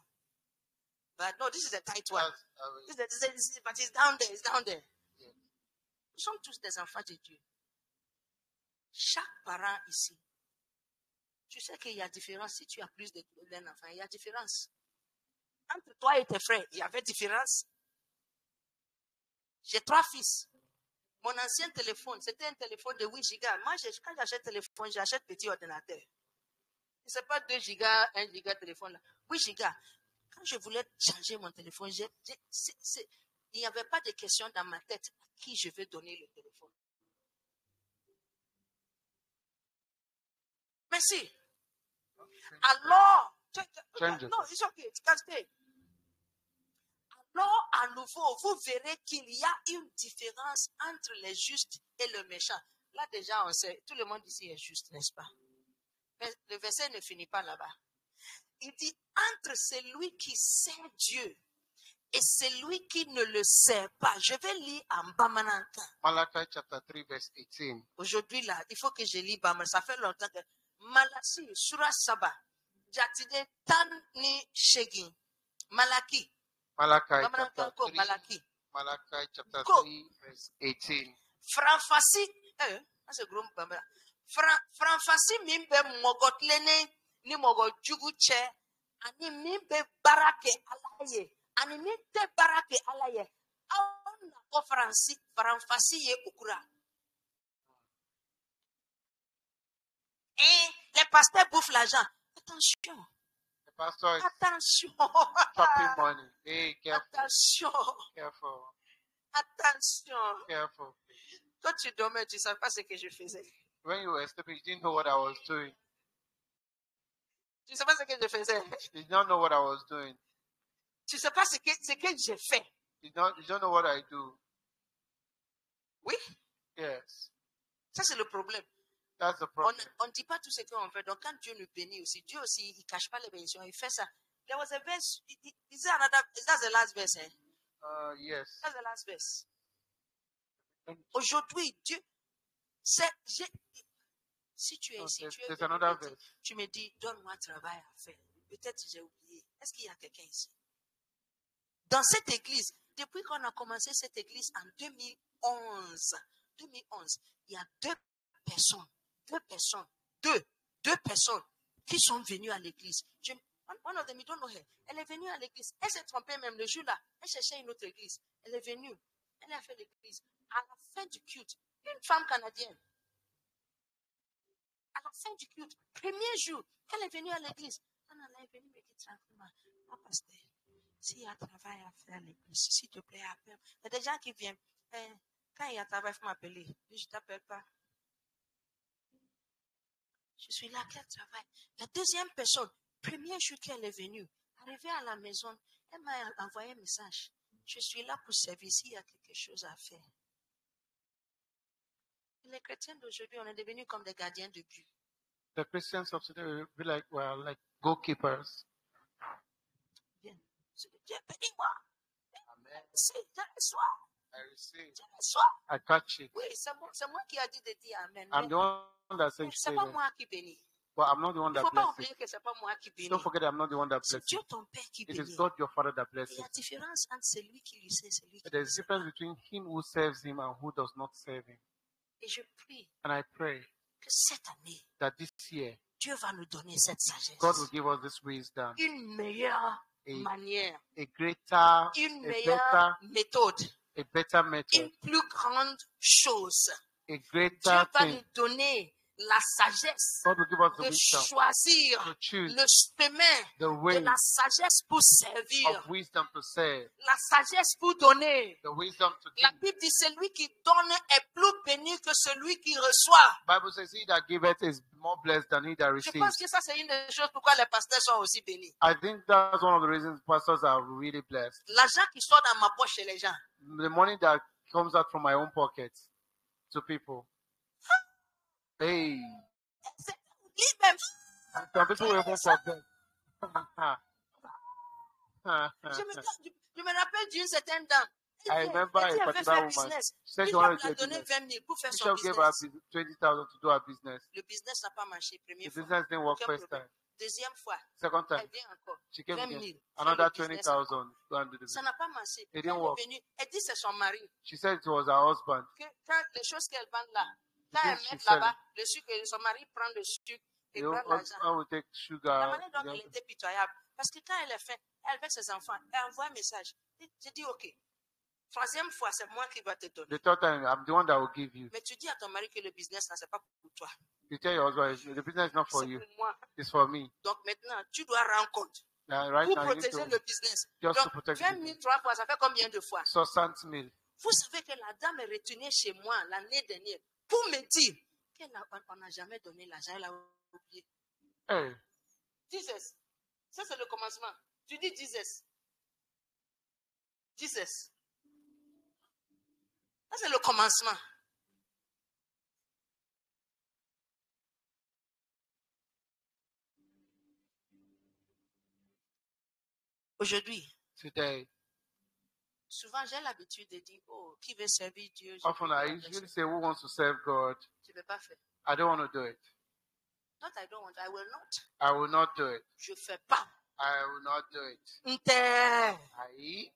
But no, this is a tight one. But it's down there, it's down there. Yeah. Nous sommes tous des enfants de Dieu. Chaque parent ici, tu sais qu'il y a différence. Si tu as plus d'un enfant, il y a différence. Entre toi et tes frères, il y avait différence. J'ai 3 fils. Mon ancien téléphone, c'était un téléphone de 8 gigas. Moi, quand j'achète téléphone, j'achète petit ordinateur. Ce n'est pas 2 gigas, 1 giga téléphone. Là. 8 gigas. Quand je voulais changer mon téléphone, il n'y avait pas de question dans ma tête à qui je vais donner le téléphone. Merci. Alors, non, it's okay, it can stay. Alors, à nouveau, vous verrez qu'il y a une différence entre les justes et le méchant. Là, déjà, on sait, tout le monde ici est juste, n'est-ce pas? Mais le verset ne finit pas là-bas. Il dit, entre celui qui sert Dieu et celui qui ne le sert pas. Je vais lire en Bamananka. Malachi chapter 3 verse 18. Aujourd'hui, là, il faut que je lis Bamananka. Ça fait longtemps que Malasi, Surah Saba, Jatide Tani Shegin, Malaki. Malachi chapter 3, Malaki. Malachi chapter 3 verse 18. Franfasi, that's a group Bamba. Franfasi mimbe mogotlene ni mogojuguche, ani mimbe barake alaye, ani mimbe barake alaye. Aona o franfasi ye ukura. Et les pasteurs bouffent l'argent. Attention. The pastor is Attention. chopping money. Hey, careful. Attention. Careful. Attention. Careful. Quand tu dormais, tu ne savais pas ce que je faisais. When you were sleeping, you didn't know what I was doing. Tu ne sais pas ce que je faisais. You did not know what I was doing. Tu ne sais pas ce que j'ai fait. You don't know what I do. Oui, Yes. ça c'est le problème. That's the On problem. ne dit pas tout ce qu'on fait. Donc quand Dieu nous bénit aussi, Dieu aussi, il ne cache pas les bénédictions, il fait ça. There was a verse, is that the last verse? Eh? Yes. That's the last verse. Aujourd'hui, Dieu, Si tu es No, ici, there's another verse. tu me dis, donne-moi travail à faire. Peut-être que j'ai oublié. Est-ce qu'il y a quelqu'un ici? Dans cette église, depuis qu'on a commencé cette église en 2011, il y a deux personnes qui sont venues à l'église. One of them, you don't know her. Elle est venue à l'église. Elle s'est trompée même le jour-là. Elle cherchait une autre église. Elle est venue. Elle a fait l'église. À la fin du culte, une femme canadienne. À la fin du culte, premier jour, elle est venue à l'église. Elle est venue me dire tranquillement, ah, pasteur, s'il y a travail à faire à l'église, s'il te plaît, appelle. Il y a des gens qui viennent. Quand il y a travail, il faut m'appeler. Je ne t'appelle pas. Je suis là, quel travail? La deuxième personne, premier jour qu'elle est venue, arrivée à la maison, elle m'a envoyé un message. Je suis là pour servir s'il y a quelque chose à faire. Les chrétiens d'aujourd'hui, on est devenus comme des gardiens de but. The Christians of today will be like, well, like goalkeepers. Bien. Dieu bénis-moi. Amen. C'est le soir. I receive. C'est le soir. I catch it. Oui, c'est moi qui ai dit de dire Amen. I'm the one that says C'est say pas that. moi qui bénis. But I'm not the one Il ne that faut pas blesses oublier it. que c'est pas moi qui bénis. Don't forget I'm not the one that C'est blesses Dieu it. ton Père qui It is bénit. God your Father that Il y blesses a it. différence entre celui qui lui sait et celui qui There's lui a sait. difference between him who serves him and who does not serve him. Et je prie And I pray que cette année, that this year, Dieu va nous donner cette sagesse. God will give us this wisdom, Une meilleure a, manière, a greater, une a meilleure méthode, better method, une plus grande chose. a Dieu greater va thing. nous donner la sagesse God will give us the de wisdom choisir to choose le chemin the de way la sagesse pour servir, of wisdom to serve, la sagesse pour donner. the wisdom to La give. Bible dit celui qui donne est plus béni que celui qui reçoit. Bible says he that giveth is more blessed than he that Je pense receives. que ça, c'est une des choses pourquoi les pasteurs sont aussi bénis. I think that's one of the reasons pastors are really blessed. L'argent qui sort dans ma poche chez les gens. The money that comes out from my own pocket to people. Hey, C'est lui-même. some people will even forget. Je me rappelle d'une certaine dame. I remember a Elle veut particular faire woman. business. She said she Bishop wanted lui a to do donné business. 20 000 pour faire son Bishop gave her business. 20,000 to do her business. Le business n'a pas marché, The première fois. business didn't work Aucun first problème. time. Deuxième fois, Second time, elle vient encore. she came 20 again. 000. Another Faire le business 20,000 encore. to go and do the Ça business. n'a pas marché. It Elle didn't est work. venue. Elle dit c'est son mari. She said it was her husband. Que quand les choses qu'elle vend là, quand She elle said met she là-bas, le sucre, son mari prend le sucre et You prend l'argent. I will take La sugar. manière dont elle était pitoyable. Parce que quand elle est faite, elle avec ses enfants, elle envoie un message. J'ai dit, OK. Troisième fois, c'est moi qui vais te donner. The third time, I'm the one that will give you. Mais tu dis à ton mari que le business, là, c'est pas pour toi. You tell your husband, the business is not for C'est you. pour moi. It's for me. Donc maintenant, tu dois rendre compte. Right Pour now, you need protéger to le business. just Donc, to protect 20 the 000 business. 3 fois, ça fait combien de fois? 60 mil. Vous savez que la dame est retournée chez moi l'année dernière pour me dire qu'on n'a jamais donné l'argent. Elle a oublié. Hey, Jesus. Ça, c'est le commencement. Tu dis Jesus. Jesus. Ça, c'est le commencement. Aujourd'hui, today, souvent j'ai l'habitude de dire, oh, qui veut servir Dieu? often I usually say, who wants to serve God? Je ne vais pas faire. I don't want to do it. Not I don't want, I will not. I will not do it. Je ne fais pas. I will not do it. Inter. I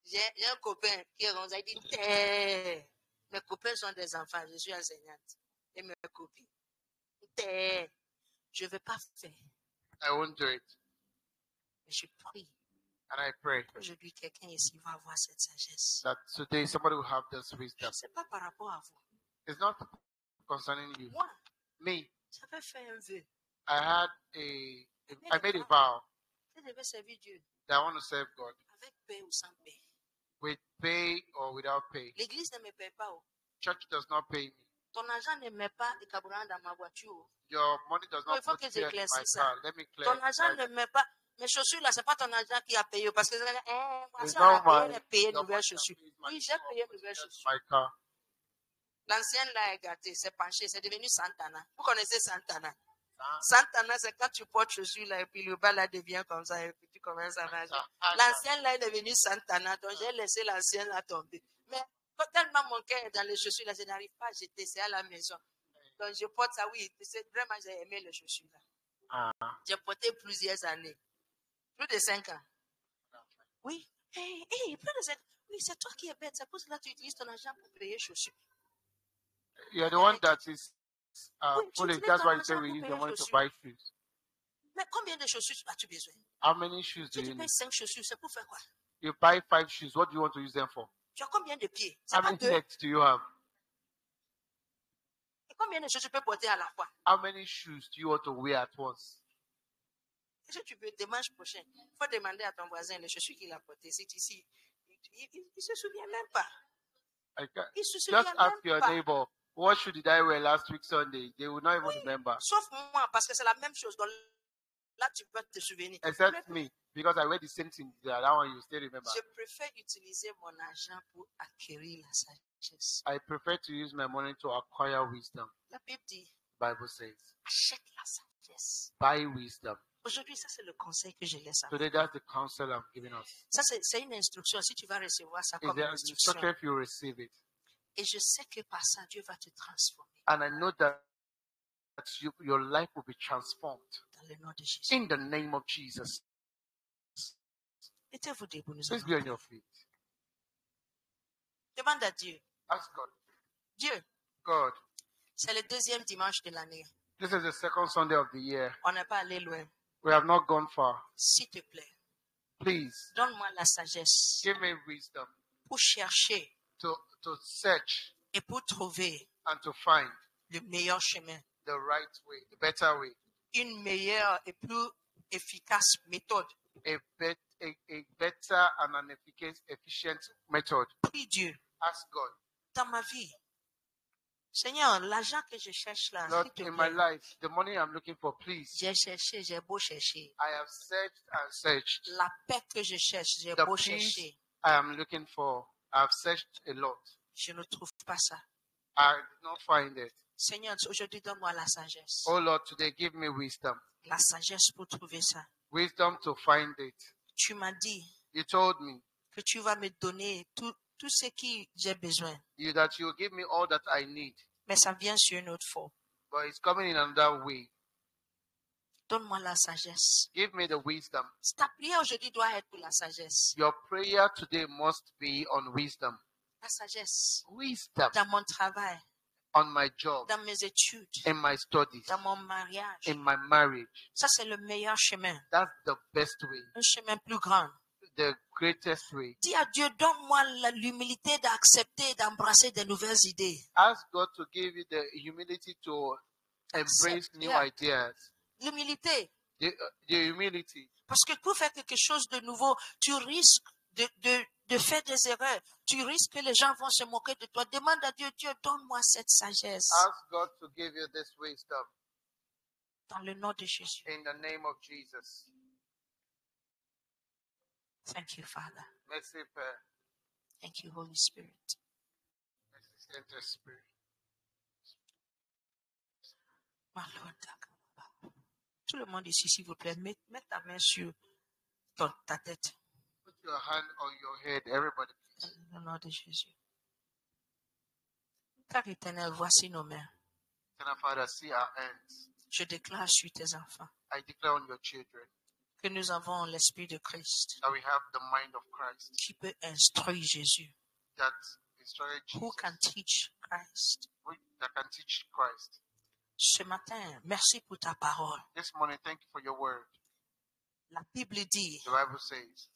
J'ai un copain qui est rond, il dit Inter. Mes copains sont des enfants, je suis enseignante. Et mes copines. Inter. Je ne vais pas faire. I won't do it. Mais je prie. And I pray Aujourd'hui, quelqu'un ici va avoir cette sagesse. that today somebody will have this Je wisdom. ne sais pas par rapport à vous. It's not concerning you. Moi, Me, j'avais fait un vœu. I made a vow Je devais servir Dieu that I want to serve God avec paix ou sans paix. with pay or without pay. L'église ne me paie pas. Oh. Church does not pay me. Ton argent ne met pas de carburant dans ma voiture. Oh. Your money does Non, not il faut put que fuel in my j'éclaircisse ça. car. Let me clear. Ton argent ne met pas. Mes chaussures là, c'est pas ton argent qui a payé. Parce que moi, It's si on a not my- payé, payé your nouvelles money that chaussures. pays my Oui, j'ai payé car, nouvelles that's chaussures. my car. L'ancienne là est gâtée, c'est penché, c'est devenu Santana. Vous connaissez Santana? Santana, c'est quand tu portes chaussures là et puis le bas là devient comme ça et puis tu commences à nager. L'ancienne là est devenue Santana, donc j'ai laissé l'ancienne là tomber. Mais quand tellement mon cœur est dans les chaussures, là, je n'arrive pas à jeter. C'est à la maison. Donc, je porte ça, oui. C'est vraiment, j'ai aimé les chaussures, là. J'ai porté plusieurs années. Plus de 5 ans. Oui. Hey, plus de 5 ans. Oui, c'est toi qui es bête. C'est pour cela que tu utilises ton argent pour payer chaussures. You're the one that is Oui, tu foolish. utilises That's ton why you say argent we pour use the payer money to chaussures. buy shoes. Mais combien de chaussures as-tu besoin? How many shoes do Si you tu need? payes 5 chaussures, c'est pour faire quoi? You buy 5 shoes. What do you want to use them for? Tu as combien de pieds? C'est How pas many 2. legs do you have? Et combien de choses tu peux porter à la fois? How many shoes do you want to wear at once? Est-ce que tu peux, dimanche prochain, il faut demander à ton voisin les chaussures qu'il a portées. C'est ici. Il ne se souvient même pas. Il se souvient Just même ask your pas. neighbor, what shoe did I wear last week Sunday? They will not even remember. Sauf moi, parce que c'est la même chose. Donc, là, tu peux te souvenir. Except me, because I wear the same thing. That one you still remember. Je préfère utiliser mon argent pour acquérir la sagesse. I prefer to use my money to acquire wisdom. La Bible dit, Bible says, achète la sagesse. buy wisdom. Aujourd'hui, ça, c'est le conseil que je laisse à Today, that's the counsel I'm giving us. ça, c'est une instruction. Si tu vas recevoir ça Is comme there une an instruction. instruction if you receive it? Et je sais que par ça, Dieu va te transformer And I know that your life will be transformed dans le nom de Jésus. in the name of Jesus. Mettez-vous debout, nous Please allons be on prier. your feet. Demande à Dieu. Ask God. Dieu, God, c'est le 2e dimanche de l'année. this is the second Sunday of the year. On n'est pas allé loin. We have not gone far. S'il te plaît, Please donne-moi la sagesse give me wisdom pour chercher to search et pour trouver and to find le meilleur chemin. the right way, the better way, Une meilleure et plus efficace méthode. a better and an efficient method. Prie Dieu Ask God. dans ma vie. Seigneur, l'argent que je cherche là, Lord, s'il te in my plaît, life, the money I'm looking for, please. j'ai cherché, j'ai beau chercher. I have searched and searched. La paix que je cherche, j'ai The beau peace chercher. I am looking for, I have searched a lot. Je ne trouve pas ça. I did not find it. Seigneur, aujourd'hui, donne-moi la sagesse. Oh Lord, today give me wisdom. La sagesse pour trouver ça. Wisdom to find it. Tu m'as dit You told me que tu vas me donner tout ce qui j'ai besoin. that you will give me all that I need. Mais ça vient sur une autre forme. But it's coming in another way. Donne-moi la sagesse. Give me the wisdom. Ta prière aujourd'hui doit être pour la sagesse. Your prayer today must be on wisdom. La sagesse. Wisdom Dans mon travail, on my job, dans mes études, in my studies, dans mon mariage. in my marriage. Ça, c'est le meilleur chemin. That's the best way, Un chemin plus grand. the greatest way. Dis à Dieu, donne-moi l'humilité d'accepter et d'embrasser de nouvelles idées. Ask God to give you the humility to embrace new Yeah. ideas. L'humilité. The humility. Parce que pour faire quelque chose de nouveau, tu risques de faire des erreurs. Tu risques que les gens vont se moquer de toi. Demande à Dieu, Dieu, donne-moi cette sagesse. Ask God to give you this wisdom Dans le nom de Jésus. in the name of Jesus. Thank you, Father. Mercy, Père. Thank you, Holy Spirit. Mercy, Center Spirit. My Lord, tout le monde ici, s'il vous plaît, mets ta main sur ta tête. Put your hand on your head, everybody. Dans le nom de Jésus. Père éternel, voici nos mains. Eternal Father, see our hands. Je déclare sur tes enfants I declare on your children que nous avons l'Esprit de Christ that we have the mind of Christ, qui peut instruire Jésus. that instructed Who Jesus, can teach Christ? that can teach Christ. Ce matin, merci pour ta parole. This morning, thank you for your word. La Bible dit, The Bible says,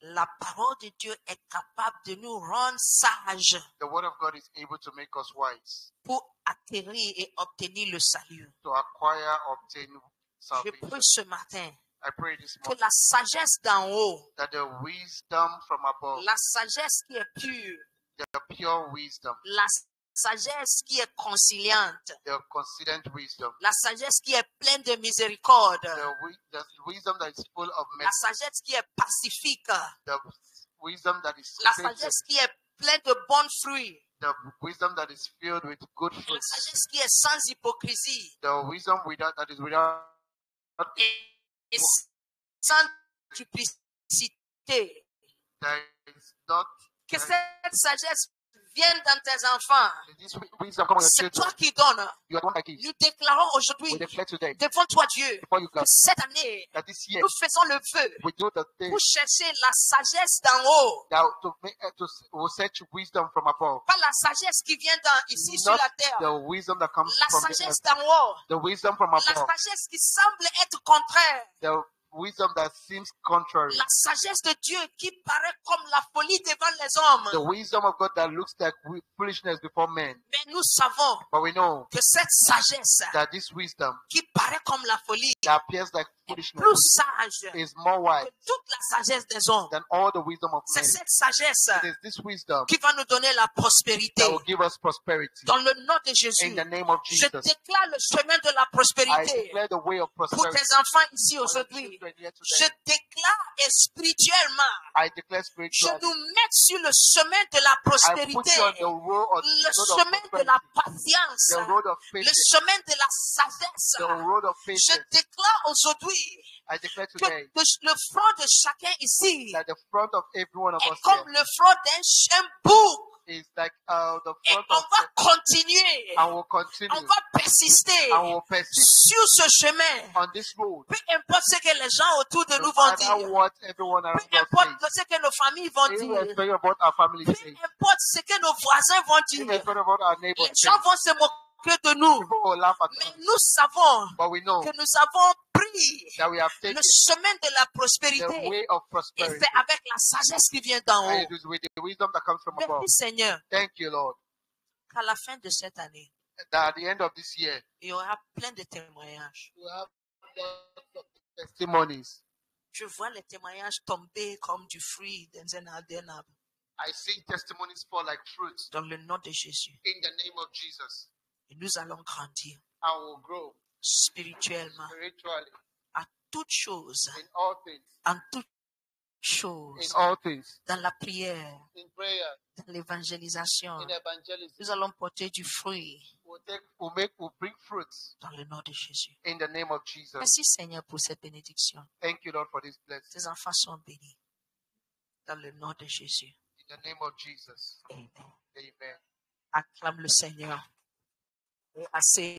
la parole de Dieu est capable de nous rendre sages the word of God is able to make us wise, pour acquérir et obtenir le salut. to acquire, obtain Je salvation. prie ce matin I pray this que morning la sagesse d'en haut, that the wisdom from above, la sagesse qui est pure, the pure wisdom, la sagesse qui est conciliante, the considerate wisdom, la sagesse qui est pleine de miséricorde, the wisdom that is full of la mercy, sagesse qui est pacifique, the wisdom that is la patient, sagesse qui est pleine de bons fruits, the wisdom that is filled with good la fruits, sagesse qui est sans hypocrisie the wisdom that is without et sans duplicité. that is not Que cette sagesse viennent dans tes enfants. This wisdom come on your C'est children. toi qui donnes. You are the one that gives. Nous déclarons We aujourd'hui declare today, devant toi, Dieu, before you que come, cette année, that this year nous faisons le vœu we do the thing pour chercher la sagesse d'en haut. that will search wisdom from above. Pas la sagesse qui vient ici sur Not la terre. the wisdom that comes La from the sagesse earth. d'en haut. The wisdom from La above. sagesse qui semble être contraire. The wisdom that seems contrary. La sagesse de Dieu qui paraît comme la folie devant les hommes. The wisdom of God that looks like foolishness before men. Mais nous savons But we know que cette sagesse that this wisdom qui paraît comme la folie that appears like est foolishness plus sage is more wise que toute la sagesse des hommes. than all the wisdom of C'est men. cette sagesse It is this wisdom qui va nous donner la prospérité. that will give us prosperity. Dans le nom de In Jésus, the name of je Jesus, déclare le chemin de la I prospérité declare the way of pour prosperity. tes enfants ici for the aujourd'hui. children here Je today. déclare spirituellement, I declare je spiritually. nous mets sur le chemin de la I put prospérité, you on the road of, le road chemin of de la prosperity, patience, the road of le patience, chemin de la sagesse. the road of Je patience. déclare aujourd'hui I declare que today le front de chacun ici that the front of every one of est us comme le front d'un chien bouc. here is like the Et front on of, va continuer, and will on continue, va persister and will persist sur ce chemin. on this road. Peu importe ce que les gens autour de No nous vont matter dire, what everyone peu around us importe says, ce que nos familles vont dire, irrespective of what our family peu says, importe ce que nos voisins vont dire, irrespective of what our neighbors les say, gens vont se moquer de nous. people will laugh at Mais us. nous savons But we know que nous avons pris that we have le taken chemin de la the prospérité way of et prosperity, c'est avec la sagesse qui vient d'en and haut. it is with the wisdom that comes from above. Merci Seigneur, Thank you, Lord. qu'à la fin de cette année, That at the end of this year, il y aura plein de témoignages. we have lots of testimonies. Je vois les témoignages tomber comme du fruit dans un arbre. I see testimonies fall like fruits Dans le nom de Jésus. in the name of Jesus. Et nous allons grandir I will grow spirituellement spiritually à toutes choses, in all things, en toutes in choses, all things, dans la prière, in prayer, dans l'évangélisation. in evangelism. Nous allons porter du fruit We'll bring fruits dans le nom de Jésus. in the name of Jesus. Merci Seigneur pour cette bénédiction. Thank you, Lord, for this blessing. Tes enfants sont bénis dans le nom de Jésus. In the name of Jesus. Amen. Amen. Acclame le Seigneur. Et assez.